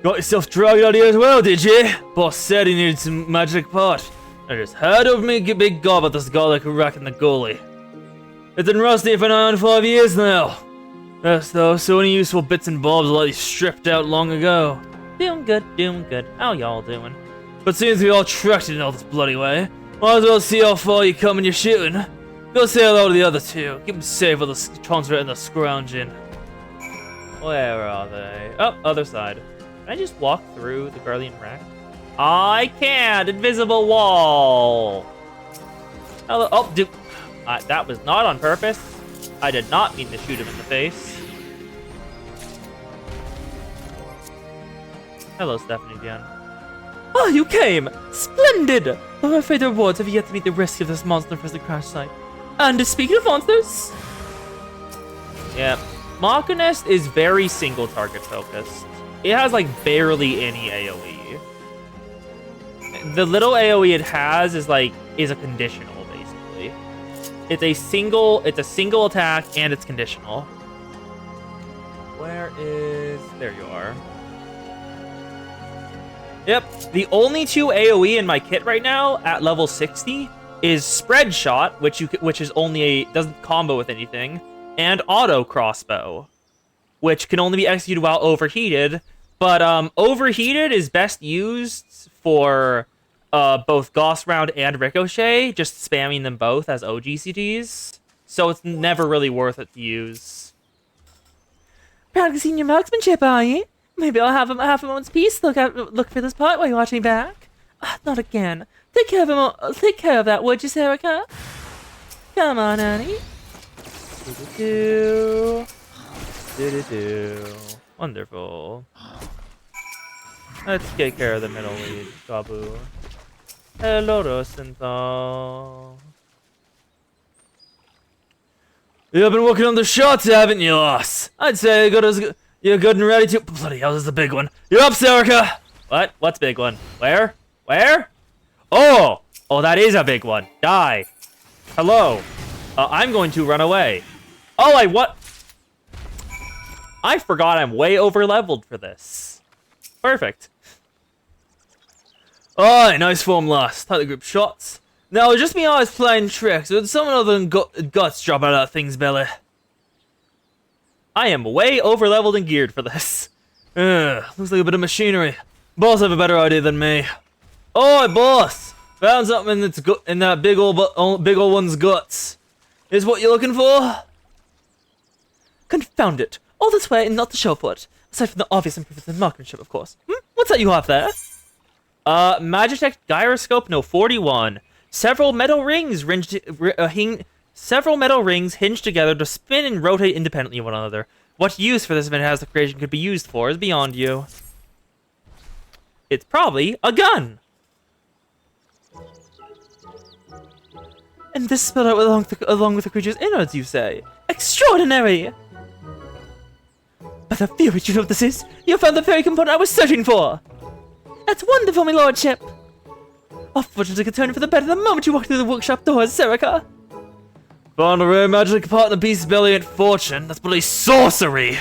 Got yourself dragged out here as well, did you? Boss said he needed some magic pot. I just heard of me big gob at this garlic rack in the gully. It's been rusty for 5 years now. Yes, though, so many useful bits and bobs already stripped out long ago. Doing good. How y'all doing? But seems we all trekked in all this bloody way. Might as well see how far you come when you're shooting. Go say hello to the other two. Keep them safe while the transfer and the scrounging. Where are they? Oh, other side. Can I just walk through the Guardian rack? I can't! Invisible wall! Hello. Oh, dude. That was not on purpose. I did not mean to shoot him in the face. Hello, Stephanie again. Oh, you came! Splendid! But I'm afraid the rewards have yet to meet the risk of this monster for the crash site. And speaking of monsters... Yeah, Machinist is very single target focused. It has like barely any AoE. The little AoE it has is a conditional, basically. It's a single attack and it's conditional. Where is... There you are. Yep, the only 2 AoE in my kit right now at level 60 is Spread Shot, which is only doesn't combo with anything, and Auto Crossbow, which can only be executed while overheated. But overheated is best used for both Gauss Round and Ricochet, just spamming them both as OGCTs. So it's never really worth it to use. Practicing your marksmanship, are you? Maybe I'll have a moment's peace. Look for this part while you watch me back. Not again. Take care of that, would you, Serica? Come on, honey. Wonderful. Let's take care of the middle lead, Gabu. Hello, Rosenthal. You've been working on the shots, haven't you, Loss? I'd say you're good and ready to... Bloody hell, this is the big one. You're up, Serica! What? What's big one? Where? Oh! Oh, that is a big one. Die. Hello. I'm going to run away. Oh, what? I forgot I'm way over-leveled for this. Perfect. Oh, nice form lost. Tight group shots. Now, just me always playing tricks with someone other than guts dropping out of that thing's belly. I am way over-leveled and geared for this. Looks like a bit of machinery. Boss have a better idea than me. Oi, boss! Found something in that big old one's guts. Is what you're looking for? Confound it. All this way and not to show for it. Aside from the obvious improvements in marksmanship, of course. What's that you have there? Magitech Gyroscope No 41. Several metal rings hinged together to spin and rotate independently of one another. What use for this fantastic creation could be used for is beyond you. It's probably a gun. And this spilled out along with the creature's innards, you say? Extraordinary! By the fury, you know what this is? You found the very component I was searching for! That's wonderful, my lordship! Unfortunately, could turn for the better the moment you walk through the workshop doors, Serica. Found a rare magic pot in a piece of brilliant fortune. That's bloody sorcery!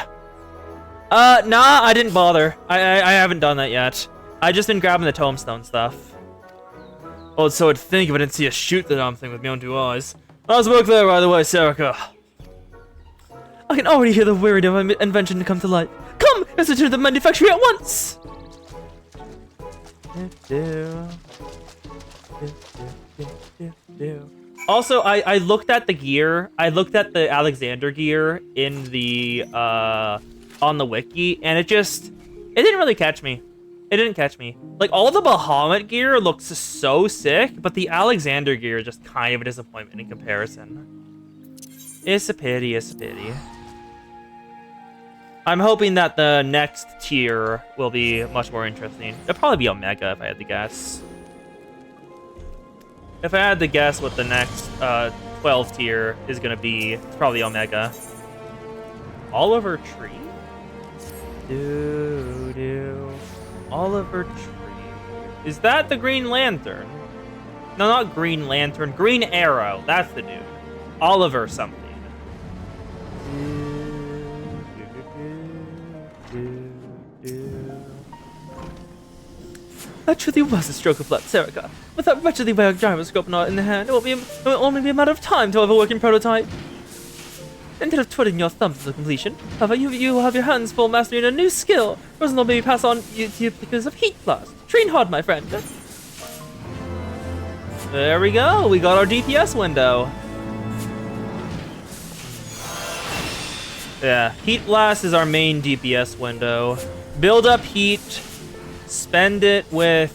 Nah, I didn't bother. I haven't done that yet. I just been grabbing the tombstone stuff. Oh, so I'd think if I didn't see a shoot the damn thing with my own 2 eyes. How's work there, by the way, Serica? I can already hear the weird of my invention to come to life. Come, let's return to the manufactory at once! Also, I looked at the gear. I looked at the Alexander gear in the on the wiki, and it didn't really catch me. It didn't catch me. Like, all the Bahamut gear looks so sick, but the Alexander gear is just kind of a disappointment in comparison. It's a pity, it's a pity. I'm hoping that the next tier will be much more interesting. It'll probably be Omega if I had to guess. If I had to guess what the next 12 tier is going to be, it's probably Omega. Oliver Tree? Oliver Tree. Is that the Green Lantern? No, not Green Lantern. Green Arrow. That's the dude. Oliver something. That truly was a stroke of luck, Serica. With that wretchedly rare gyroscope in the hand, it will only be a matter of time to have a working prototype. Instead of twiddling your thumbs to completion, however, you will have your hands full mastering a new skill. Personal may be passed on to you because of Heat Blast. Train hard, my friend. There we go. We got our DPS window. Yeah, Heat Blast is our main DPS window. Build up heat, spend it with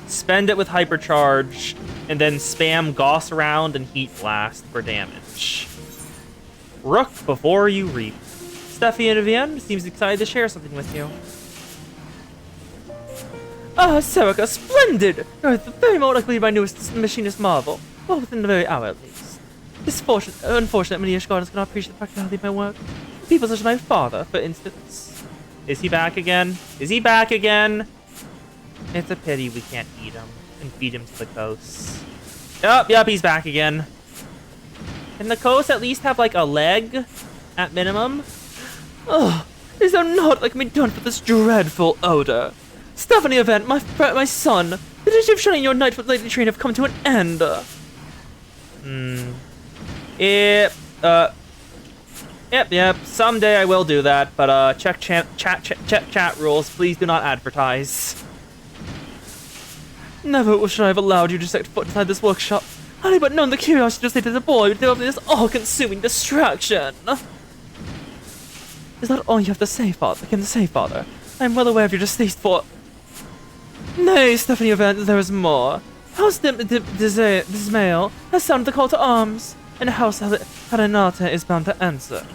hypercharge, and then spam Gauss round and Heat Blast for damage. Rook before you reap. Steffi and Vivienne seems excited to share something with you. Ah, Serica, splendid! You're very more likely my newest machinist marvel. Well, within the very hour at least. It's unfortunate many Ishgardens cannot appreciate the practicality of my work. People such as my father, for instance. Is he back again? Is he back again? It's a pity we can't eat him and feed him to the ghosts. Yep, he's back again. Can the ghosts at least have, like, a leg? At minimum? Oh, is there not like me done for this dreadful odor? Stephanie Event, my son, the days of shunning your Nightfoot lady train have come to an end. Yep. Someday I will do that, but check chat rules. Please do not advertise. Never should I have allowed you to set foot inside this workshop. Had I but known the curiosity to state as a boy would develop this all-consuming distraction. Is that all you have to say, Father? I am well aware of your distaste for... Nay, Stephanie Event, there is more. House Dismail has sounded the call to arms, and House Harinata is bound to answer.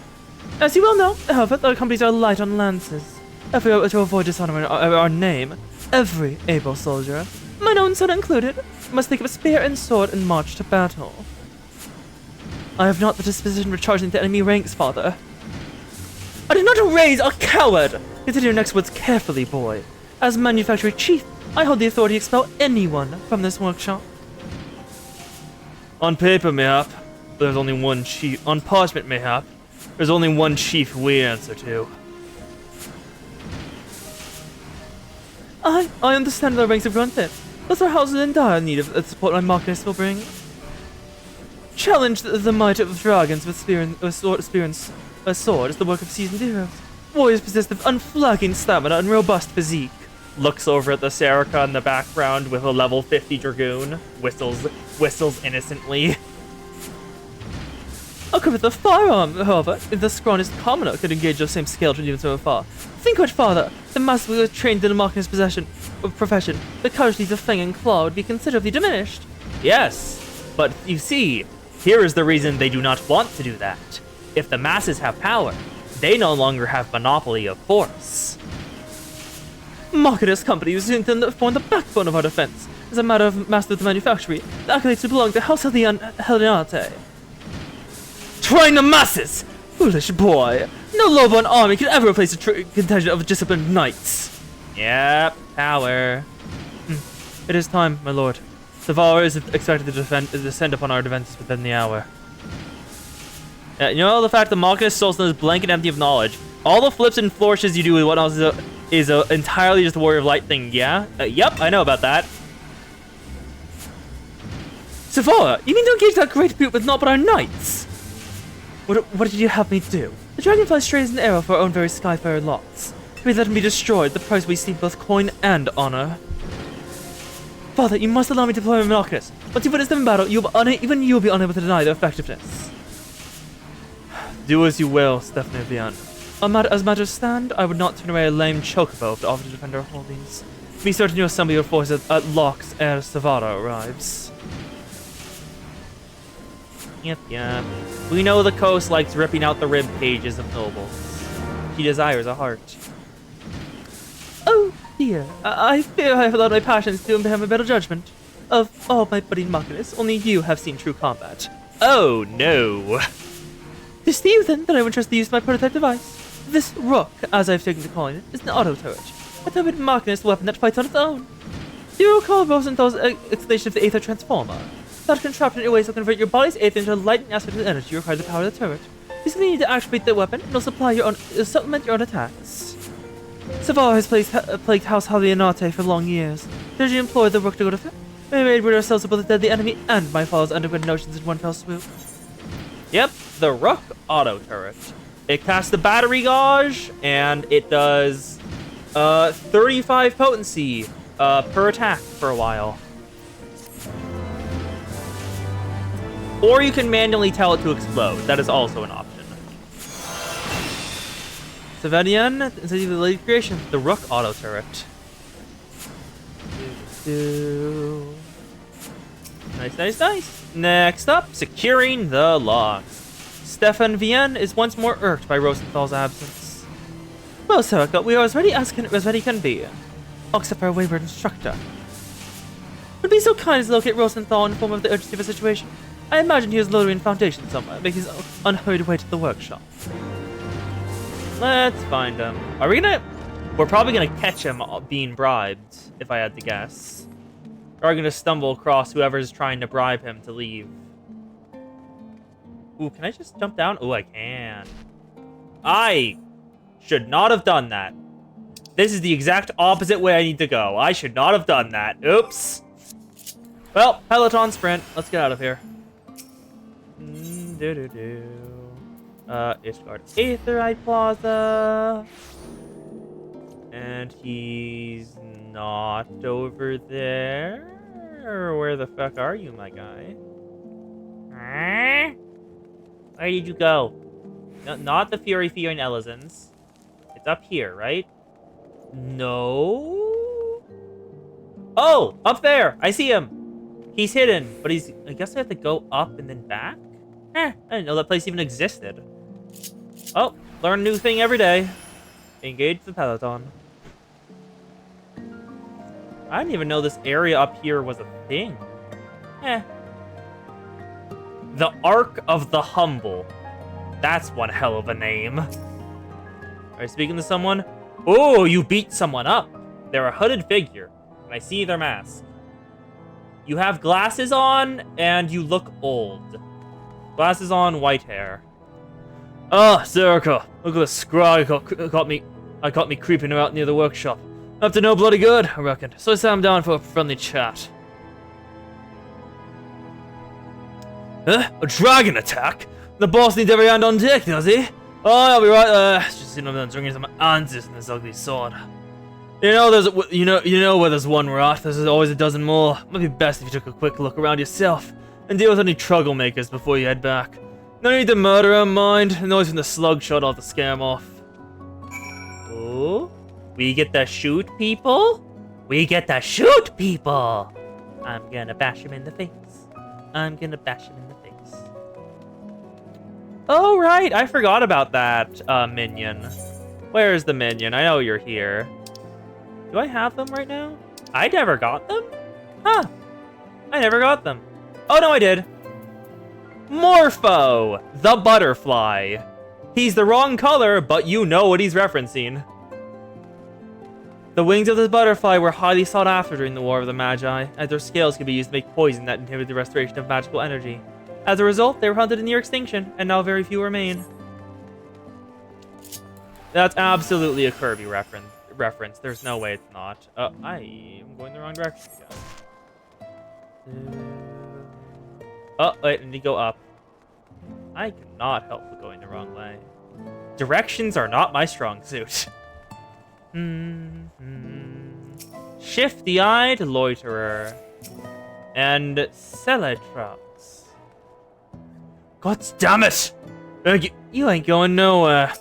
As you well know, however, the companies are light on lances. If we are to avoid dishonoring our name, every able soldier, mine own son included, must think of a spear and sword and march to battle. I have not the disposition for charging into enemy ranks, Father. I did not raise a coward! Consider your next words carefully, boy. As manufacturing chief, I hold the authority to expel anyone from this workshop. On paper, mayhap, there's only one chief. On parchment, mayhap, there's only one chief we answer to. I understand the ranks have grown thin. Those are houses in dire need of the support my Marcus will bring. Challenge the might of dragons with spear and sword is the work of seasoned heroes. Warriors possessed of unflagging stamina and robust physique. Looks over at the Serica in the background with a level 50 Dragoon. Whistles innocently. Equipped with a firearm, however, if the scrawniest commoner could engage the same skill to even so far. Think what, Father, the master who was trained in the Marcus profession, the casualties of Fang and Claw would be considerably diminished. Yes, but you see, here is the reason they do not want to do that. If the masses have power, they no longer have monopoly of force. Marcus Company was intended to form the backbone of our defense. As a matter of master of the manufactory, the accolades belong to House Harinata. Train the masses! Foolish boy! No low-born army could ever replace a contingent of disciplined knights. Yep, power. It is time, my lord. Zavala is expected to descend upon our defenses within the hour. Yeah, you know the fact that Marcus Solston is blank and empty of knowledge. All the flips and flourishes you do with what else is entirely just a Warrior of Light thing, yeah? Yep, I know about that. Zavala, you mean to engage that great brute with not but our knights? What did you have me do? The dragonfly strays an arrow for our own very skyfarer lots. We let him be destroyed, the price we see both coin and honor. Father, you must allow me to deploy Marcus. Once you witness them in battle, even you will be unable to deny their effectiveness. Do as you will, Stephanie Vian. As matters stand, I would not turn away a lame chocobo to offer to defend our holdings. Be certain you assemble your forces at locks ere Savara arrives. Yep. We know the coast likes ripping out the rib cages of nobles. She desires a heart. Oh dear, I fear I have allowed my passions to impair my better judgment. Of all my budding Machinus, only you have seen true combat. Oh no! Tis to you then that I would trust the use of my prototype device. This rook, as I've taken to calling it, is an auto turret. A turret Machinist weapon that fights on its own. Do you recall Rosenthal's explanation of the Aether Transformer? That contraption in ways will convert your body's Aether into a lightning aspect of energy required to power the turret. You simply need to activate the weapon, and it'll supplement your own attacks. Savara has plagued House Halianate for long years. Did you implore the rook to go to we may rid ourselves of both the deadly enemy and my followers' underground notions in one fell swoop. Yep, the Rook auto turret. It casts the battery gauge, and it does 35 potency per attack for a while. Or you can manually tell it to explode. That is also an option. Savanian, instead of the late creation, the Rook auto turret. Nice. Next up, securing the locks. Stefan Vienne is once more irked by Rosenthal's absence. Well, Serica, we are as ready as ready can be. Except for our wayward instructor. Would be so kind as to locate Rosenthal and inform of the urgency of the situation. I imagine he is lowering foundation somewhere, making his unhurried way to the workshop. Let's find him. We're probably gonna catch him being bribed, if I had to guess. Or are gonna stumble across whoever's trying to bribe him to leave. Ooh, can I just jump down? Ooh, I can. I should not have done that. This is the exact opposite way I need to go. I should not have done that. Oops. Well, Peloton sprint. Let's get out of here. Ishgard Aetherite Plaza. And he's not over there. Where the fuck are you, my guy? Huh? Where did you go? No, not the Fury and Elizans. It's up here, right? No. Oh, up there. I see him. He's hidden, but he's... I guess I have to go up and then back? I didn't know that place even existed. Oh, learn a new thing every day. Engage the Peloton. I didn't even know this area up here was a thing. The Ark of the Humble. That's one hell of a name. Are you speaking to someone? Oh, you beat someone up. They're a hooded figure, and I see their mask. You have glasses on, and you look old. Glasses on, white hair. Ah, Zerka, look at the scrag caught me creeping about near the workshop. Up to no bloody good, I reckon. So I sat him down for a friendly chat. Huh? A dragon attack? The boss needs every hand on deck, does he? Oh, I'll be right there. Just sitting over there drinking some answers in this ugly sword. You know where there's one rat, there's always a dozen more. Might be best if you took a quick look around yourself and deal with any troublemakers before you head back. No need to murder him, mind. The noise from the slug shot off to scare him off. Oh, we get to shoot people? We get to shoot people! I'm gonna bash him in the face. I'm gonna bash him in the face. Oh, right, I forgot about that, minion. Where's the minion? I know you're here. Do I have them right now? I never got them? Huh. I never got them. Oh, no, I did. Morpho, the butterfly. He's the wrong color, but you know what he's referencing. The wings of this butterfly were highly sought after during the War of the Magi, as their scales could be used to make poison that inhibited the restoration of magical energy. As a result, they were hunted in near extinction, and now very few remain. That's absolutely a Kirby reference. There's no way it's not. I am going the wrong direction again. Oh, wait, I need to go up. I cannot help but going the wrong way. Directions are not my strong suit. Shifty-eyed loiterer. And Celetrox. God damn it! You ain't going nowhere.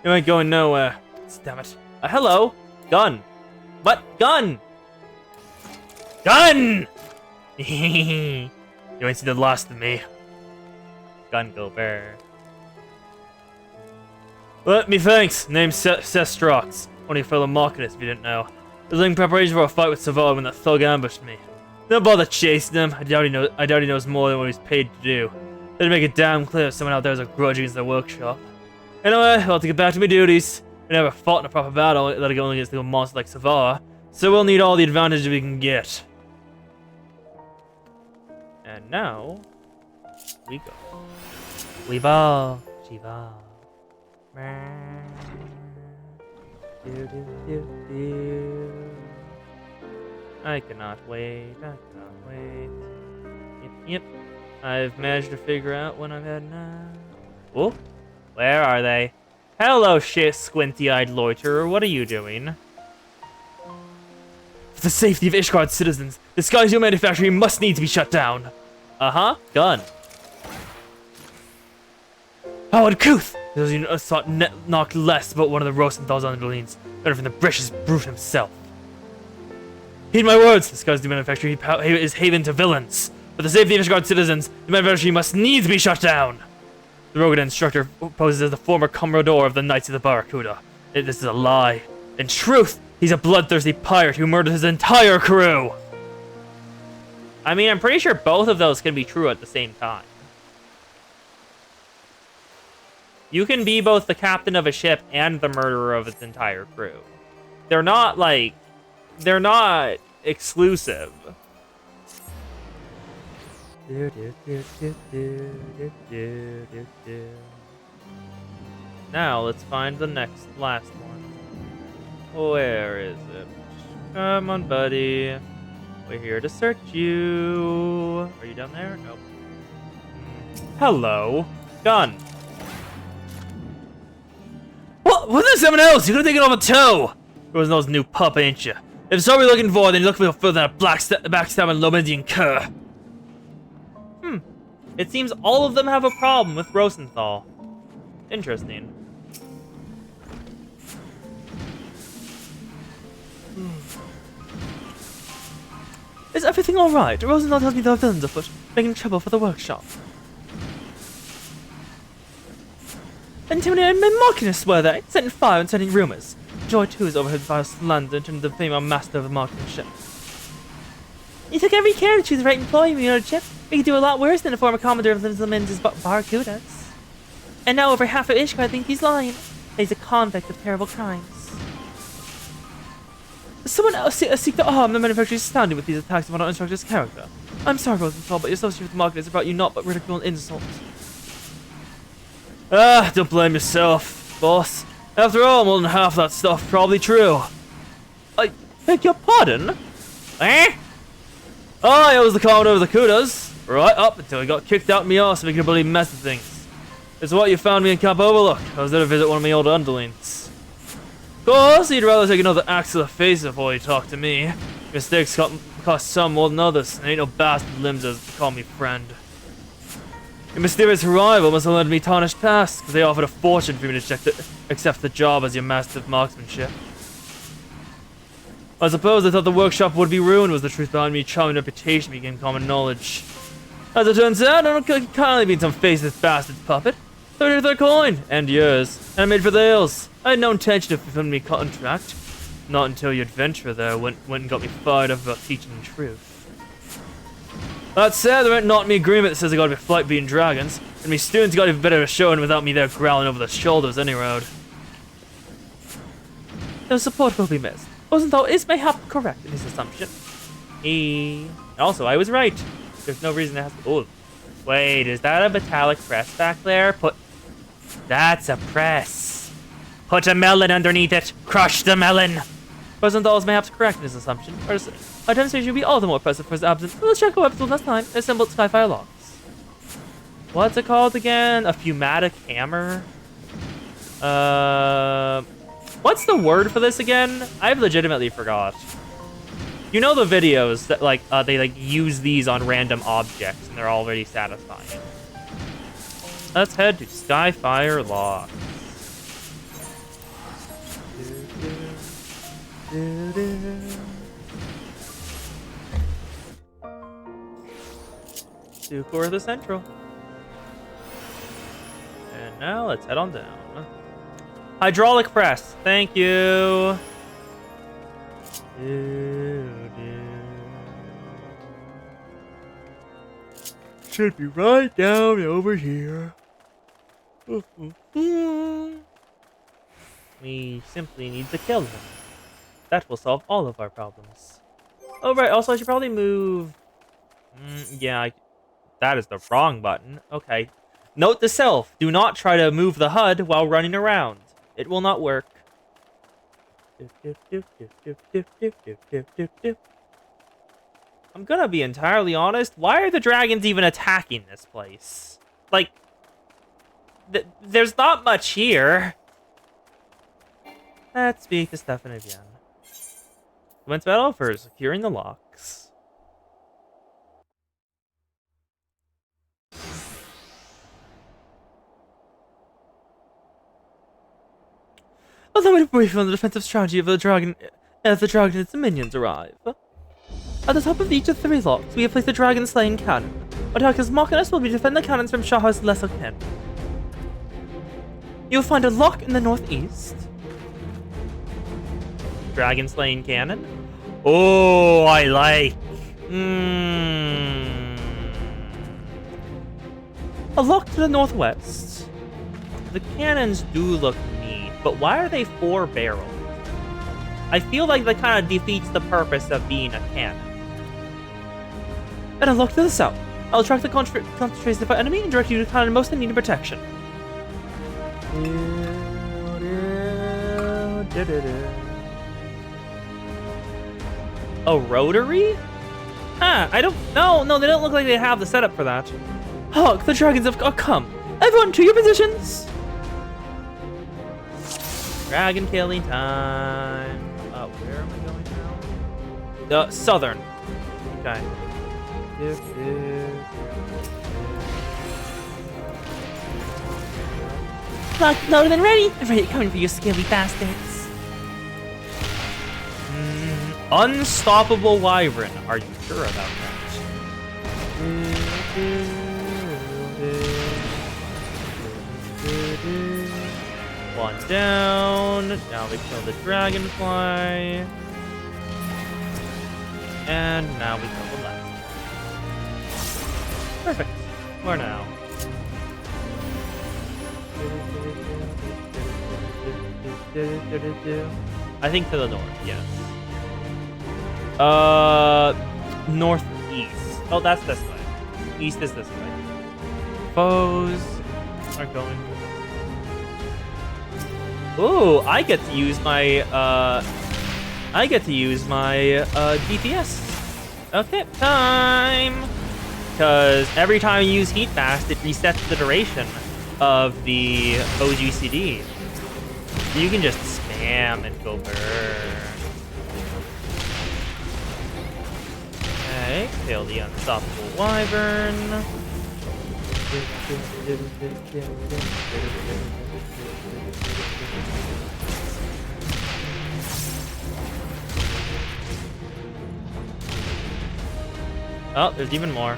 You ain't going nowhere. Damn it. Hello? Gun. What? Gun! Gun! You ain't seen the last of me. Gun go bear. Well, me thanks. Name's Sestrox. Only a fellow Marcus, if you didn't know. I was in preparation for a fight with Savard when that thug ambushed me. Don't bother chasing him. I doubt he knows more than what he's paid to do. They'd make it damn clear someone out there has a grudge against their workshop. Anyway, I'll have to get back to my duties. We never fought in a proper battle, let alone against little monsters like Savard, so we'll need all the advantages we can get. And now, we go. We ball. She ball. I cannot wait. I cannot wait. Yep. I've managed to figure out when I'm heading now. Oh, where are they? Hello, squinty-eyed loiterer. What are you doing? For the safety of Ishgard's citizens, this Skyzoo manufactory must need to be shut down. Uh-huh. Gun. How uncouth! Those you thought knocked less about one of the Rosenthal's underlings, better from the British brute himself. Heed my words! This Skyzoo manufactory is haven to villains. For the safety of Ishgard's citizens, the manufactory must needs be shut down. The Rogan instructor poses as the former Commodore of the Knights of the Barracuda. This is a lie. In truth, he's a bloodthirsty pirate who murdered his entire crew. I mean, I'm pretty sure both of those can be true at the same time. You can be both the captain of a ship and the murderer of its entire crew. They're not, like... They're not exclusive. Now, let's find the last one. Where is it? Come on, buddy. We're here to search you. Are you down there? Nope. Hello. Gun. What? Was there someone else? You could have taken off a toe. There was no new pup, ain't you? If it's all we're looking for, then you're looking for further than a backstabbing Lobendian cur. It seems all of them have a problem with Rosenthal. Interesting. Is everything alright? Rosenthal tells me there are villains afoot, making trouble for the workshop. Intimidating and mocking us, were they? Setting fire and sending rumors. Joy, too, is overheard by us slander and turned the female master of the marksmanship. You took every care to choose the right employee, you know, Chip. We could do a lot worse than a former commodore of the men's Barracudas. And now over half of Ishgard think he's lying. He's a convict of terrible crimes. Someone else seek to harm the manufacturer is astounded with these attacks upon our instructor's character. I'm sorry, Rosenthal, but your association with the market has brought you not but ridicule and insult. Ah, don't blame yourself, boss. After all, more than half that stuff probably true. I beg your pardon? Eh? Oh, I was the commodore of the Kudas. Right up until he got kicked out in me arse making a bloody mess of things. It's what you found me in Camp Overlook. I was there to visit one of my old underlings. Of course, he'd rather take another axe to the face before he talked to me. Mistakes cost some more than others, and ain't no bastard limbs as to call me friend. Your mysterious arrival must have led me tarnished past, because they offered a fortune for me to accept the job as your master of marksmanship. I suppose they thought the workshop would be ruined was the truth behind me charming reputation became common knowledge. As it turns out, I don't kindly been some faceless bastard's puppet. 30 to their coin, and yours. And I made for the hills. I had no intention of fulfilling my contract. Not until your adventurer there went and got me fired up about teaching the truth. That said, there ain't not any agreement that says I gotta be flight beating dragons, and me students got even better showing without me there growling over their shoulders any road. Their support will be missed. Rosenthal is mayhap correct in his assumption. Also, I was right. There's no reason to have to. Oh, wait, is that a metallic press back there? That's a press. Put a melon underneath it. Crush the melon. Rosenthal is mayhaps correct in his assumption. Our demonstration will be all the more impressive for his absence. Let's check our weapons one last time and assemble Skyfire logs. What's it called again? A fumatic hammer? What's the word for this again? I've legitimately forgot. You know the videos that they use these on random objects and they're already satisfying. Let's head to Skyfire logs. To core the central. And now let's head on down. Hydraulic press. Thank you. Should be right down over here. We simply need to kill him. That will solve all of our problems. Oh, right. Also, I should probably move... yeah, that is the wrong button. Okay. Note to self. Do not try to move the HUD while running around. It will not work. I'm gonna be entirely honest. Why are the dragons even attacking this place? Like, there's not much here. Let's speak to Stefan again. Commence battle for securing the locks. Allow me to brief you on the defensive strategy of the dragon as the dragon and its minions arrive. At the top of each of 3 locks, we have placed a dragon-slaying cannon. Attackers Machinus will be defend the cannons from Shah's lesser kin. You'll find a lock in the northeast. Dragon-slaying cannon? Oh, I like. A lock to the northwest. The cannons do look neat, but why are they 4-barreled? I feel like that kind of defeats the purpose of being a cannon. And a lock to the south. I'll track the concentration of our enemy and direct you to the cannon most in need of protection. A rotary? Ah, I don't... No, they don't look like they have the setup for that. Hark, the dragons have come. Everyone to your positions! Dragon killing time. Where am I going now? Southern. Okay. Locked, loaded, and ready. I'm ready coming for you, scaly bastards. Unstoppable Wyvern. Are you sure about that? One down. Now we kill the dragonfly. And now we kill the left. Perfect. Where now? I think to the north, yes. Northeast. Oh, that's this way. East is this way. Foes are going. Ooh, I get to use my DPS. Okay, time. Because every time you use Heat Fast, it resets the duration of the OGCD. You can just spam and go burn. Okay, kill the unstoppable wyvern. Oh, there's even more.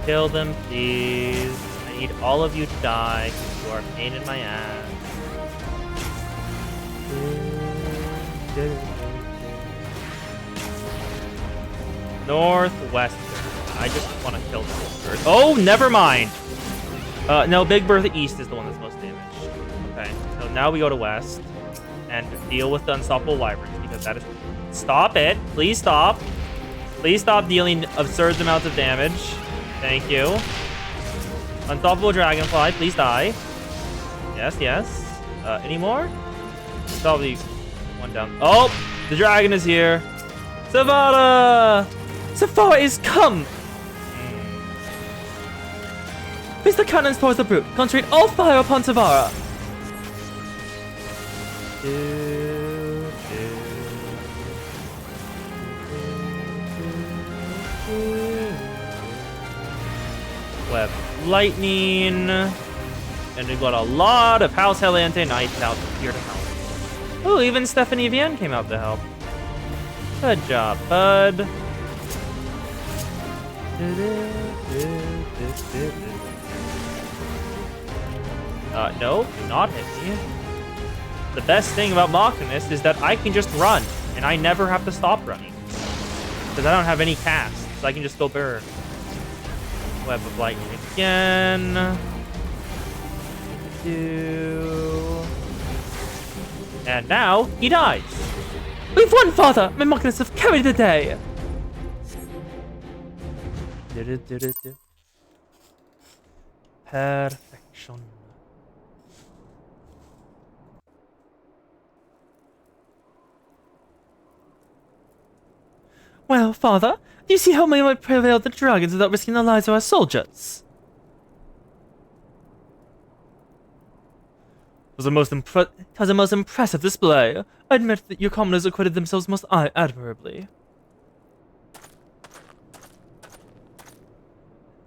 Kill them, please. I need all of you to die because you are a pain in my ass. Northwestern. I just want to kill them first. Oh, never mind. No, Big Bertha East is the one that's most damaged. Okay, so now we go to West and deal with the unstoppable wyverns because that is... Stop it. Please stop. Please stop dealing absurd amounts of damage. Thank you. Unstoppable dragonfly, please die. Yes, yes. Any more? Probably one down. Oh, the dragon is here. Savara! Savara is come! Place the cannons towards the brute. Concentrate all fire upon Savara. Web lightning. And we've got a lot of House Heliante Knights out here to help. Oh, even Stephanie Vienne came out to help. Good job, bud. No, do not hit me. The best thing about Machinist is that I can just run, and I never have to stop running. Because I don't have any cast, so I can just go burn. Web of Lightning again. And now, he dies. We've won, Father! My Machinists have carried the day! Perfection. Well, Father, do you see how we might prevail the dragons without risking the lives of our soldiers? It was a most impressive display. I admit that your commoners acquitted themselves most admirably.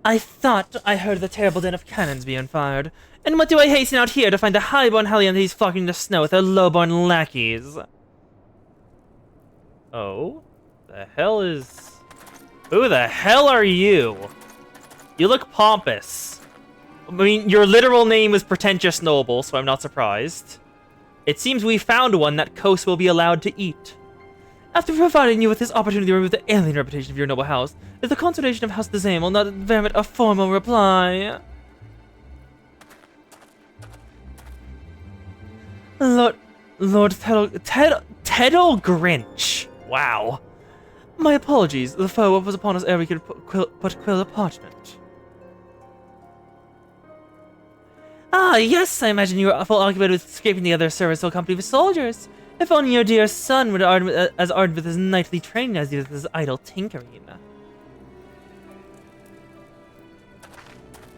I thought I heard the terrible din of cannons being fired. And what do I hasten out here to find the highborn Hellions flocking the snow with their lowborn lackeys? Oh? The hell is... Who the hell are you? You look pompous. I mean, your literal name is Pretentious Noble, so I'm not surprised. It seems we found one that Kos will be allowed to eat. After providing you with this opportunity to remove the alien reputation of your noble house, if the consolation of House Dezame will not permit a formal reply. Lord Teddle Grinch. Wow. My apologies, the foe was upon us ere we could put quill of parchment. Ah, yes, I imagine you were full occupied with scraping together a serviceable company of soldiers. If only your dear son were as ardent with his knightly training as he is with his idle tinkering.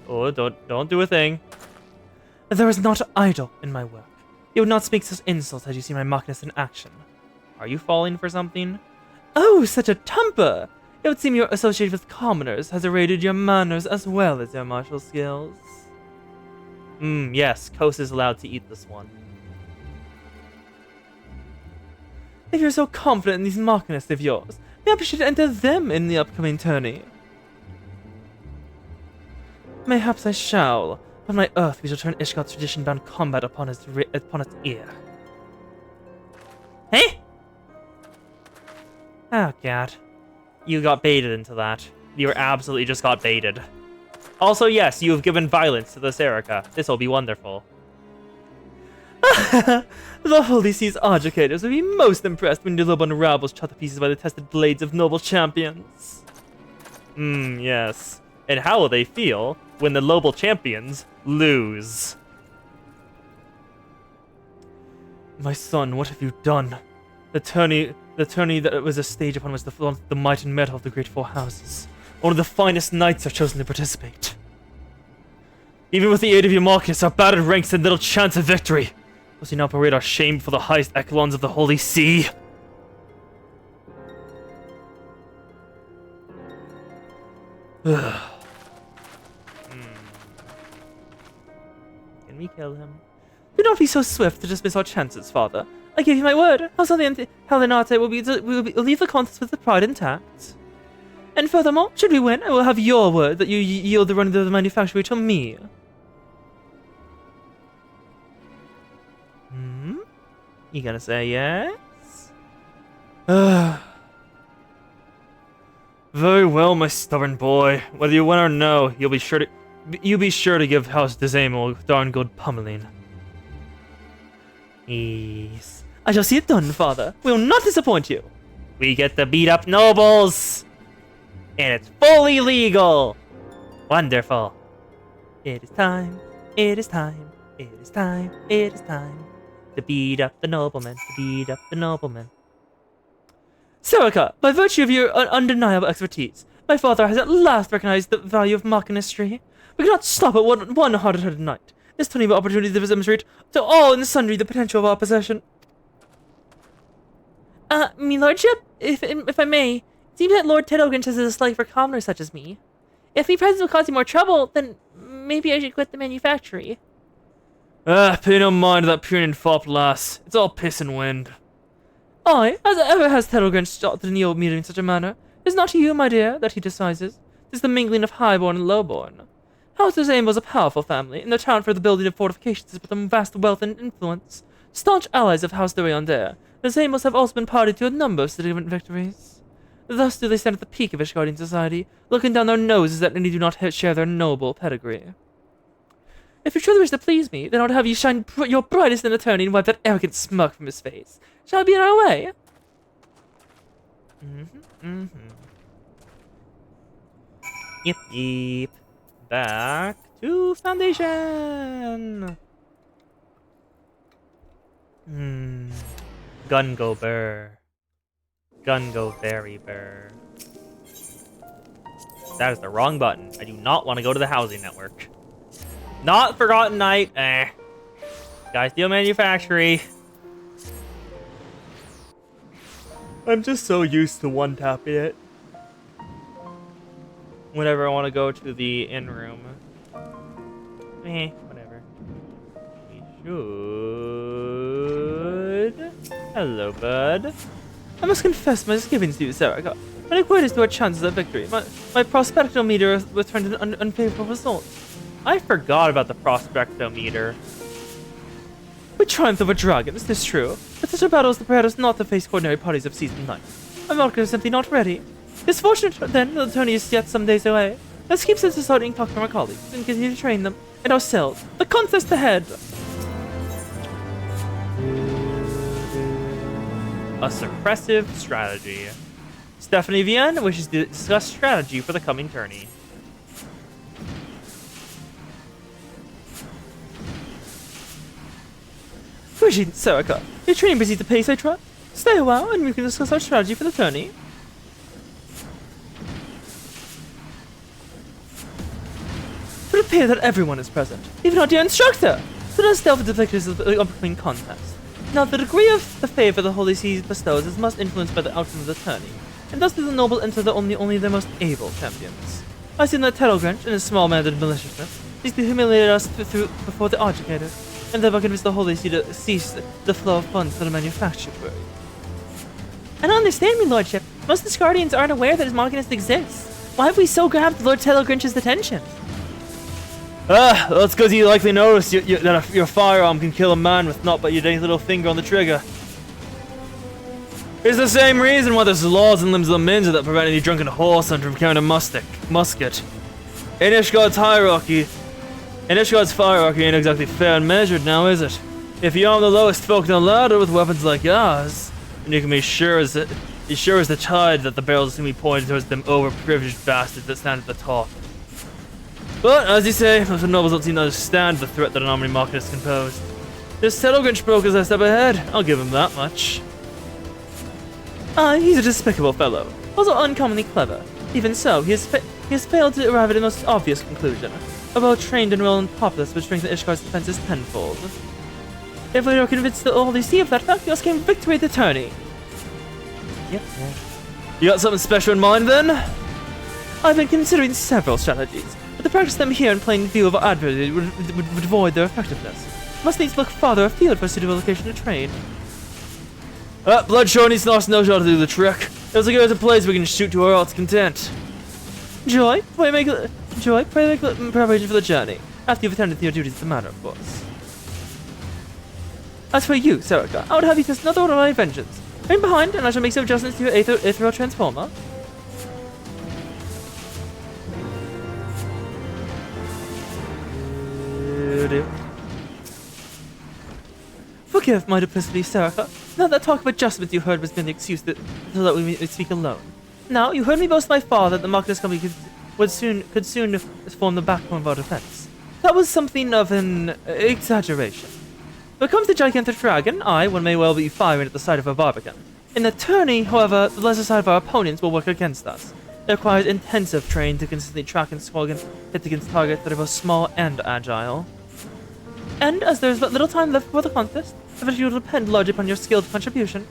Oh, don't do a thing. There is not idle in my work. You would not speak such insults had you seen my Machinist in action. Are you falling for something? Oh, such a temper! It would seem you're associated with commoners has eroded your manners as well as your martial skills. Yes, Kos is allowed to eat this one. If you're so confident in these Machinists of yours, maybe you should enter them in the upcoming tourney. Mayhaps I shall. On my earth, we shall turn Ishgard's tradition-bound combat upon its ear. Hey? Oh, God. You got baited into that. You absolutely just got baited. Also, yes, you have given violence to this Erica. This will be wonderful. The Holy Sea's educators will be most impressed when Nilobon rabbles shot to pieces by the tested blades of noble champions. Yes. And how will they feel when the noble champions lose? My son, what have you done? The tourney that was a stage upon which the might and metal of the great four houses. Only the finest knights are chosen to participate. Even with the aid of your Marcus, our battered ranks had little chance of victory. Must we now parade our shame before the highest echelons of the Holy See? Can we kill him? Do not be so swift to dismiss our chances, Father. I give you my word. House Helenate will leave the contest with the pride intact. And furthermore, should we win, I will have your word that you yield the running of the manufactory to me. You gonna say yes? Very well, my stubborn boy. Whether you win or no, you be sure to give House Dezame a darn good pummeling. Yes. I shall see it done, Father. We will not disappoint you. We get to beat up nobles! And it's fully legal! Wonderful. It is time, it is time, it is time, it is time. To beat up the noblemen, to beat up the noblemen. Serica, by virtue of your undeniable expertise, my father has at last recognized the value of Machinistry. We cannot stop at one hard-hearted knight. This tiny opportunity to demonstrate to all and sundry the potential of our possession. Me lordship, if I may, it seems that Lord Tedogrinch has a dislike for commoners such as me. If me presence will cause you more trouble, then maybe I should quit the manufactory. Pay no mind to that puny fop lass. It's all piss and wind. Aye, as ever has Tellgren started in the old meeting in such a manner. Is not to you, my dear, that he despises. 'Tis the mingling of highborn and lowborn. House's aim was a powerful family, and the town for the building of fortifications is with them vast wealth and influence. Staunch allies of House de Rayondere, the same must have also been party to a number of significant victories. Thus do they stand at the peak of Ishgardian society, looking down their noses at any do not share their noble pedigree. If you truly wish to please me, then I would have you shine your brightest in attorney and wipe that arrogant smirk from his face. Shall I be on our way? Yep. Back to Foundation. Gun go burr. Gun go very burr. That is the wrong button. I do not want to go to the housing network. Not Forgotten Night. Guy Steel Manufactory. I'm just so used to one tapping it. Whenever I want to go to the inn room. Whatever. We should. Hello, bud. I must confess my misgivings to you, Saraka. When I quoted to our chances of victory, my prospectometer returned an unfavorable result. I forgot about the prospectometer. We triumphed over dragons, 'tis true, but such a battle is prepared us not to face ordinary parties of seasoned knights. Our market is simply not ready. It's fortunate, then, that the tourney is yet some days away. Let's keep sense aside and talk to our colleagues, and continue to train them, and ourselves. The contest ahead! A suppressive strategy. Stephanie Vienne wishes to discuss strategy for the coming tourney. Brigitte, Saraka, your training proceeds apace, I trust. Stay a while, and we can discuss our strategy for the tourney. It would appear that everyone is present, even our dear instructor! So let us delve into the pictures of the upcoming contest. Now, the degree of the favor the Holy See bestows is most influenced by the outcome of the tourney, and thus do the noble enter only the most able champions. I see that Tellgrench, in his small-minded maliciousness, seeks to humiliate us before the educated, and thereby convince the Holy See to cease the flow of funds for the manufacturer. And understand me, Lordship, most of the Guardians aren't aware that his market exists. Why have we so grabbed Lord Tellgrench's attention? That's because you likely noticed that your firearm can kill a man with naught but your dainty little finger on the trigger. It's the same reason why there's laws and limbs of the Minza that prevent any drunken horse hunter from carrying a musket. In Ishgard's hierarchy, ain't exactly fair and measured now, is it? If you arm the lowest folk in the ladder with weapons like ours, then you can be sure as the tide that the barrels will be pointed towards them overprivileged bastards that stand at the top. But, as you say, most of the nobles don't seem to understand the threat that an armory market is composed. This Tellgrench broker's a step ahead, I'll give him that much. He's a despicable fellow, also uncommonly clever. Even so, he has failed to arrive at the most obvious conclusion. A well-trained and well-known populace would strengthen Ishgar's defenses tenfold. If we are convinced that all they see of that fact, we must gain victory at the tourney. Yep. You got something special in mind, then? I've been considering several strategies, but to practice them here in plain view of our adversary would void their effectiveness. Must needs look farther afield for a suitable location to train. Bloodshot needs no snow shot to do the trick. Let's go to a place we can shoot to our heart's content. Joy, pray make preparation for the journey, after you've attended to your duties as a matter, of course. As for you, Saraka, I would have you test another one of my inventions. Remain behind, and I shall make some adjustments to your ethereal transformer. Forgive my duplicity, Saraka. Now that talk of adjustments you heard was merely an excuse so that we may speak alone. Now, you heard me boast to my father that the Marcus Company could soon form the backbone of our defense. That was something of an exaggeration. When it comes to gigantic dragon, one may well be firing at the sight of a barbican. In the tourney, however, the lesser side of our opponents will work against us. It requires intensive training to consistently track and score hit against targets that are both small and agile. And as there is but little time left before the contest, the victory will depend largely upon your skilled contribution.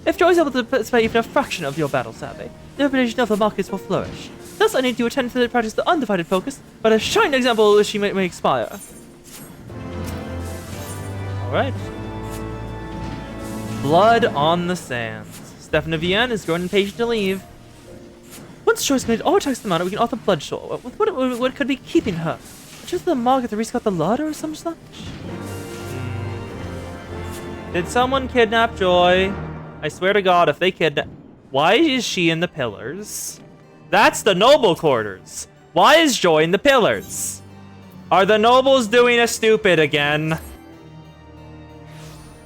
If Joy is able to display even a fraction of your battle savvy, the reputation of the Marcus will flourish. Thus, I need you to attend to practice the undivided focus, but a shining example which she may inspire. Alright. Blood on the sands. Stephanie Vienne is growing impatient to leave. Once Joy's committed all attacks to the mountain, we can author Bloodshore. What could be keeping her? Just the mog at the risk of the blood or some such? Did someone kidnap Joy? I swear to God, if they kidnap... Why is she in the pillars? That's the noble quarters. Why is Joy in the pillars? Are the nobles doing a stupid again?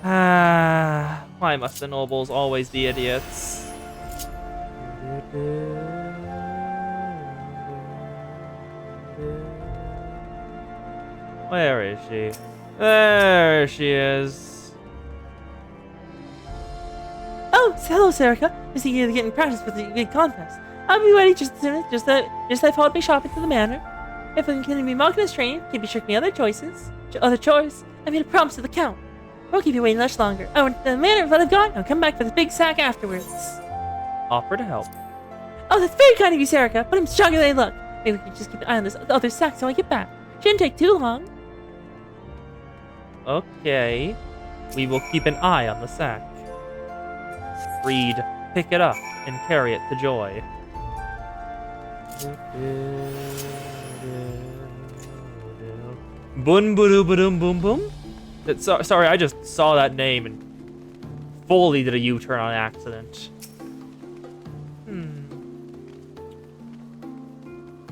Why must the nobles always be idiots? Where is she? There she is. Oh, hello, Serica. I see you're getting practice for the big contest. I'll be ready just I followed me shopping to the manor. If I'm going to be marking this training, keep you strict me other choices. Other chores. I made a promise to the Count. I won't keep you waiting much longer. I went to the manor of what I've got, and I'll come back for the big sack afterwards. Offer to help. Oh, that's very kind of you, Serica, but I'm struggling in luck. Maybe we can just keep an eye on this other sack till I get back. Shouldn't take too long. Okay. We will keep an eye on the sack. Reed, pick it up and carry it to Joy. Boom, boom, boom, boom, boom. Sorry, I just saw that name and fully did a U-turn on accident.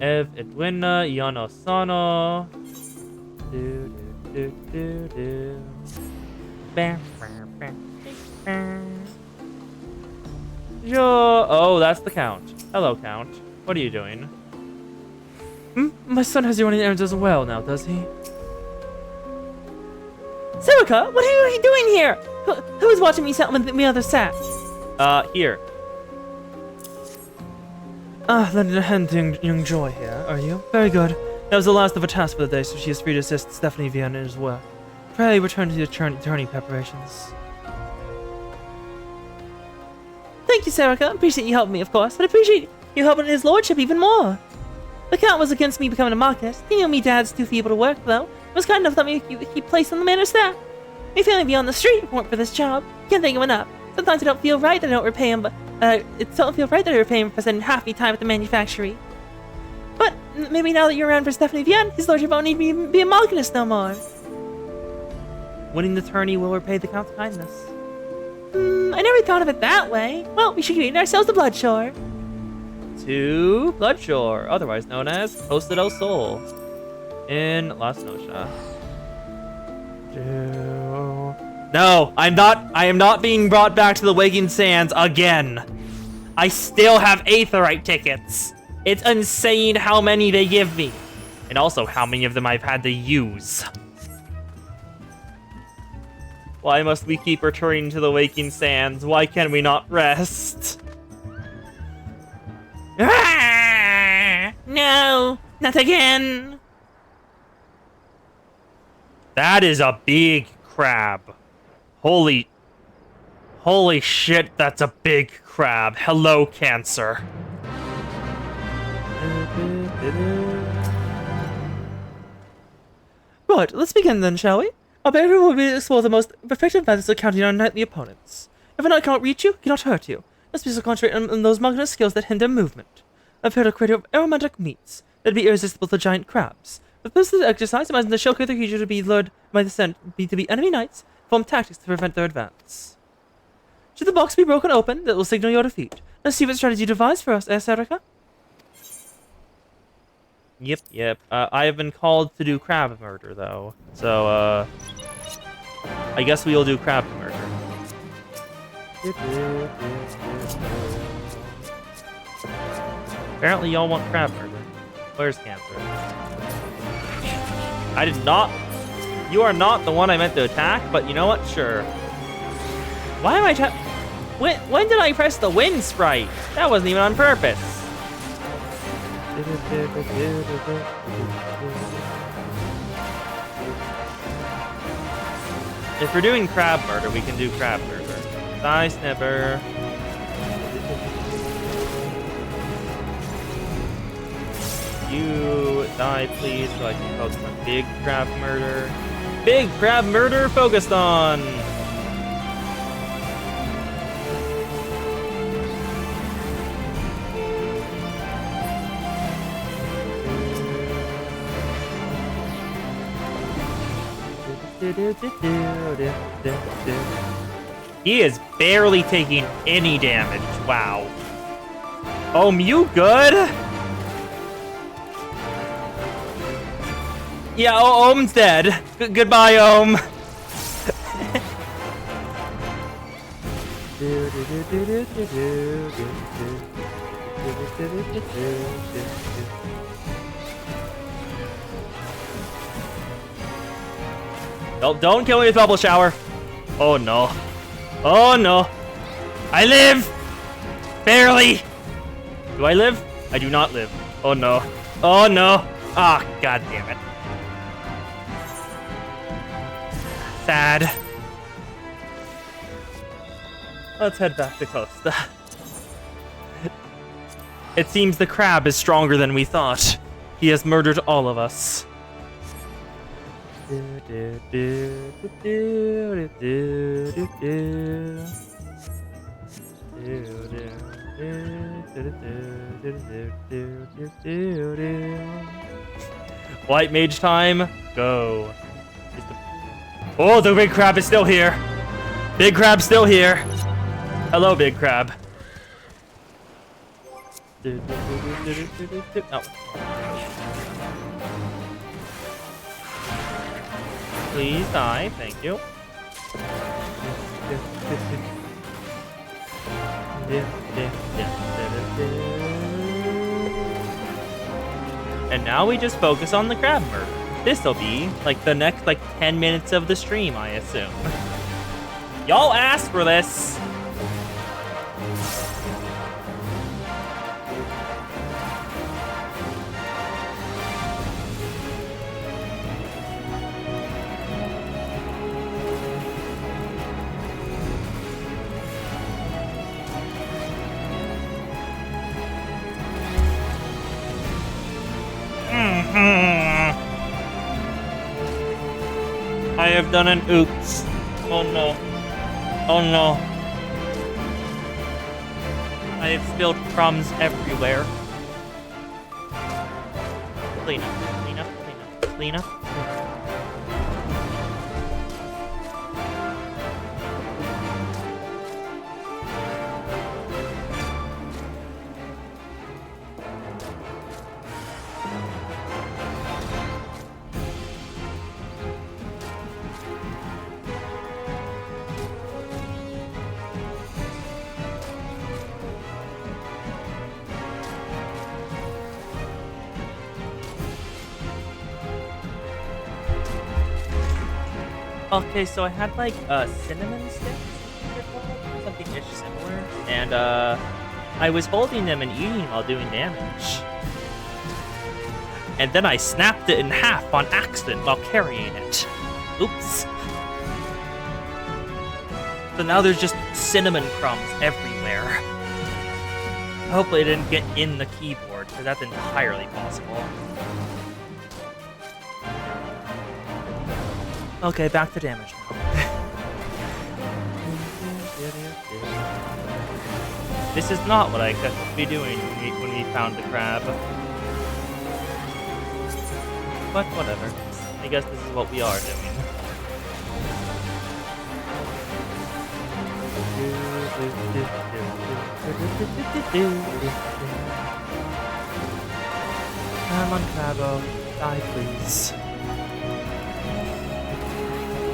Ev Edwina Yano Sano. Do do do do. Bam, bam, bam, bam. Oh, that's the Count. Hello, Count. What are you doing? My son has your running errands as well now, does he? Serica, what are you doing here? Who is watching me sell with the other sack? Here. Lending young Joy here, are you? Very good. That was the last of her tasks for the day, so she is free to assist Stephanie Vienne as well. Pray return to your tourney preparations. Thank you, Serica. Appreciate you helping me, of course, but appreciate you helping his lordship even more. The Count was against me becoming a marquess. He knew me dad's too feeble to work, though. It was kind enough to let me keep placed on the manor staff. My family would be on the street if it weren't for this job. Can't thank him enough. Sometimes I don't feel right that I don't repay him, but it don't feel right that I repay him for spending half my time at the manufactory. But maybe now that you're around for Stephanie Vienne, his lordship won't need me to be a marquess no more. Winning the tourney will repay the Count's kindness. I never thought of it that way. Well, we should create ourselves the Bloodshore. To Bloodshore, otherwise known as Costa del Sol, in Las Nosha. No, I am not being brought back to the Waking Sands again. I still have Aetherite tickets. It's insane how many they give me, and also how many of them I've had to use. Why must we keep returning to the Waking Sands? Why can we not rest? No, not again. That is a big crab. Holy shit, that's a big crab. Hello, Cancer. Right, let's begin then, shall we? Our bearer will be explore the most effective methods of counting our nightly opponents. If a knight cannot reach you, cannot hurt you. Let's be so concentrate on those marvelous skills that hinder movement. I've heard a creator of aromatic meats that'd be irresistible to giant crabs. For the purpose of the exercise, imagine the shell creator creature to be lured by the scent, to be enemy knights, form tactics to prevent their advance. Should the box be broken open, that will signal your defeat. Let's see what strategy you devise for us, Serica. Yep. I have been called to do crab murder, though. So, I guess we'll do crab murder. Apparently y'all want crab murder. Where's Cancer? I did not... You are not the one I meant to attack, but you know what? Sure. Why am I when did I press the wind sprite? That wasn't even on purpose. If we're doing crab murder, we can do crab murder. Die, Snipper. You die, please, so I can focus on big crab murder. big crab murder focused on. He is barely taking any damage. Wow. You good? Yeah, Ohm's dead. Goodbye, Ohm. Don't kill me with bubble shower. Oh no. Oh no. I live! Barely! Do I live? I do not live. Oh no. Oh no. Ah, god damn it. Sad. Let's head back to Costa. It seems the crab is stronger than we thought. He has murdered all of us. White mage time, go. Oh, the big crab is still here. Big crab's still here. Hello, big crab. Oh. Please die, thank you. And now we just focus on the crab murder. This'll be like the next 10 minutes of the stream, I assume. Y'all asked for this. I have done an oops. Oh no. Oh no. I have spilled crumbs everywhere. Clean up, clean up, clean up, clean up. Okay, so I had cinnamon sticks, something-ish similar, and I was holding them and eating while doing damage. And then I snapped it in half on accident while carrying it. Oops. So now there's just cinnamon crumbs everywhere. Hopefully it didn't get in the keyboard, because that's entirely possible. Okay, back to damage now. This is not what I could be doing when we found the crab. But whatever. I guess this is what we are doing. Come on, Crabbo. Die, please.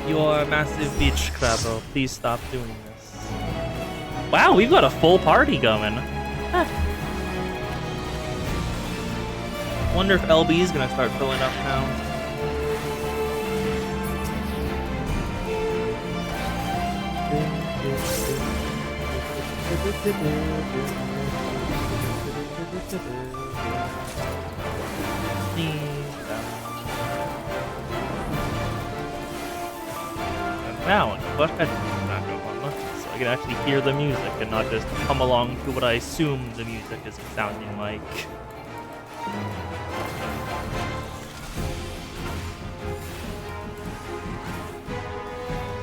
You are a massive beach crabbo. Please stop doing this. Wow, we've got a full party going. Huh. Wonder if LB is gonna start filling up now. Now, but I not go on, so I can actually hear the music and not just come along to what I assume the music is sounding like.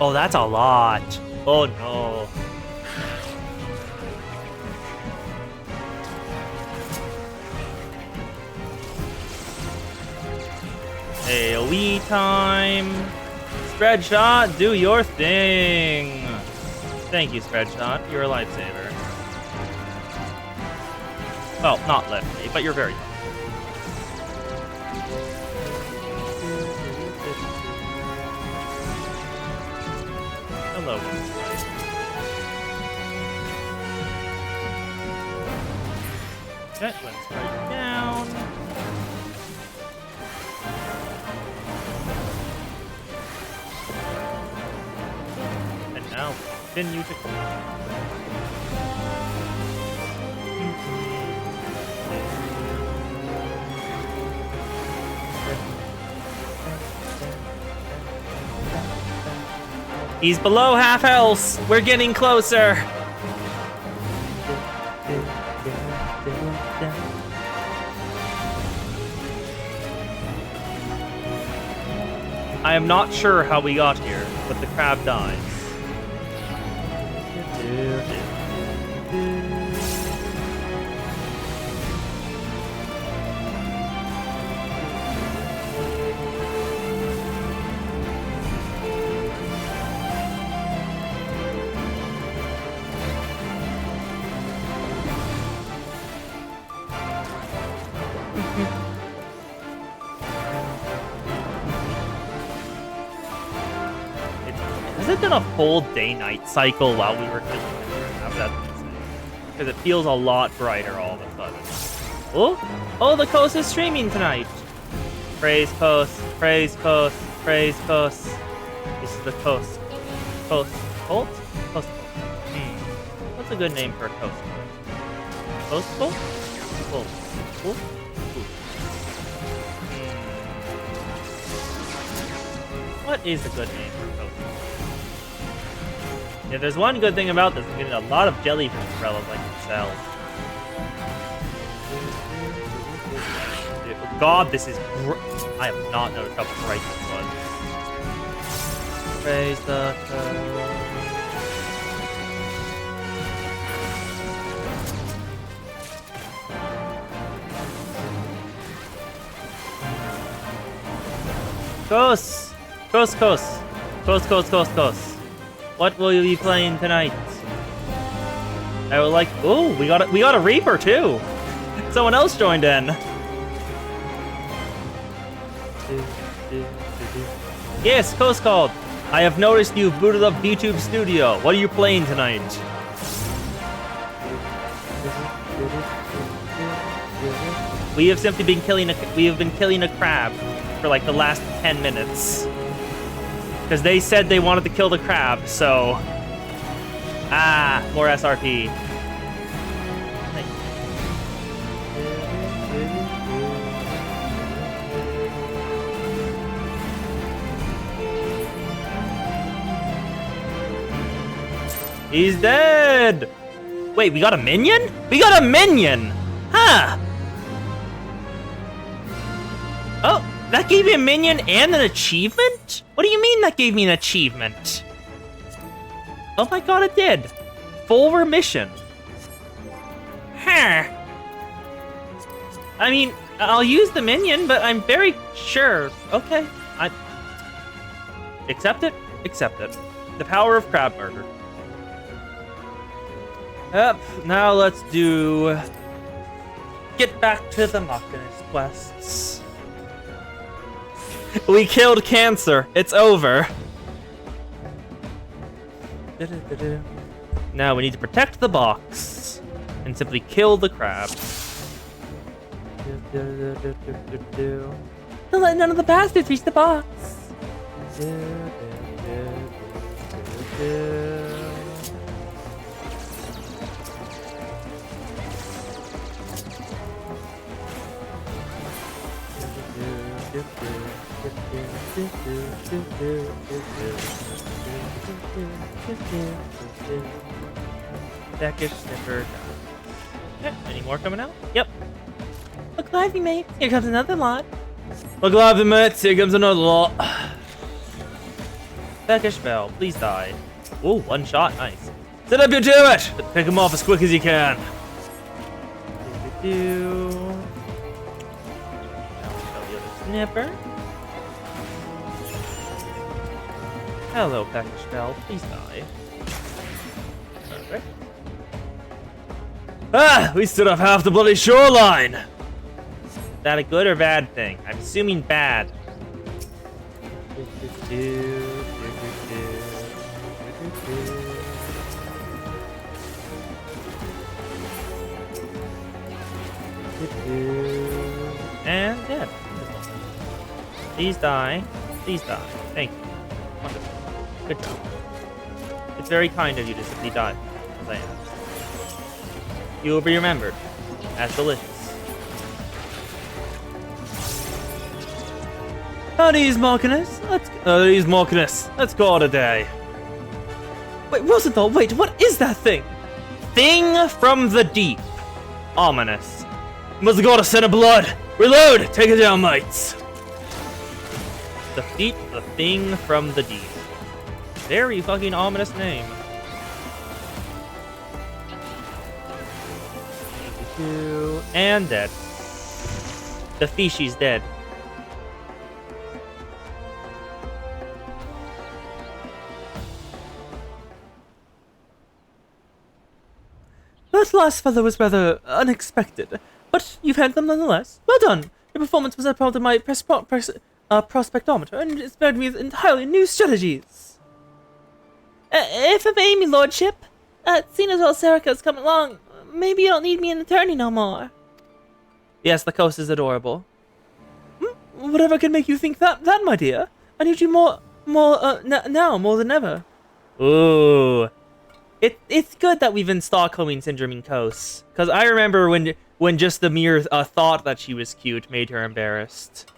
Oh, that's a lot. Oh no. AoE time. Spread shot, do your thing. Thank you, Spread shot. You're a lifesaver. Well, not literally, but you're very. Hello. Okay, let's write down. And now continue to. He's below half health. We're getting closer. I am not sure how we got here, but the crab dies. Has it been a full day-night cycle while we were killing the crab? Because it feels a lot brighter all of a sudden. Oh, the coast is streaming tonight. Praise coast, praise coast, praise coast. This is the coast. Coast. Colt? Coast. What's a good name for a coast? Coastal? Cool. Cool? What is a good name for a coast? If there's one good thing about this, I'm getting a lot of jellyfish umbrellas like themselves. God, this is I have not noticed how bright this was. Praise the Coast! Coast, coast. Coast, coast, coast, coast. What will you be playing tonight? I would like. Oh, we got a Reaper too. Someone else joined in. Yes, Coast called. I have noticed you've booted up VTube Studio. What are you playing tonight? We have simply been killing a crab for like the last 10 minutes. Because they said they wanted to kill the crab, so... more SRP. He's dead! Wait, we got a minion? We got a minion! Huh! Oh! That gave me a minion and an achievement? What do you mean that gave me an achievement? Oh my god, it did. Full remission. Huh. I mean, I'll use the minion, but I'm very sure. Okay. Accept it? Accept it. The power of crab murder. Yep, now let's do... Get back to the Machinist quests. We killed cancer. It's over. Now we need to protect the box and simply kill the crab. Don't let none of the bastards reach the box. Beckish sniffer. Okay, any more coming out? Yep. Look lively, mates. Here comes another lot. Look lively, mates. Here comes another lot. Peckish Bell, please die. Ooh, one shot, nice. Set up your turret! Pick him off as quick as you can. Do. Now we show the other snipper. Hello, Peckish Bell, please die. Perfect. Ah! We stood off half the bloody shoreline! Is that a good or bad thing? I'm assuming bad. And dead. Please die. Please die. Thank you. Wonderful. Good job. It's very kind of you to simply die, as I am. You will be remembered as delicious. Howdy's Marcus. Let's call it a day. Wait, Rosenthal, wait, what is that thing? Thing from the deep. Ominous. Must have got a scent of blood. Reload! Take it down, mates. Defeat the thing from the deep. Very fucking ominous name. And dead. The fishy's dead. That last fellow was rather unexpected, but you've had them nonetheless. Well done! Your performance was a part of my prospectometer, and it's spared me with entirely new strategies. If I may, me lordship, seeing as how Serica's come along, maybe you don't need me in the tourney no more. Yes, the coast is adorable. Whatever can make you think that, my dear? I need you now more than ever. Ooh. It's good that we've been Stockholming Syndroming Coast, because I remember when just the mere thought that she was cute made her embarrassed.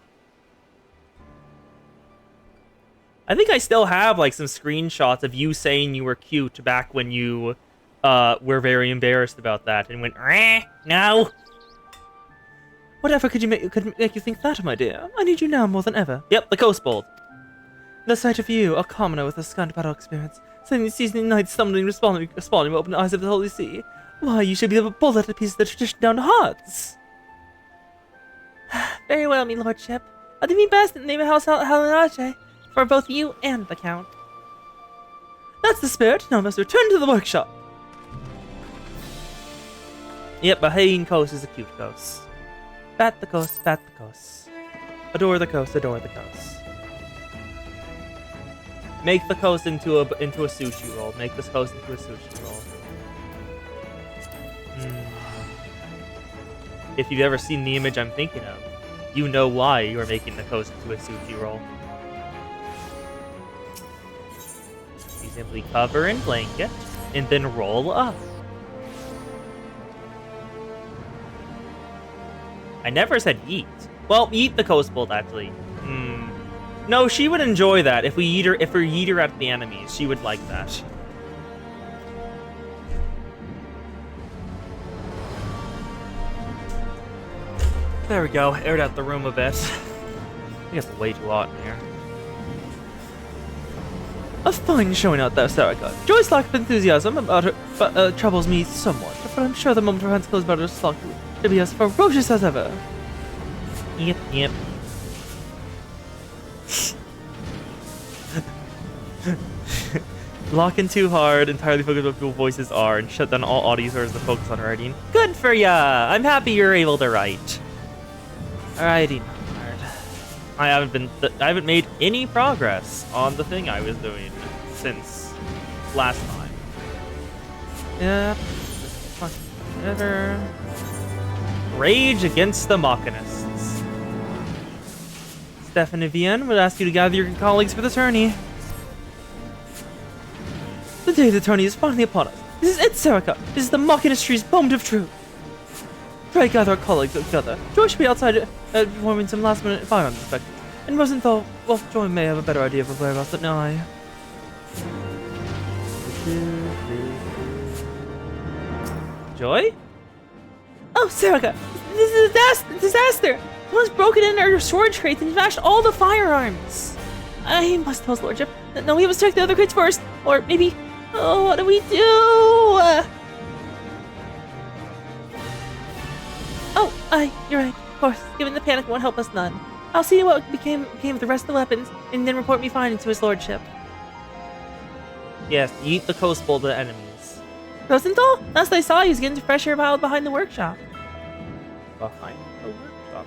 I think I still have like some screenshots of you saying you were cute back when you were very embarrassed about that and went, no. Whatever could make you think that, my dear? I need you now more than ever. Yep, the Coast Bold. The sight of you, a commoner with a scant battle experience, suddenly seasoning night stumbling, responding with open eyes of the holy sea. Why, you should be able to pull that a piece of the tradition down to hearts. Very well, me lordship. I'll do my best in the name of House Halinache for both you and the Count. That's the spirit. Now I must return to the workshop. Yep, but Hain Coast is a cute coast. Bat the coast, bat the coast. Adore the coast, adore the coast. Make the coast into a sushi roll. Make this coast into a sushi roll. If you've ever seen the image I'm thinking of, you know why you are making the coast into a sushi roll. You simply cover in blanket and then roll up. I never said eat. Well, eat the Coast Bolt actually. No, she would enjoy that. If we eat her at the enemies, she would like that. There we go. Aired out the room a bit. I guess it's way too hot in here. A fine showing out there, Serica. Joy's lack of enthusiasm about her troubles me somewhat, but I'm sure the moment her hands close about her stock to be as ferocious as ever. Yep. Lock in too hard, entirely focus on what people's voices are, and shut down all audio sources to focus on writing. Good for ya! I'm happy you're able to write. Writing hard. I haven't made any progress on the thing I was doing since last time. Yep. Whatever. Rage against the Machinists. Stefan and Vienne would ask you to gather your colleagues for the tourney. The day of the tourney is finally upon us. This is it, Serica. This is the Machinistry's moment of truth. Pray gather our colleagues together. Joy should be outside performing some last-minute firearms inspection. And Rosenthal, well, Joy may have a better idea of her whereabouts than I. Joy? Oh, Serica! This is a disaster! Someone's broken into our storage crates and smashed all the firearms! I must tell his lordship. No, we must check the other crates first. Or maybe... Oh, what do we do? You're right. Of course, given the panic won't help us none. I'll see what became of the rest of the weapons, and then report me findings to his lordship. Yes, eat the coast bowl to enemies. Rosenthal? Last I saw, he was getting fresh air out behind the workshop. Behind the workshop.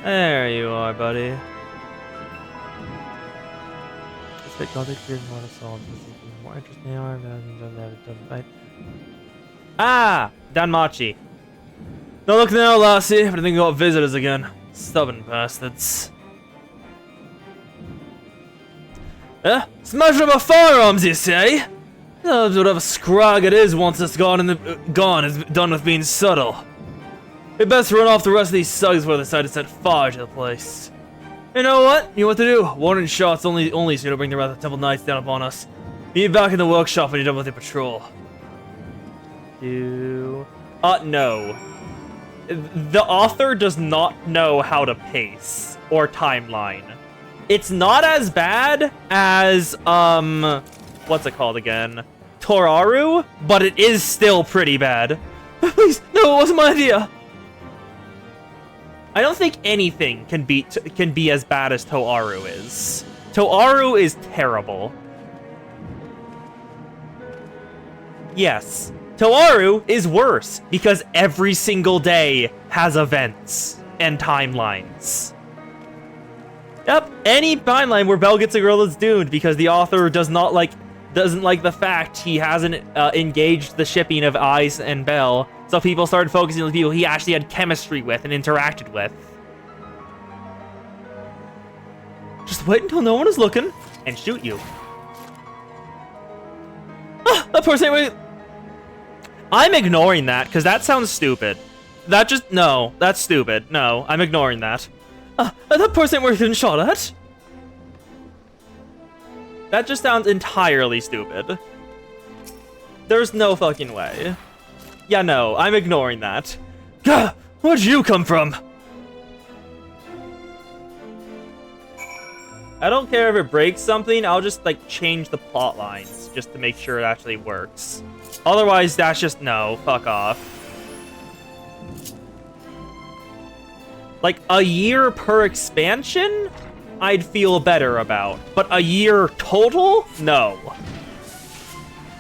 There you are, buddy. Expect Gothic fear more assaults. More interesting they are, doesn't fight. Ah! Danmachi. Now look now, lassie, but I think we got visitors again. Stubborn bastards. Smash up our firearms, you say? Whatever scrag it is once it's gone is done with being subtle. We best run off the rest of these thugs before they decide to set fire to the place. You know what? You know what to do. Warning shots only so you don't bring the wrath of Temple Knights down upon us. Meet back in the workshop when you're done with your patrol. No. The author does not know how to pace or timeline. It's not as bad as, what's it called again? Toraru, but it is still pretty bad. Please, no, it wasn't my idea. I don't think anything can be as bad as Toaru is. Toaru is terrible. Yes, Toaru is worse because every single day has events and timelines. Yep, any timeline where Bell gets a girl is doomed because the author doesn't like the fact he hasn't engaged the shipping of Ice and Bell, so people started focusing on the people he actually had chemistry with and interacted with. Just wait until no one is looking and shoot you. Ah, that person, wait. I'm ignoring that because that sounds stupid. No, that's stupid. No, I'm ignoring that. That person we're getting shot at? That just sounds entirely stupid. There's no fucking way. Yeah, no, I'm ignoring that. Gah! Where'd you come from? I don't care if it breaks something, I'll just, like, change the plot lines just to make sure it actually works. Otherwise, that's just no, fuck off. Like, a year per expansion, I'd feel better about. But a year total? No.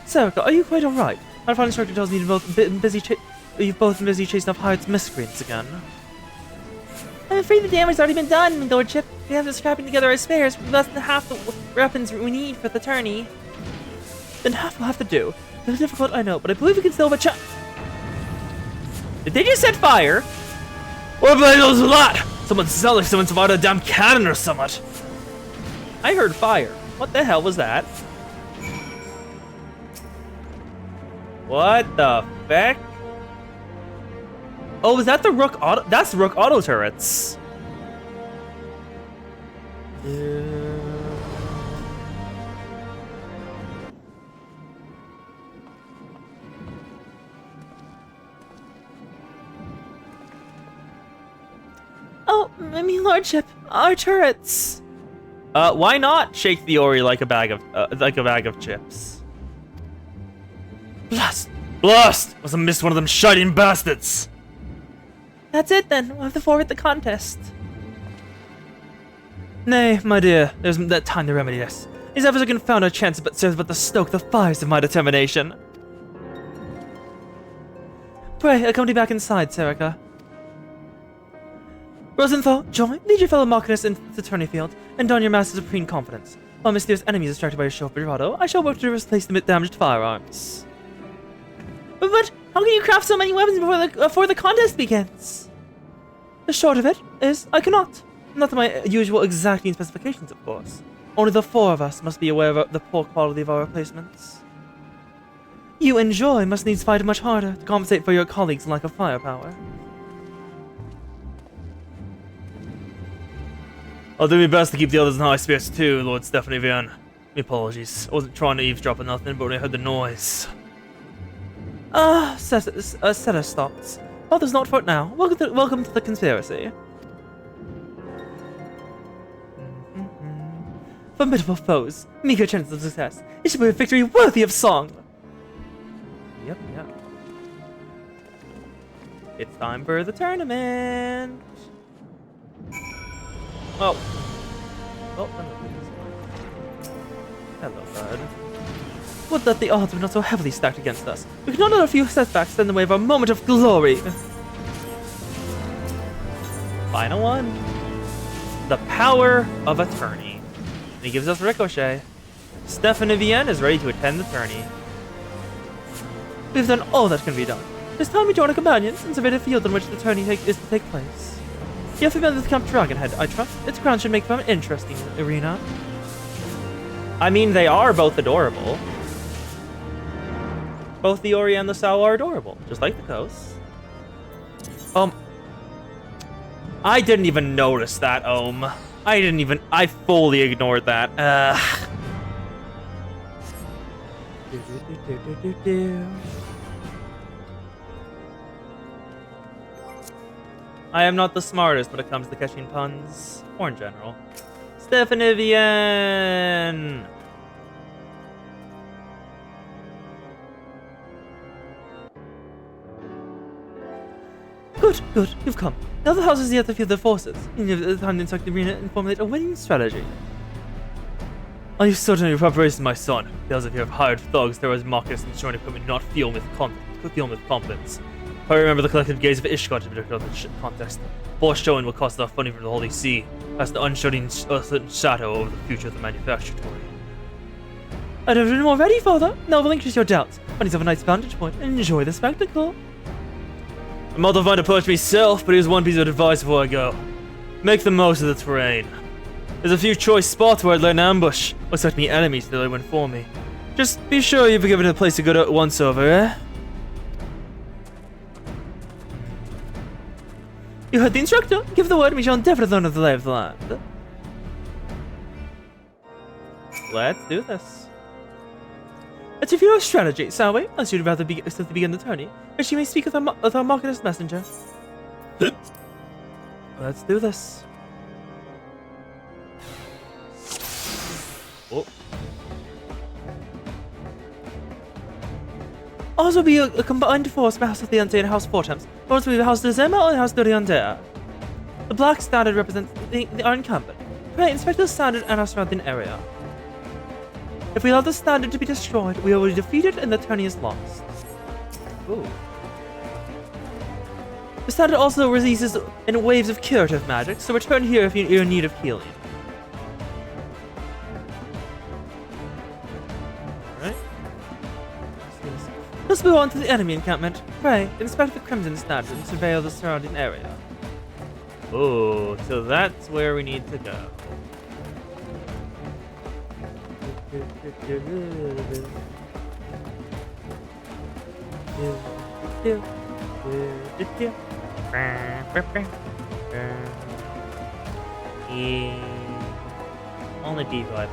Serica, are you quite alright? My final instructor tells me you've both been busy chasing off Hyatt's miscreants again. I'm afraid the damage has already been done, my lordship. We have to scrapping together our spares for less than half the weapons we need for the tourney. Then half we'll have to do. It's difficult, I know, but I believe we can still have a chance. Did they just set fire? What about those a lot? Someone's fired a damn cannon or something. I heard fire. What the hell was that? What the feck? Oh, is that the Rook Auto? That's Rook Auto turrets. Oh, I mean, lordship, our turrets. Why not shake the Ori like a bag of chips? Blast! Blast! Must have missed one of them shining bastards. That's it then. We'll have to forward the contest. Nay, my dear, there's that time to remedy this. These efforts are confound our chances, but serves but to stoke the fires of my determination. Pray, accompany back inside, Serica. Rosenthal, join, lead your fellow Machinist into the tourney field, and don your master's supreme confidence. While mysterious enemies are distracted by your show of bravado, I shall work to replace them with damaged firearms. But how can you craft so many weapons before the contest begins? The short of it is, I cannot. Not to my usual exacting specifications, of course. Only the four of us must be aware of the poor quality of our replacements. You and Joy must needs fight much harder to compensate for your colleagues' lack of firepower. I'll do my best to keep the others in high spirits too, Lord Stephanie Vian. My apologies. I wasn't trying to eavesdrop on nothing, but when I heard the noise. Seta stopped. Father's not for it now. Welcome to the conspiracy. Formidable foes, meager chances of success. It should be a victory worthy of song. Yep. It's time for the tournament. Oh, hello, bud. Would that the odds were not so heavily stacked against us. We could not let a few setbacks stand in the way of our moment of glory. Final one. The power of attorney. And he gives us Ricochet. Stephanie Vienne is ready to attend the tourney. We've done all that can be done. It's time we join our companions and survey the field on which the tourney is to take place. You have familiar with Camp Dragonhead, I trust. Its ground should make for an interesting arena. I mean, they are both adorable. Both the Ori and the Sao are adorable, just like the coast. I didn't even notice that, I fully ignored that. I am not the smartest when it comes to catching puns, or in general. Stephanie Vienne! Good, you've come. Now the house is yet to feel their forces. You have the time to inspect the arena and formulate a winning strategy. Are you certain of your preparation, my son? Those of you have hired thugs, there was mockers and showing equipment do not feel with confidence. I remember the collective gaze of Ishgard to be on the contest. Force showing will cost enough money from the Holy See, as the unshutting shadow over the future of the manufactory. I'd have been more ready, Father. Now relinquish your doubts. Find yourself a nice vantage point and enjoy the spectacle. I'm not the one to push myself, but here's one piece of advice before I go. Make the most of the terrain. There's a few choice spots where I'd lay an ambush, or set me enemies till they went for me. Just be sure you've given the place a good once over, eh? You heard the instructor. Give the word and we shall endeavor to learn of the lay of the land. Let's do this. Let's review our strategy, shall we? Unless you'd rather begin the tourney, or she may speak with our marketer's messenger. Let's do this. Oh. Ours will be a combined force from House of the Undead and House Fortemps. Ours will be House de Zema and House de Undead. The black standard represents our incumbent. Pray inspect the standard and our surrounding area. If we allow the standard to be destroyed, we will be defeated and the tourney is lost. Ooh. The standard also releases in waves of curative magic, so return here if you're in need of healing. Alright. Let's move on to the enemy encampment. Pray, inspect the Crimson Standard and surveil the surrounding area. Oh, so that's where we need to go. Only D5.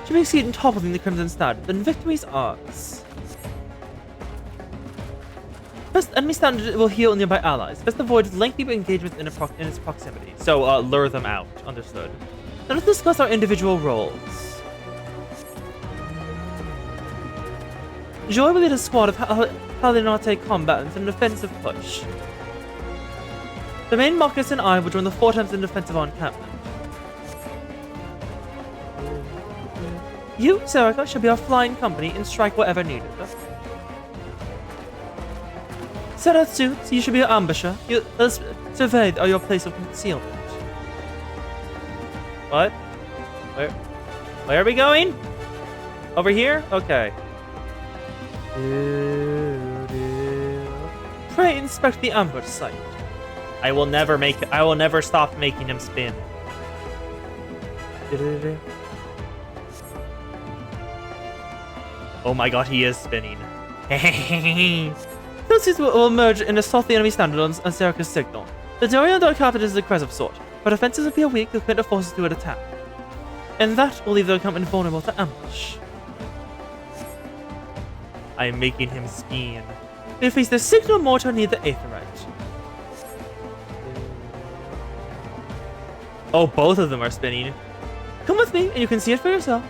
Should we succeed in toppling the Crimson Standard, then victory is ours. First, enemy standard will heal nearby allies. Best avoid lengthy engagements in its proximity. So, lure them out. Understood. Now let's discuss our individual roles. Joy will lead a squad of Halinate combatants in an offensive push. The main Marcus and I will join the Fortemps in defense of our encampment. You, Serica, shall be our flying company and strike wherever needed. Seratsu, you should be our ambusher. Let's survey your place of concealment. What? Where are we going? Over here? Okay. Pray inspect the ambush site. I will never stop making him spin. Oh my god, he is spinning. Those will emerge and assault the enemy standard on Serica's signal. The Dorian Dark Captain is a aggressive sort, but offenses appear weak to commit the forces to an attack. And that will leave the encampment vulnerable to ambush. I am making him spin. We face the signal mortar near the Aetherite. Oh, both of them are spinning. Come with me, and you can see it for yourself.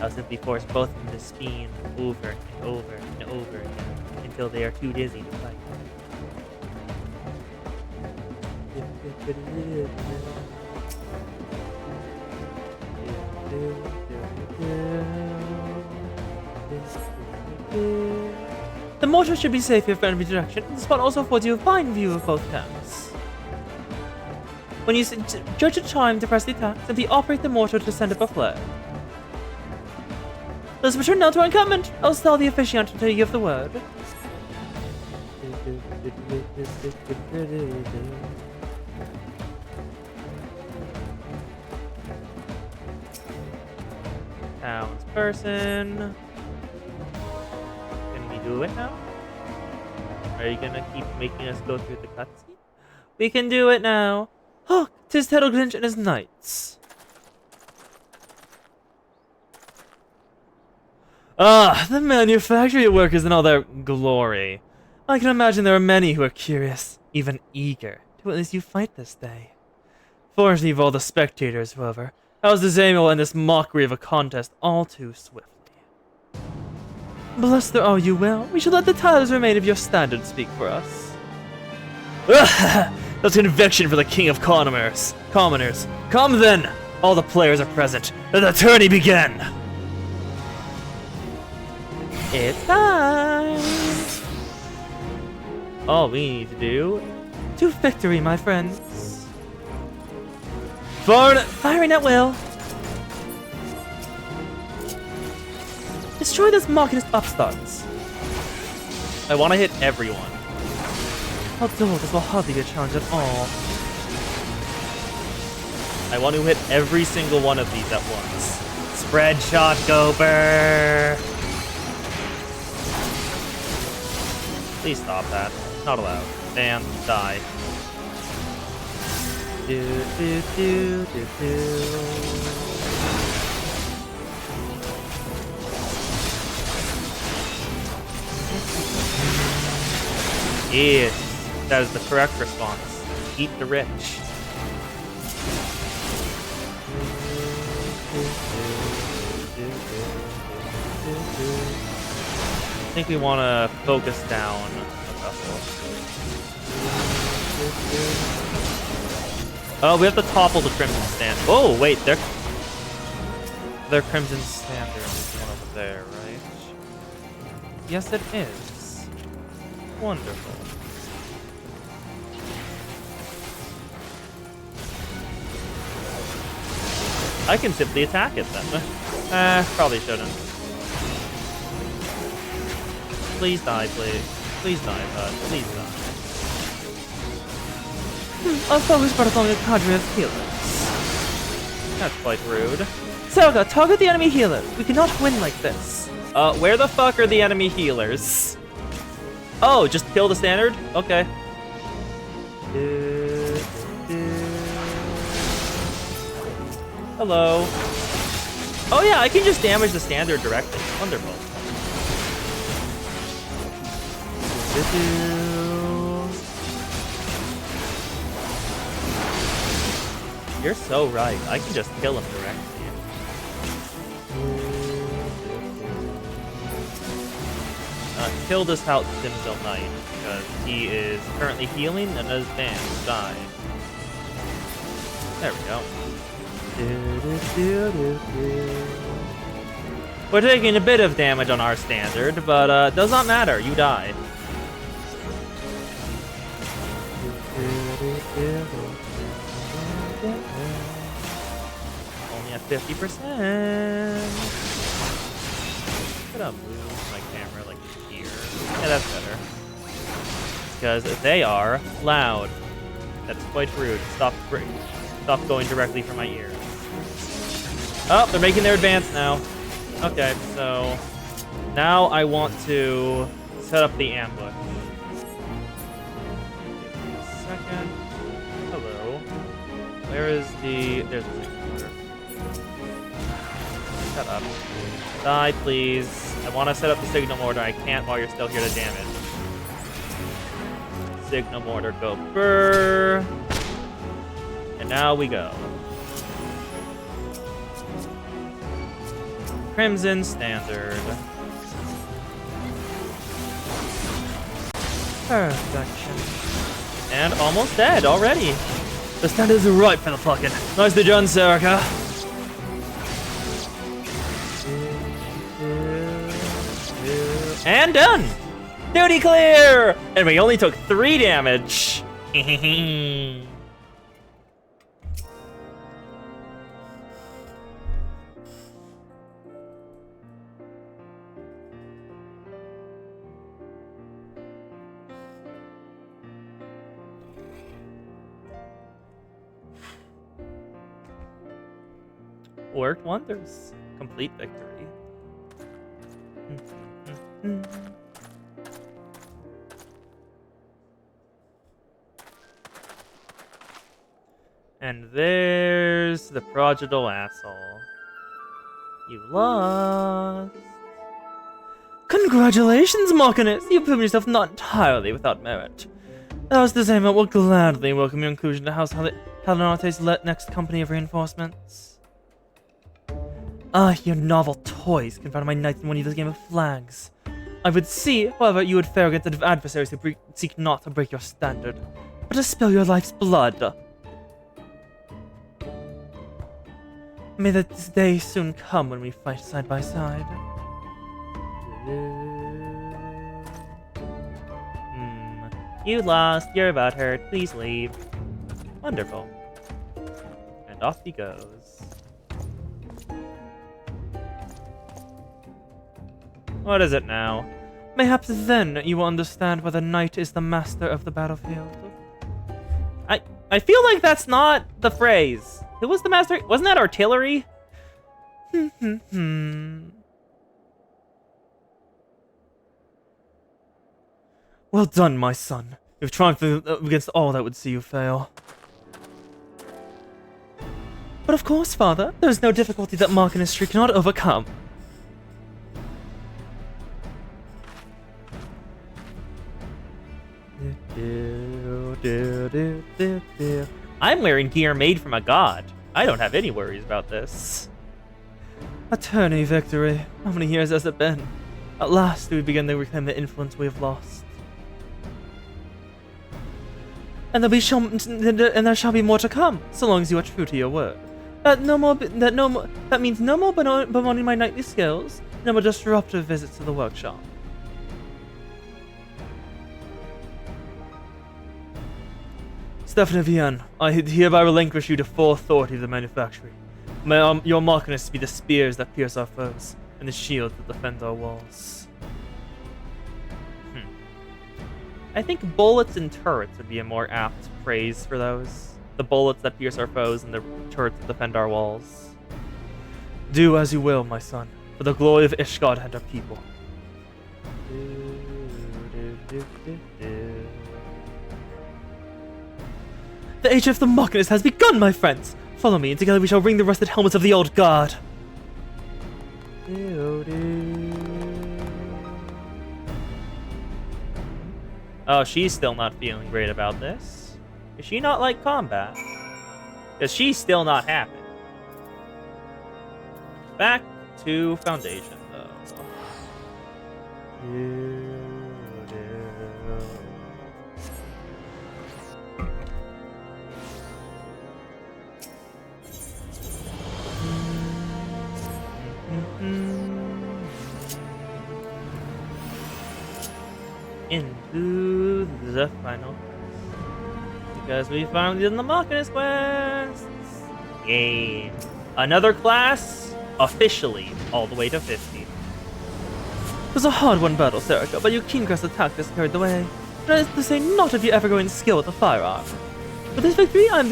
I'll simply force both of them to spin over and over and over again until they are too dizzy to fight. The mortar should be safe here for enemy direction. The spot also affords you a fine view of both camps. When you judge the time to press the attack, simply operate the mortar to send up a flare. Let's return now to our encampment. I'll tell the officiant until you give the word. Townsperson. Can we do it now? Are you gonna keep making us go through the cutscene? We can do it now. Hark! 'Tis Tettlegrinch and his knights. Ah, the manufactory workers in all their glory. I can imagine there are many who are curious, even eager, to witness you fight this day. Fortunately for all the spectators, however, how's the Zame will end this mockery of a contest all too swiftly. Bless the all you will. We shall let the titles remain of your standard speak for us. That's conviction for the king of commoners. Come then! All the players are present. Let the tourney begin! It's time! All we need to do... to victory, my friends. Firing at will. Destroy this Machinist upstarts. I want to hit everyone. Although this will hardly be a challenge at all. I want to hit every single one of these at once. Spread shot, Gober! Please stop that. Not allowed. Bam. Die. Yes, that is the correct response. Eat the rich. I think we want to focus down a couple. Oh, we have to topple the Crimson Standard. Oh, wait, their Crimson Standard is the one over there, right? Yes, it is. Wonderful. I can simply attack it then. Probably shouldn't. Please die, please. Please die, bud. Please die. Our focus brought along a cadre of healers. That's quite rude. Selga, target the enemy healers. We cannot win like this. Where the fuck are the enemy healers? Oh, just kill the standard? Okay. Hello. Oh yeah, I can just damage the standard directly. Wonderful. You're so right. I can just kill him directly. Kill this Hout Simzel Knight because he is currently healing and his band died. There we go. We're taking a bit of damage on our standard, but does not matter. You die. Only at 50%. I'm gonna move my camera like here. Yeah, that's better. Because they are loud. That's quite rude. Stop going directly for my ears. Oh, they're making their advance now. Okay, so now I want to set up the ambush. Give me a second. Hello. Where is the... There's the thing. Shut up. Die, please. I want to set up the signal mortar. I can't while you're still here to damage. Signal mortar, go burr. And now we go. Crimson Standard. Perfection. And almost dead already. The standard is ripe for the plucking. Nicely done, Serica. And done! Duty clear! And we only took 3 damage. Worked wonders. Complete victory. And there's the prodigal asshole. You lost. Congratulations, Marchinus! You've proven yourself not entirely without merit. As the same, I will gladly welcome your inclusion to House Helenate's next company of reinforcements. Ah, your novel toys confounded my knights in one useless game of flags. I would see, however, you would fare against adversaries who seek not to break your standard, but to spill your life's blood. May that day soon come when we fight side by side. You lost. You're about hurt. Please leave. Wonderful. And off he goes. What is it now? Mayhaps then you will understand why the knight is the master of the battlefield. I feel like that's not the phrase. Who was the master? Wasn't that artillery? Well done, my son. You've triumphed against all that would see you fail. But of course, father, there is no difficulty that Marchinus Street cannot overcome. I'm wearing gear made from a god. I don't have any worries about this. Attorney victory. How many years has it been? At last do we begin to reclaim the influence we have lost. And there shall be more to come, so long as you are true to your word. That means no more bemoaning my knightly skills, no more disruptive visits to the workshop. Stefan Vian, I hereby relinquish you to full authority of the manufactory. May your Marchinus be the spears that pierce our foes, and the shields that defend our walls. I think bullets and turrets would be a more apt phrase for those. The bullets that pierce our foes, and the turrets that defend our walls. Do as you will, my son, for the glory of Ishgard and our people. The age of the Marchinus has begun, my friends! Follow me, and together we shall ring the rusted helmets of the old guard. Oh, she's still not feeling great about this. Is she not like combat? Because she's still not happy. Back to Foundation, though. Into the final quest. Because we finally did the Marchinus quests! Yay! Another class, officially, all the way to 50. It was a hard-won battle, Serica, but your keen-grasped tactics carried the way. That is to say, not if you ever go in skill with a firearm. With this victory, I am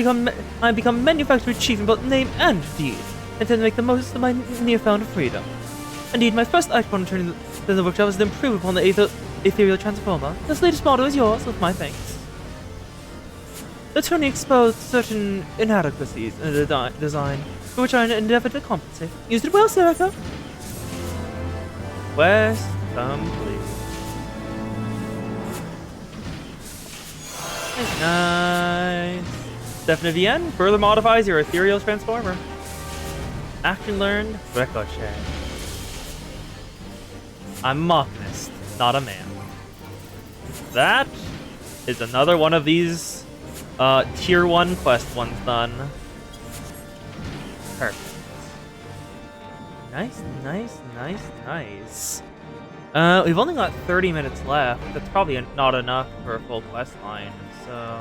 become manufacturer chief in both name and deed, and to make the most of my near-found freedom. Indeed, my first act upon returning to the workshop was to improve upon the ethereal transformer. This latest model is yours, with my thanks. The tuning exposed certain inadequacies in the design, for which I endeavor to compensate. Used it well, Serica. Quest complete. Nice. Definite VN further modifies your ethereal transformer. Action learned, Ricochet. I'm Machinist, not a man. That is another one of these tier 1 quest ones done. Perfect. Nice. We've only got 30 minutes left. That's probably not enough for a full quest line, so...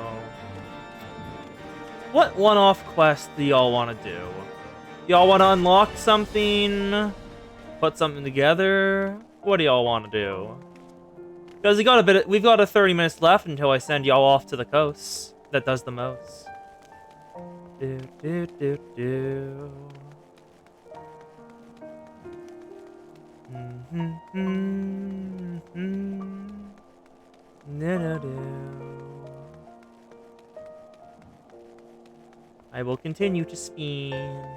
What one-off quest do y'all want to do? Y'all want to unlock something? Put something together? What do y'all want to do? Because we've got a 30 minutes left until I send y'all off to the coast. That does the most. I will continue to spin.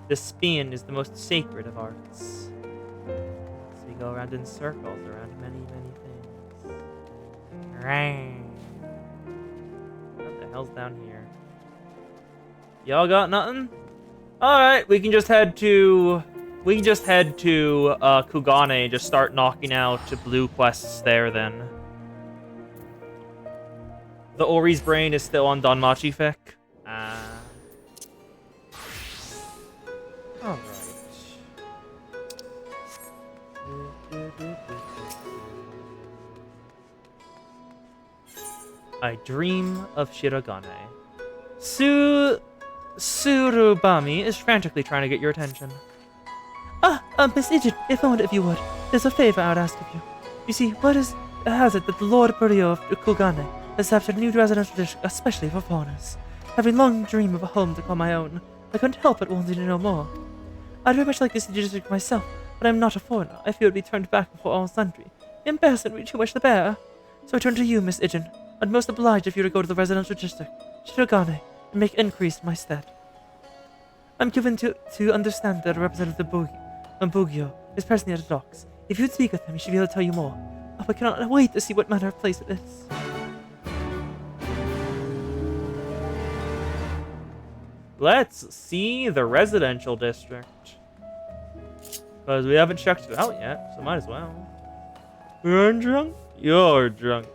The spin is the most sacred of arts. So we go around in circles around many, many things. What the hell's down here? Y'all got nothing? Alright, we can just head to Kugane and just start knocking out blue quests there then. The Ori's brain is still on Danmachi Fic. Alright. I dream of Shirogane. Surubami is frantically trying to get your attention. Miss Ijin, if only if you would. There's a favor I would ask of you. You see, has it that the Lord Burio of Kugane has established a new residential district especially for foreigners. Having long dreamed of a home to call my own, I couldn't help but wanting to know more. I'd very much like to see the district myself, but I'm not a foreigner. I fear it would be turned back before all sundry. The embarrassment would be too much to bear. So I turn to you, Miss Ijin. I'd most obliged if you were to go to the residential district, Shirogane, and make inquiries in my stead. I'm given to understand that a representative of Bugyo is presently at the docks. If you'd speak with him, he should be able to tell you more. Oh, I cannot wait to see what manner of place it is. Let's see the residential district. Because we haven't checked it out yet, so might as well. You're drunk? You're drunk.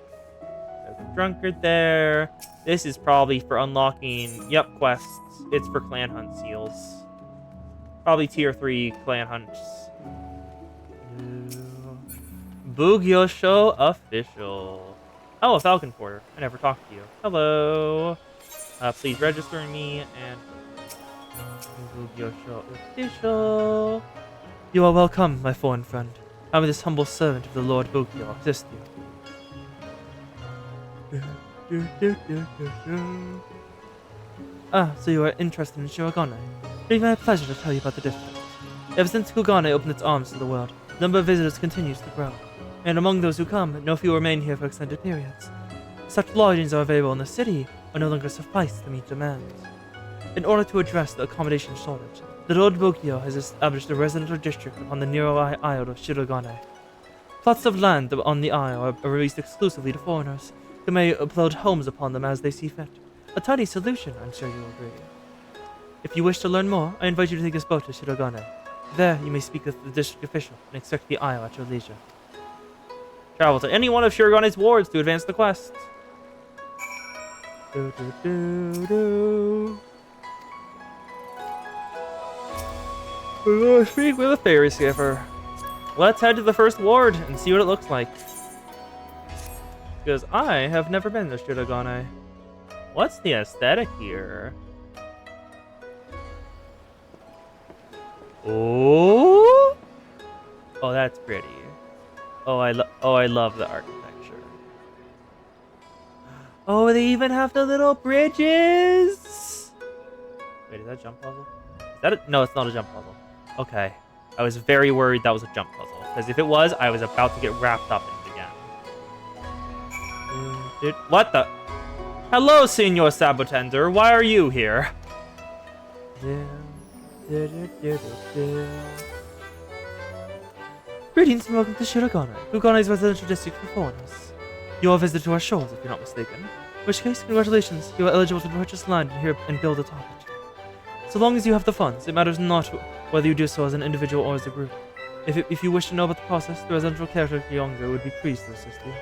There's a drunkard there. This is probably for unlocking, quests. It's for clan hunt seals. Probably tier 3 clan hunts. Bugyosho official. Oh, a Falcon Porter. I never talked to you. Hello. Please register me and Bugyosho official. You are welcome, my foreign friend. I am this humble servant of the Lord Bugyo. Assist you. So you are interested in Shirogane. It will be my pleasure to tell you about the district. Ever since Kugane opened its arms to the world, the number of visitors continues to grow. And among those who come, no few remain here for extended periods. Such lodgings are available in the city, but no longer suffice to meet demands. In order to address the accommodation shortage, the Lord Bugyo has established a residential district upon the nearby isle of Shirogane. Plots of land on the isle are released exclusively to foreigners, who may build homes upon them as they see fit. A tidy solution, I'm sure you'll agree. If you wish to learn more, I invite you to take this boat to Shirogane. There, you may speak with the district official and inspect the isle at your leisure. Travel to any one of Shirogane's wards to advance the quest. We're going to speak with a fairy skipper. Let's head to the first ward and see what it looks like. Because I have never been to Shirogane. What's the aesthetic here? Oh, that's pretty. Oh, I love the architecture. Oh, they even have the little bridges. Wait, is that a jump puzzle? Is that no? It's not a jump puzzle. Okay, I was very worried that was a jump puzzle because if it was, I was about to get wrapped up in it again. What the? Hello, Senor Sabotender. Why are you here? Yeah. Greetings and welcome to Shirogane, Kugane's residential district for foreigners. You are visited to our shores, if you're not mistaken. In which case, congratulations, you are eligible to purchase land here and build atop it. So long as you have the funds, it matters not whether you do so as an individual or as a group. If you wish to know about the process, the residential caretaker Yongo would be pleased to assist you.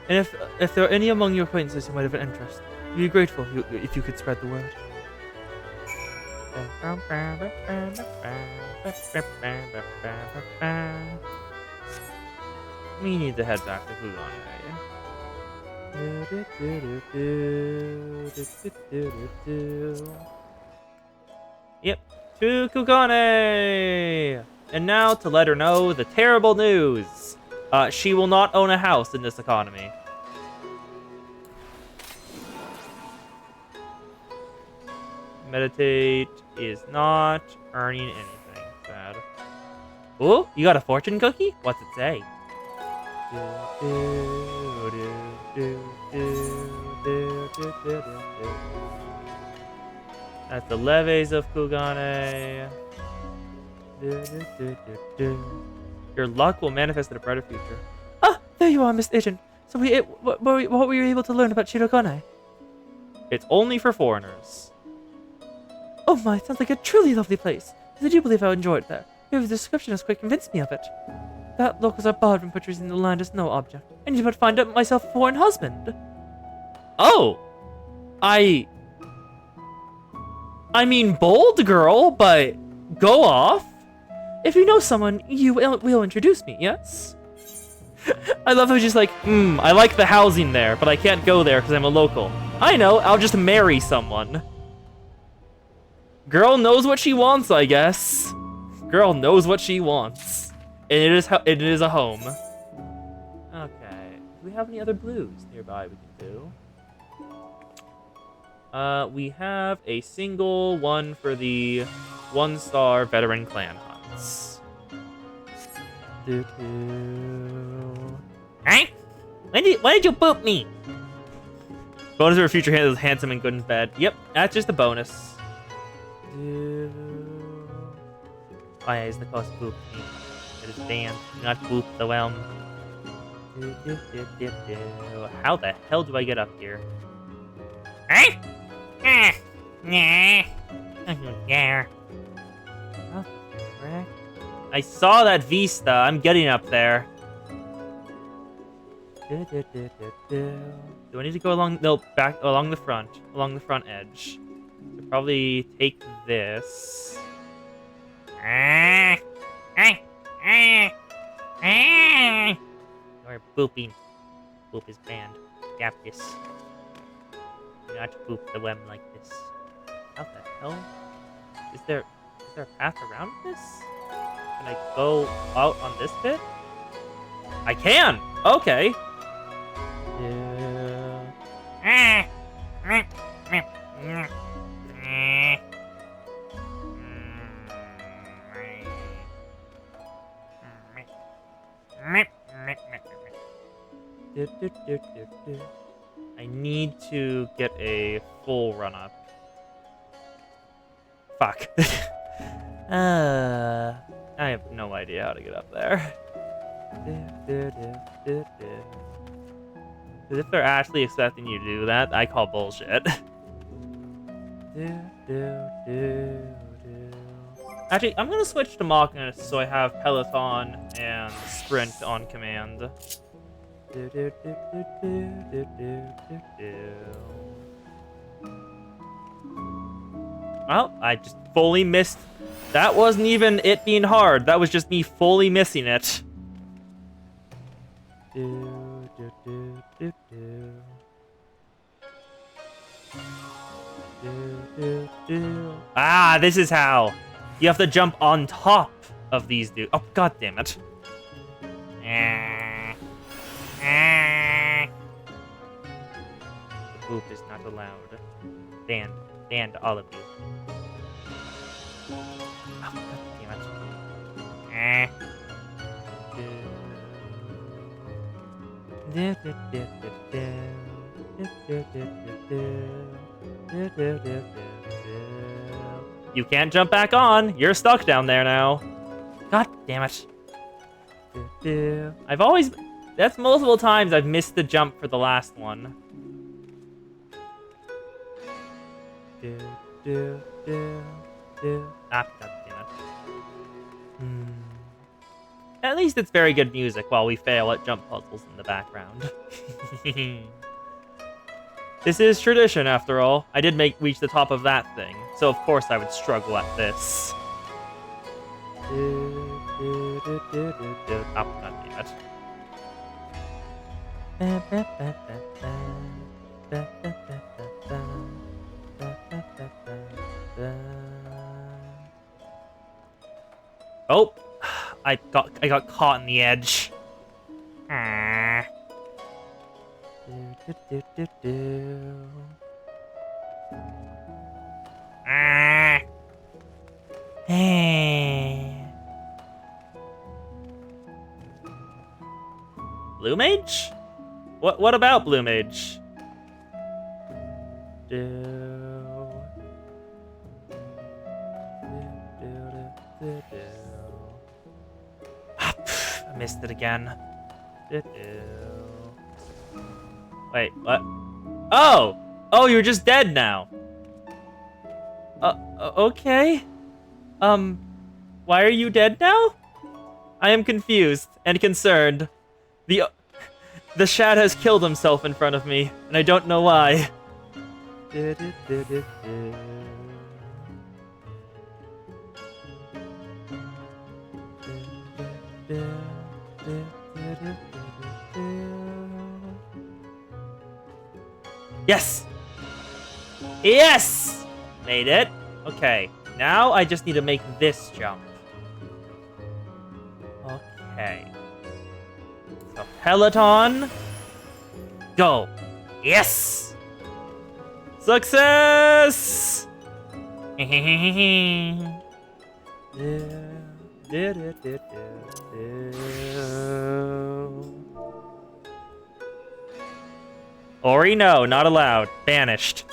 And if there are any among your acquaintances who might have an interest, we'd be grateful if you could spread the word. We need to head back to Kugane. Yep, to Kugane! And now to let her know the terrible news. She will not own a house in this economy. Meditate is not earning anything. Bad. Ooh, you got a fortune cookie? What's it say? That's the leves of Kugane. Your luck will manifest in a brighter future. Ah, there you are, Miss Agent. So what were you able to learn about Shirogane? It's only for foreigners. Oh my, sounds like a truly lovely place. I do believe I would enjoy it there. Your description has quite convinced me of it. That locals are barred from purchasing the land as no object. I need to find out myself a foreign husband. Oh! I mean, bold girl, but go off. If you know someone, you will introduce me, yes? I love how she's like, I like the housing there, but I can't go there because I'm a local. I know, I'll just marry someone. Girl knows what she wants, I guess. Girl knows what she wants. And it is a home. Okay. Do we have any other blues nearby we can do? We have a single one for the 1-star veteran clan hunts. Hey? Why did you boop me? Bonus for future handsome and good in bed. Yep, that's just a bonus. Why is the cost boop me? It is banned. Do not boop the realm. How the hell do I get up here? Hey? Nah. Yeah. Oh, frick. I saw that vista. I'm getting up there. Do I need to go along? No, back along the front edge. So probably take this. You're booping. Boop is banned. Gap this. Do not boop the web like this. How the hell? Is there a path around this? Can I go out on this bit? I can! Okay. I need to get a full run up. Fuck. I have no idea how to get up there. Because if they're actually expecting you to do that, I call bullshit. Actually, I'm gonna switch to Machina so I have Peloton and Sprint on command. Well, I just fully missed. That wasn't even it being hard. That was just me fully missing it. Ah, this is how. You have to jump on top of these dudes. Oh, god damn it. The boop is not allowed. Banned all of you. Oh, god damn it. You can't jump back on. You're stuck down there now. God damn it. I've always... That's multiple times I've missed the jump for the last one. Ah, god damn it. At least it's very good music while we fail at jump puzzles in the background. This is tradition, after all. I did reach the top of that thing, so of course I would struggle at this. Oh, god damn it. Oh, I got caught in the edge. Ah. Ah. Hey. Blue Mage? What about Blue Mage? I missed it again. Wait, what? Oh! Oh, you're just dead now. Okay. Why are you dead now? I am confused and concerned. The Shad has killed himself in front of me, and I don't know why. Yes! Yes! Made it. Okay, now I just need to make this jump. Okay. So, Peloton. Go. Yes! Success! Ori, no, not allowed. Banished.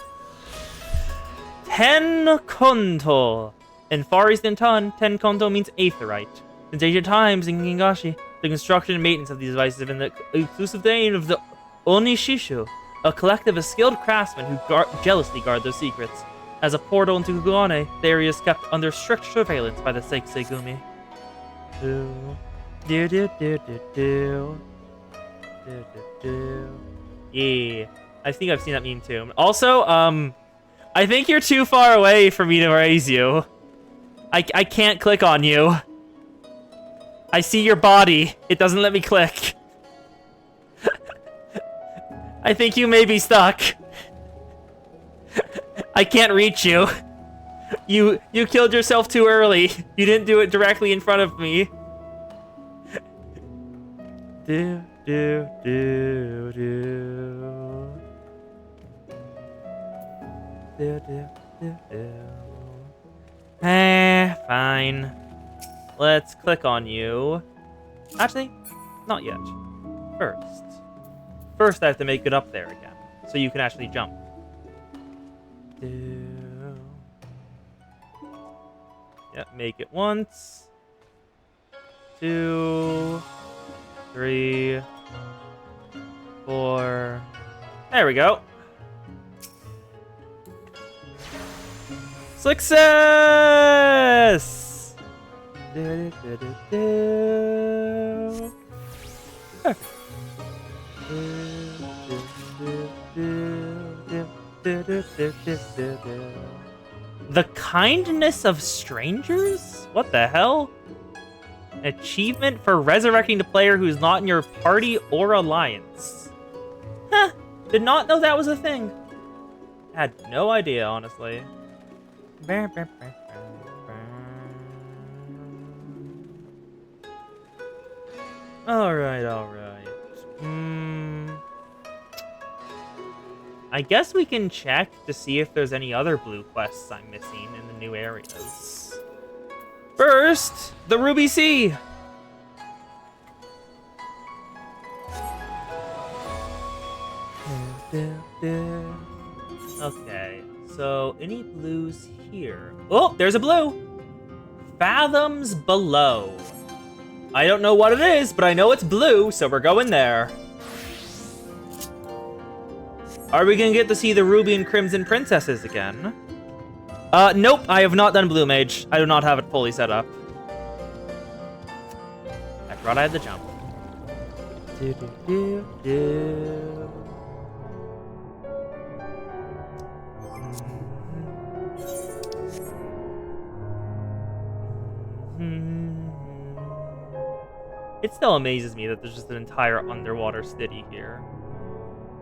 Ten Konto. In Far Eastern Ton, Ten Konto means aetherite. Since ancient times in Gingashi, the construction and maintenance of these devices have been the exclusive domain of the Onishishu, a collective of skilled craftsmen who jealously guard their secrets. As a portal into Kuguane, the area is kept under strict surveillance by the Seisegumi. Yeah, I think I've seen that meme too. Also, I think you're too far away for me to raise you. I can't click on you. I see your body. It doesn't let me click. I think you may be stuck. I can't reach you. You killed yourself too early. You didn't do it directly in front of me. Do. Fine. Let's click on you. Actually, not yet. First, I have to make it up there again, so you can actually jump. Yeah, make it once. 2, 3, 4. There we go. Success! The kindness of strangers? What the hell? Achievement for resurrecting the player who's not in your party or alliance. Huh. Did not know that was a thing. Had no idea, honestly. Alright. I guess we can check to see if there's any other blue quests I'm missing in the new areas. First, the Ruby Sea! Okay, so any blues here? Oh, there's a blue! Fathoms below. I don't know what it is, but I know it's blue, so we're going there. Are we gonna get to see the Ruby and Crimson Princesses again? Nope, I have not done Blue Mage. I do not have it fully set up. I thought I had the jump. Do, do, do, do. It still amazes me that there's just an entire underwater city here.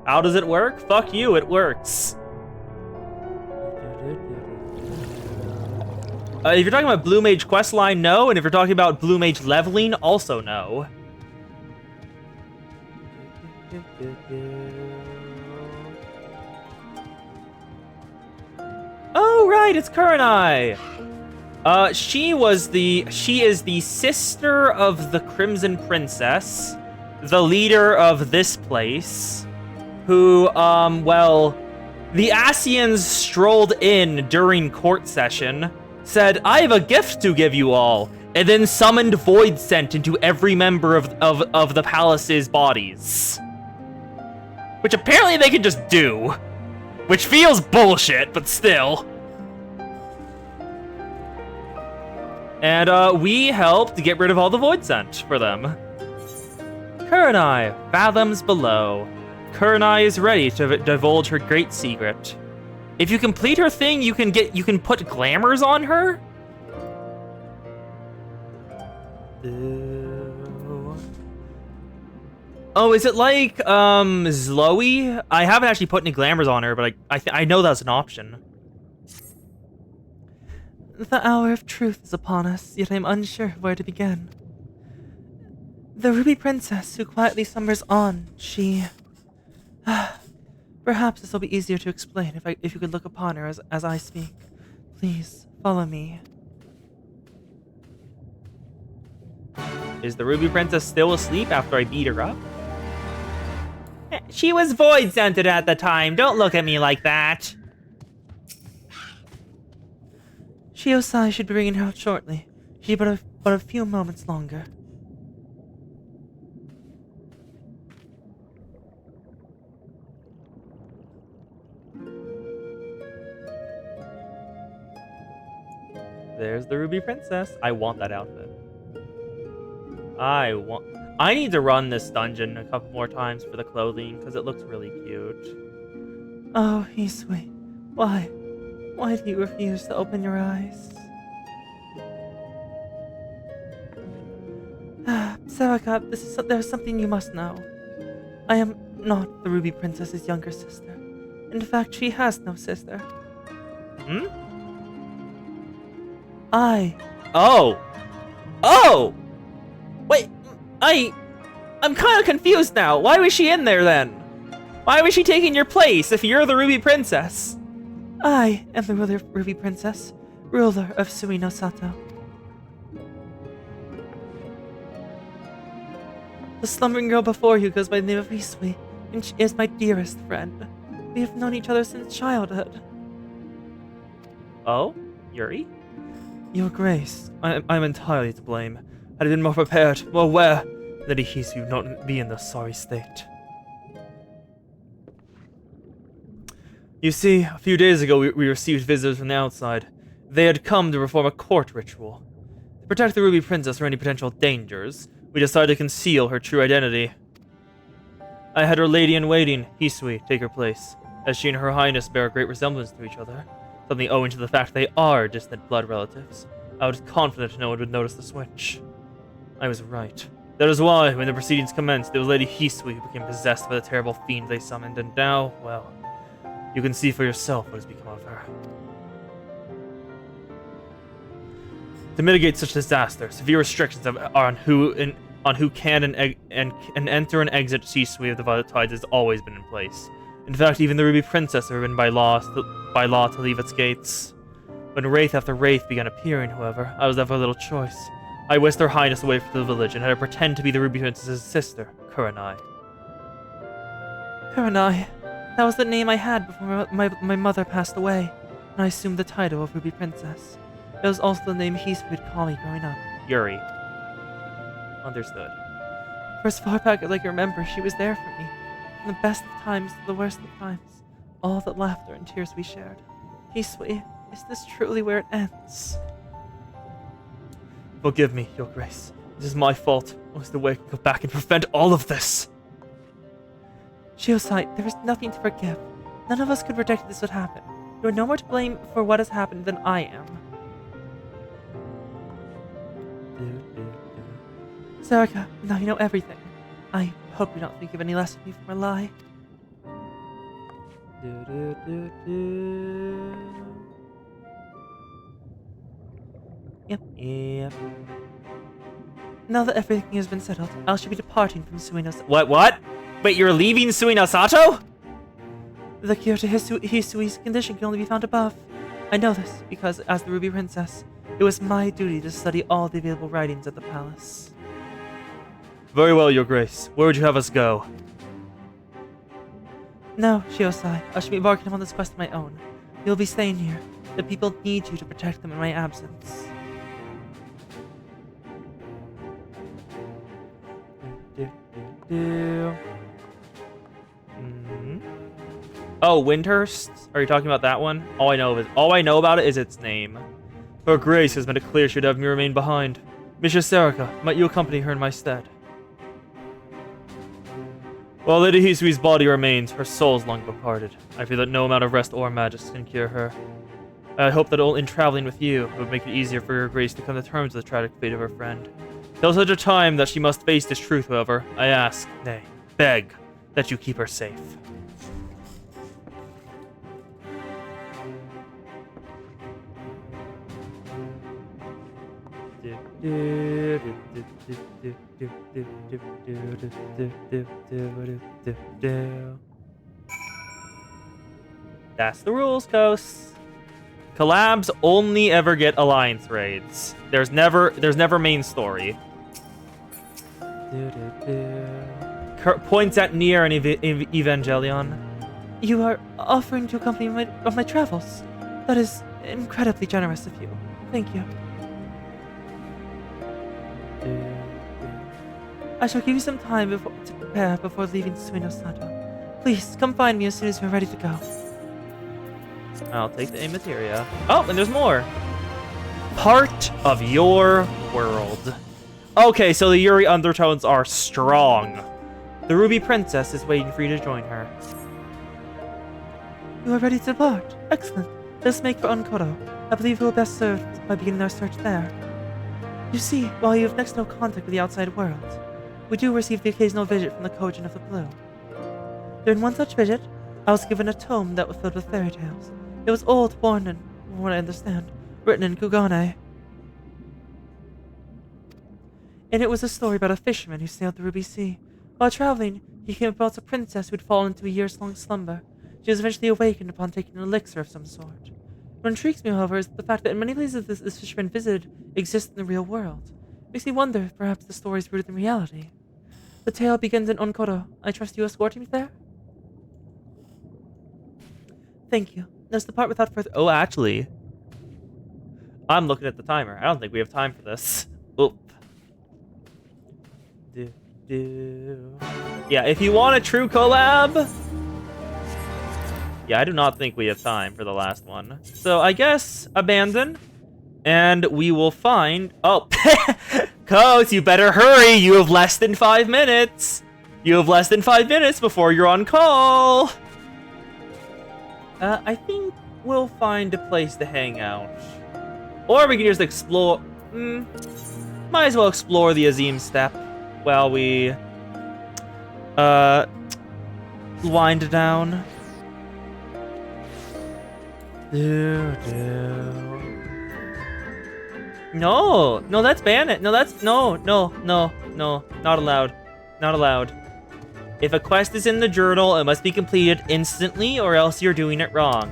How does it work? Fuck you, it works. If you're talking about Blue Mage questline, no. And if you're talking about Blue Mage leveling, also no. Oh, right, it's Kurenai. She is the sister of the Crimson Princess, the leader of this place, who, well, the Asians strolled in during court session, said, I have a gift to give you all, and then summoned Void Scent into every member of the palace's bodies. Which apparently they can just do. Which feels bullshit, but still. And, we helped get rid of all the Void Scent for them. Kurenai, fathoms below. Kurenai is ready to divulge her great secret. If you complete her thing, you can put glamours on her? Oh, is it like, Zloe? I haven't actually put any glamours on her, but I know that's an option. The hour of truth is upon us, yet I am unsure where to begin. The Ruby Princess who quietly slumbers on, she... Perhaps this will be easier to explain if you could look upon her as I speak. Please, follow me. Is the Ruby Princess still asleep after I beat her up? She was void scented at the time. Don't look at me like that. Shiosai should be bringing her out shortly. She but a few moments longer. There's the Ruby Princess. I want that outfit. I need to run this dungeon a couple more times for the clothing, because it looks really cute. Oh, Hisui. Why? Why do you refuse to open your eyes? Sawaka, there's something you must know. I am not the Ruby Princess's younger sister. In fact, she has no sister. Hmm? Oh! Wait, I'm kind of confused now. Why was she in there then? Why was she taking your place if you're the Ruby Princess? I am the Ruby Princess, ruler of Suino Sato. The slumbering girl before you goes by the name of Hisui, and she is my dearest friend. We have known each other since childhood. Oh? Yuri? Your Grace, I'm entirely to blame. Had I been more prepared, more aware, Lady Hisui would not be in this sorry state. You see, a few days ago we received visitors from the outside. They had come to perform a court ritual. To protect the Ruby Princess from any potential dangers, we decided to conceal her true identity. I had her lady-in-waiting, Hisui, take her place, as she and Her Highness bear a great resemblance to each other, something owing to the fact they are distant blood relatives. I was confident no one would notice the switch. I was right. That is why, when the proceedings commenced, it was Lady Hisui who became possessed by the terrible fiend they summoned, and now, well, you can see for yourself what has become of her. To mitigate such disaster, severe restrictions are on who can and enter and exit Hisui of the Violet Tides has always been in place. In fact, even the Ruby Princess has been by law to leave its gates. When wraith after wraith began appearing, however, I was left with little choice. I whisked Her Highness away from the village and had her pretend to be the Ruby Princess's sister, Kurenai. Kurenai. That was the name I had before my mother passed away. and I assumed the title of Ruby Princess. It was also the name Hisui would call me growing up. Yuri. Understood. For as far back as I can remember, she was there for me. From the best of times to the worst of times. All the laughter and tears we shared. Hisui, is this truly where it ends? Forgive me, Your Grace. This is my fault. What was the way I could go back and prevent all of this? Shiosai, there is nothing to forgive. None of us could predict this would happen. You are no more to blame for what has happened than I am. Sarika, now you know everything. I hope you don't think of any less of me for a lie. Yep. Now that everything has been settled, I shall be departing from Suino's. What? Wait, you're leaving Suino Sato? The cure to Hisui's condition can only be found above. I know this because, as the Ruby Princess, it was my duty to study all the available writings at the palace. Very well, Your Grace. Where would you have us go? No, Shiosai, I shall be embarking upon this quest of my own. You'll be staying here. The people need you to protect them in my absence. Oh, Windhurst? Are you talking about that one? All I know about it is its name. Her Grace has made it clear she'd have me remain behind. Mistress Sarika, might you accompany her in my stead? While Lady Hisui's body remains, her soul's long departed. I fear that no amount of rest or magic can cure her. I hope that in traveling with you, it would make it easier for Your Grace to come to terms with the tragic fate of her friend. Till such a time that she must face this truth, however, I ask, nay, beg, that you keep her safe. That's the rules, Coast. Collabs only ever get alliance raids. There's never main story. Points at Nier and Evangelion. You are offering to accompany me on my travels. That is incredibly generous of you. Thank you. I shall give you some time to prepare before leaving Suino Sato. Please, come find me as soon as you're ready to go. I'll take the materia. Oh, and there's more. Part of your world. Okay, so the Yuri undertones are strong. The Ruby Princess is waiting for you to join her. You are ready to depart. Excellent. Let's make for Onkodo. I believe we will best served by beginning our search there. You see, while you have next to no contact with the outside world, we do receive the occasional visit from the Kojin of the Blue. During one such visit, I was given a tome that was filled with fairy tales. It was old, worn, and, from what I understand, written in Kugane. And it was a story about a fisherman who sailed the Ruby Sea. While traveling, he came across a princess who had fallen into a years-long slumber. She was eventually awakened upon taking an elixir of some sort. What intrigues me, however, is the fact that in many places this fisherman visited exists in the real world. It makes me wonder if perhaps the story is rooted in reality. The tale begins in Onkodo. I trust you escorting me there? Thank you. Let's depart without further... Oh, actually, I'm looking at the timer. I don't think we have time for this. Oop. Yeah, if you want a true collab... Yeah, I do not think we have time for the last one. So I guess abandon. And we will find... Oh, Coast, you better hurry. You have less than 5 minutes. You have less than 5 minutes before you're on call. I think we'll find a place to hang out. Or we can just explore... might as well explore the Azim Steppe while we... wind down. No, that's ban. No, that's no, not allowed. Not allowed. If a quest is in the journal, it must be completed instantly, or else you're doing it wrong.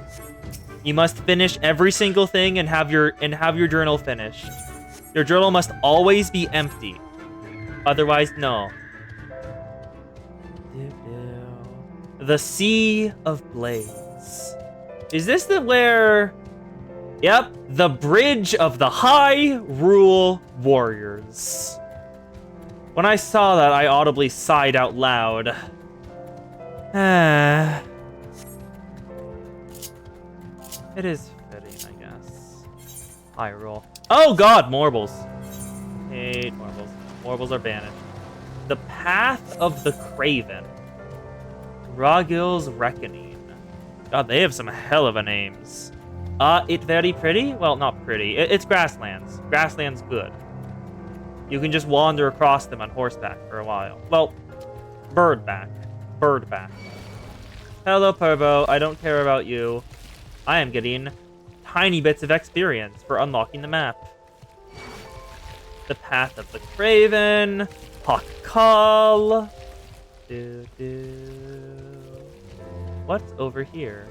You must finish every single thing and have your journal finished. Your journal must always be empty. Otherwise, no. The Sea of Blades. Is this where Yep, the Bridge of the Hyrule Warriors. When I saw that, I audibly sighed out loud. It is fitting, I guess. Hyrule. Oh god, Morbles. Hate Morbles. Morbles are banished. The Path of the Craven. Ragil's Reckoning. God, they have some hell of a names. It very pretty? Well, not pretty. It's grasslands. Grasslands good. You can just wander across them on horseback for a while. Well, birdback. Birdback. Hello, Pervo. I don't care about you. I am getting tiny bits of experience for unlocking the map. The Path of the Craven. Pakal. What's over here?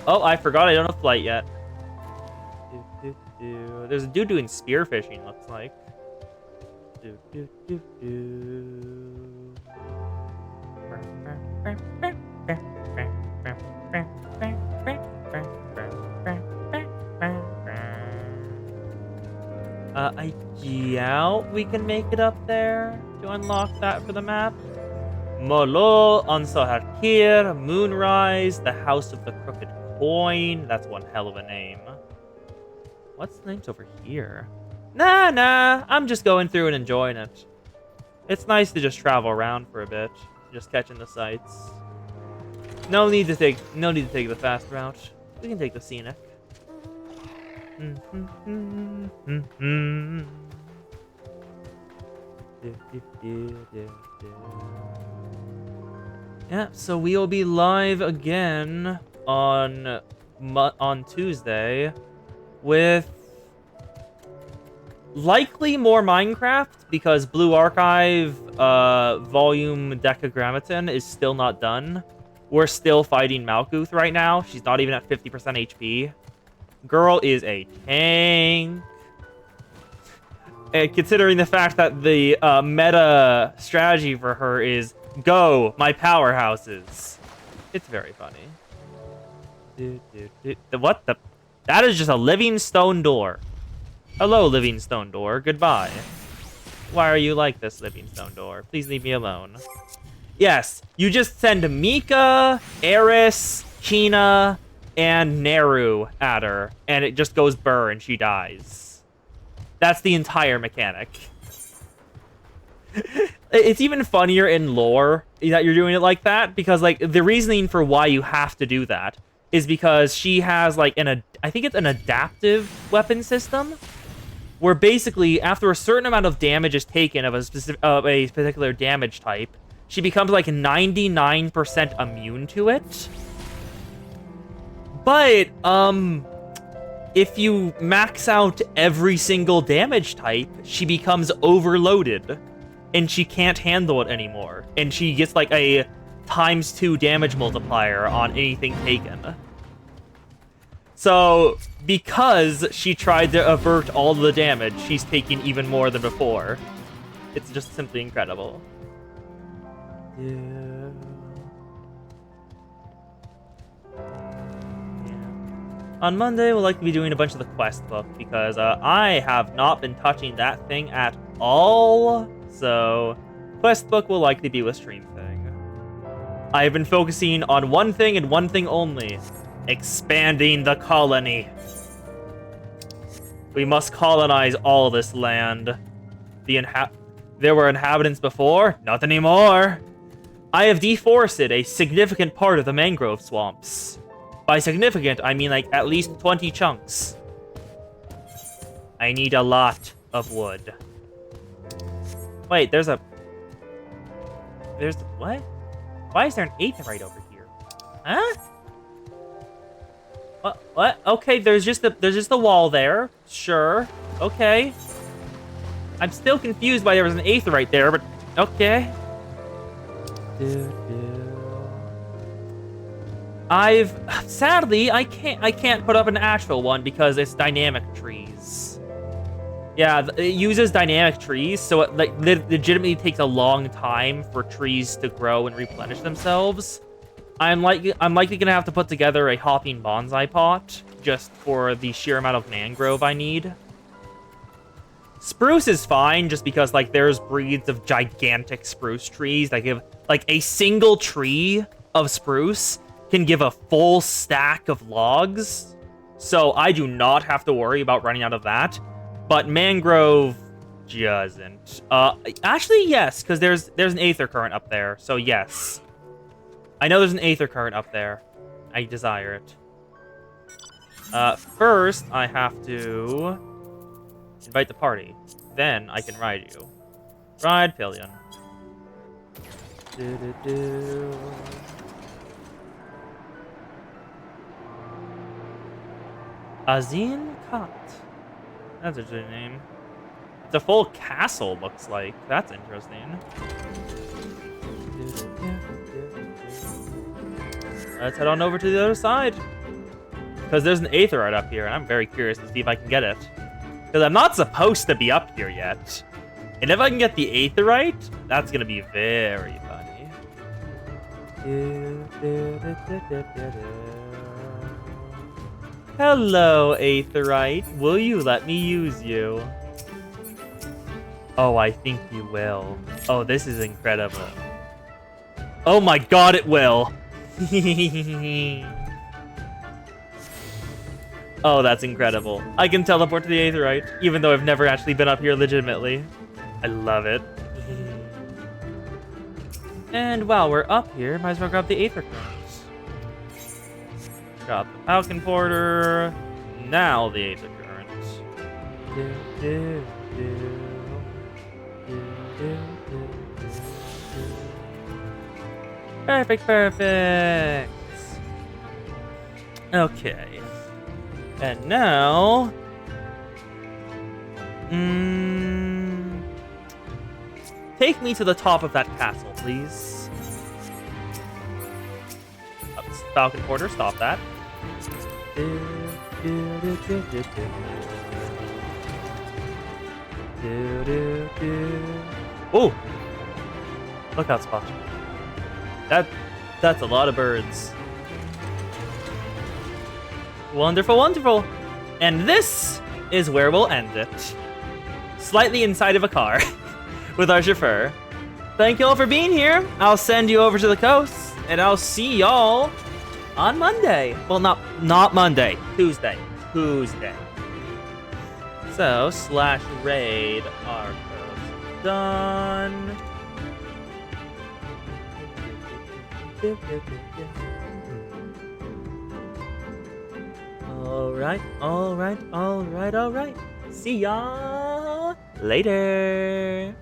Oh, I forgot I don't have flight yet. There's a dude doing spearfishing, looks like. I doubt we can make it up there to unlock that for the map. Molo, Ansahakir, Moonrise, the House of the Crooked Coin. That's one hell of a name. What's the names over here? Nah, I'm just going through and enjoying it. It's nice to just travel around for a bit, just catching the sights. No need to take the fast route. We can take the scenic. Yeah, so we will be live again on Tuesday with likely more Minecraft, because Blue Archive Volume Decagrammaton is still not done. We're still fighting Malkuth right now. She's not even at 50% HP. Girl is a tank. And considering the fact that the meta strategy for her is go, my powerhouses. It's very funny. What the? That is just a living stone door. Hello, living stone door. Goodbye. Why are you like this, living stone door? Please leave me alone. Yes, you just send Mika, Eris, Kina, and Neru at her, and it just goes burr and she dies. That's the entire mechanic. It's even funnier in lore that you're doing it like that, because like the reasoning for why you have to do that is because she has like I think it's an adaptive weapon system where basically after a certain amount of damage is taken of a particular damage type, she becomes like 99% immune to it. But if you max out every single damage type, she becomes overloaded and she can't handle it anymore. And she gets like a ×2 damage multiplier on anything taken. So, because she tried to avert all the damage, she's taking even more than before. It's just simply incredible. Yeah. On Monday, we'll likely be doing a bunch of the quest book, because I have not been touching that thing at all. So, quest book will likely be with Stream Thing. I have been focusing on one thing and one thing only. Expanding the colony. We must colonize all this land. There were inhabitants before, not anymore. I have deforested a significant part of the mangrove swamps. By significant, I mean like at least 20 chunks. I need a lot of wood. Wait, there's what? Why is there an aetheryte over here? Huh? What? Okay, there's just the wall there. Sure. Okay. I'm still confused why there was an aetheryte there, but okay. Sadly, I can't put up an actual one because it's dynamic trees. Yeah, it uses dynamic trees, so it legitimately takes a long time for trees to grow and replenish themselves. I'm likely gonna have to put together a hopping bonsai pot just for the sheer amount of mangrove I need. Spruce is fine just because like there's breeds of gigantic spruce trees that give like a single tree of spruce can give a full stack of logs. So I do not have to worry about running out of that. But mangrove doesn't. Actually yes, because there's an aether current up there. So yes. I know there's an aether current up there. I desire it. First, I have to invite the party. Then I can ride you. Ride pillion. Azin Kat. That's a good name. It's a full castle, looks like. That's interesting. Let's head on over to the other side. Because there's an aetherite up here, and I'm very curious to see if I can get it. Because I'm not supposed to be up here yet. And if I can get the aetherite, that's going to be very funny. Hello, aetherite. Will you let me use you? Oh, I think you will. Oh, this is incredible. Oh my god, it will. Oh, that's incredible. I can teleport to the aetherite, even though I've never actually been up here legitimately. I love it. And while we're up here, might as well grab the aether currents. Got the falcon porter. Now the aether currents. Perfect. Okay. And now... take me to the top of that castle, please. Falcon Porter, stop that. Oh! Lookout spot. That's a lot of birds. Wonderful. And this is where we'll end it. Slightly inside of a car with our chauffeur. Thank you all for being here. I'll send you over to the coast, and I'll see y'all on Monday. Well, not Monday. Tuesday. So, /raid our coast done. All right. See y'all later.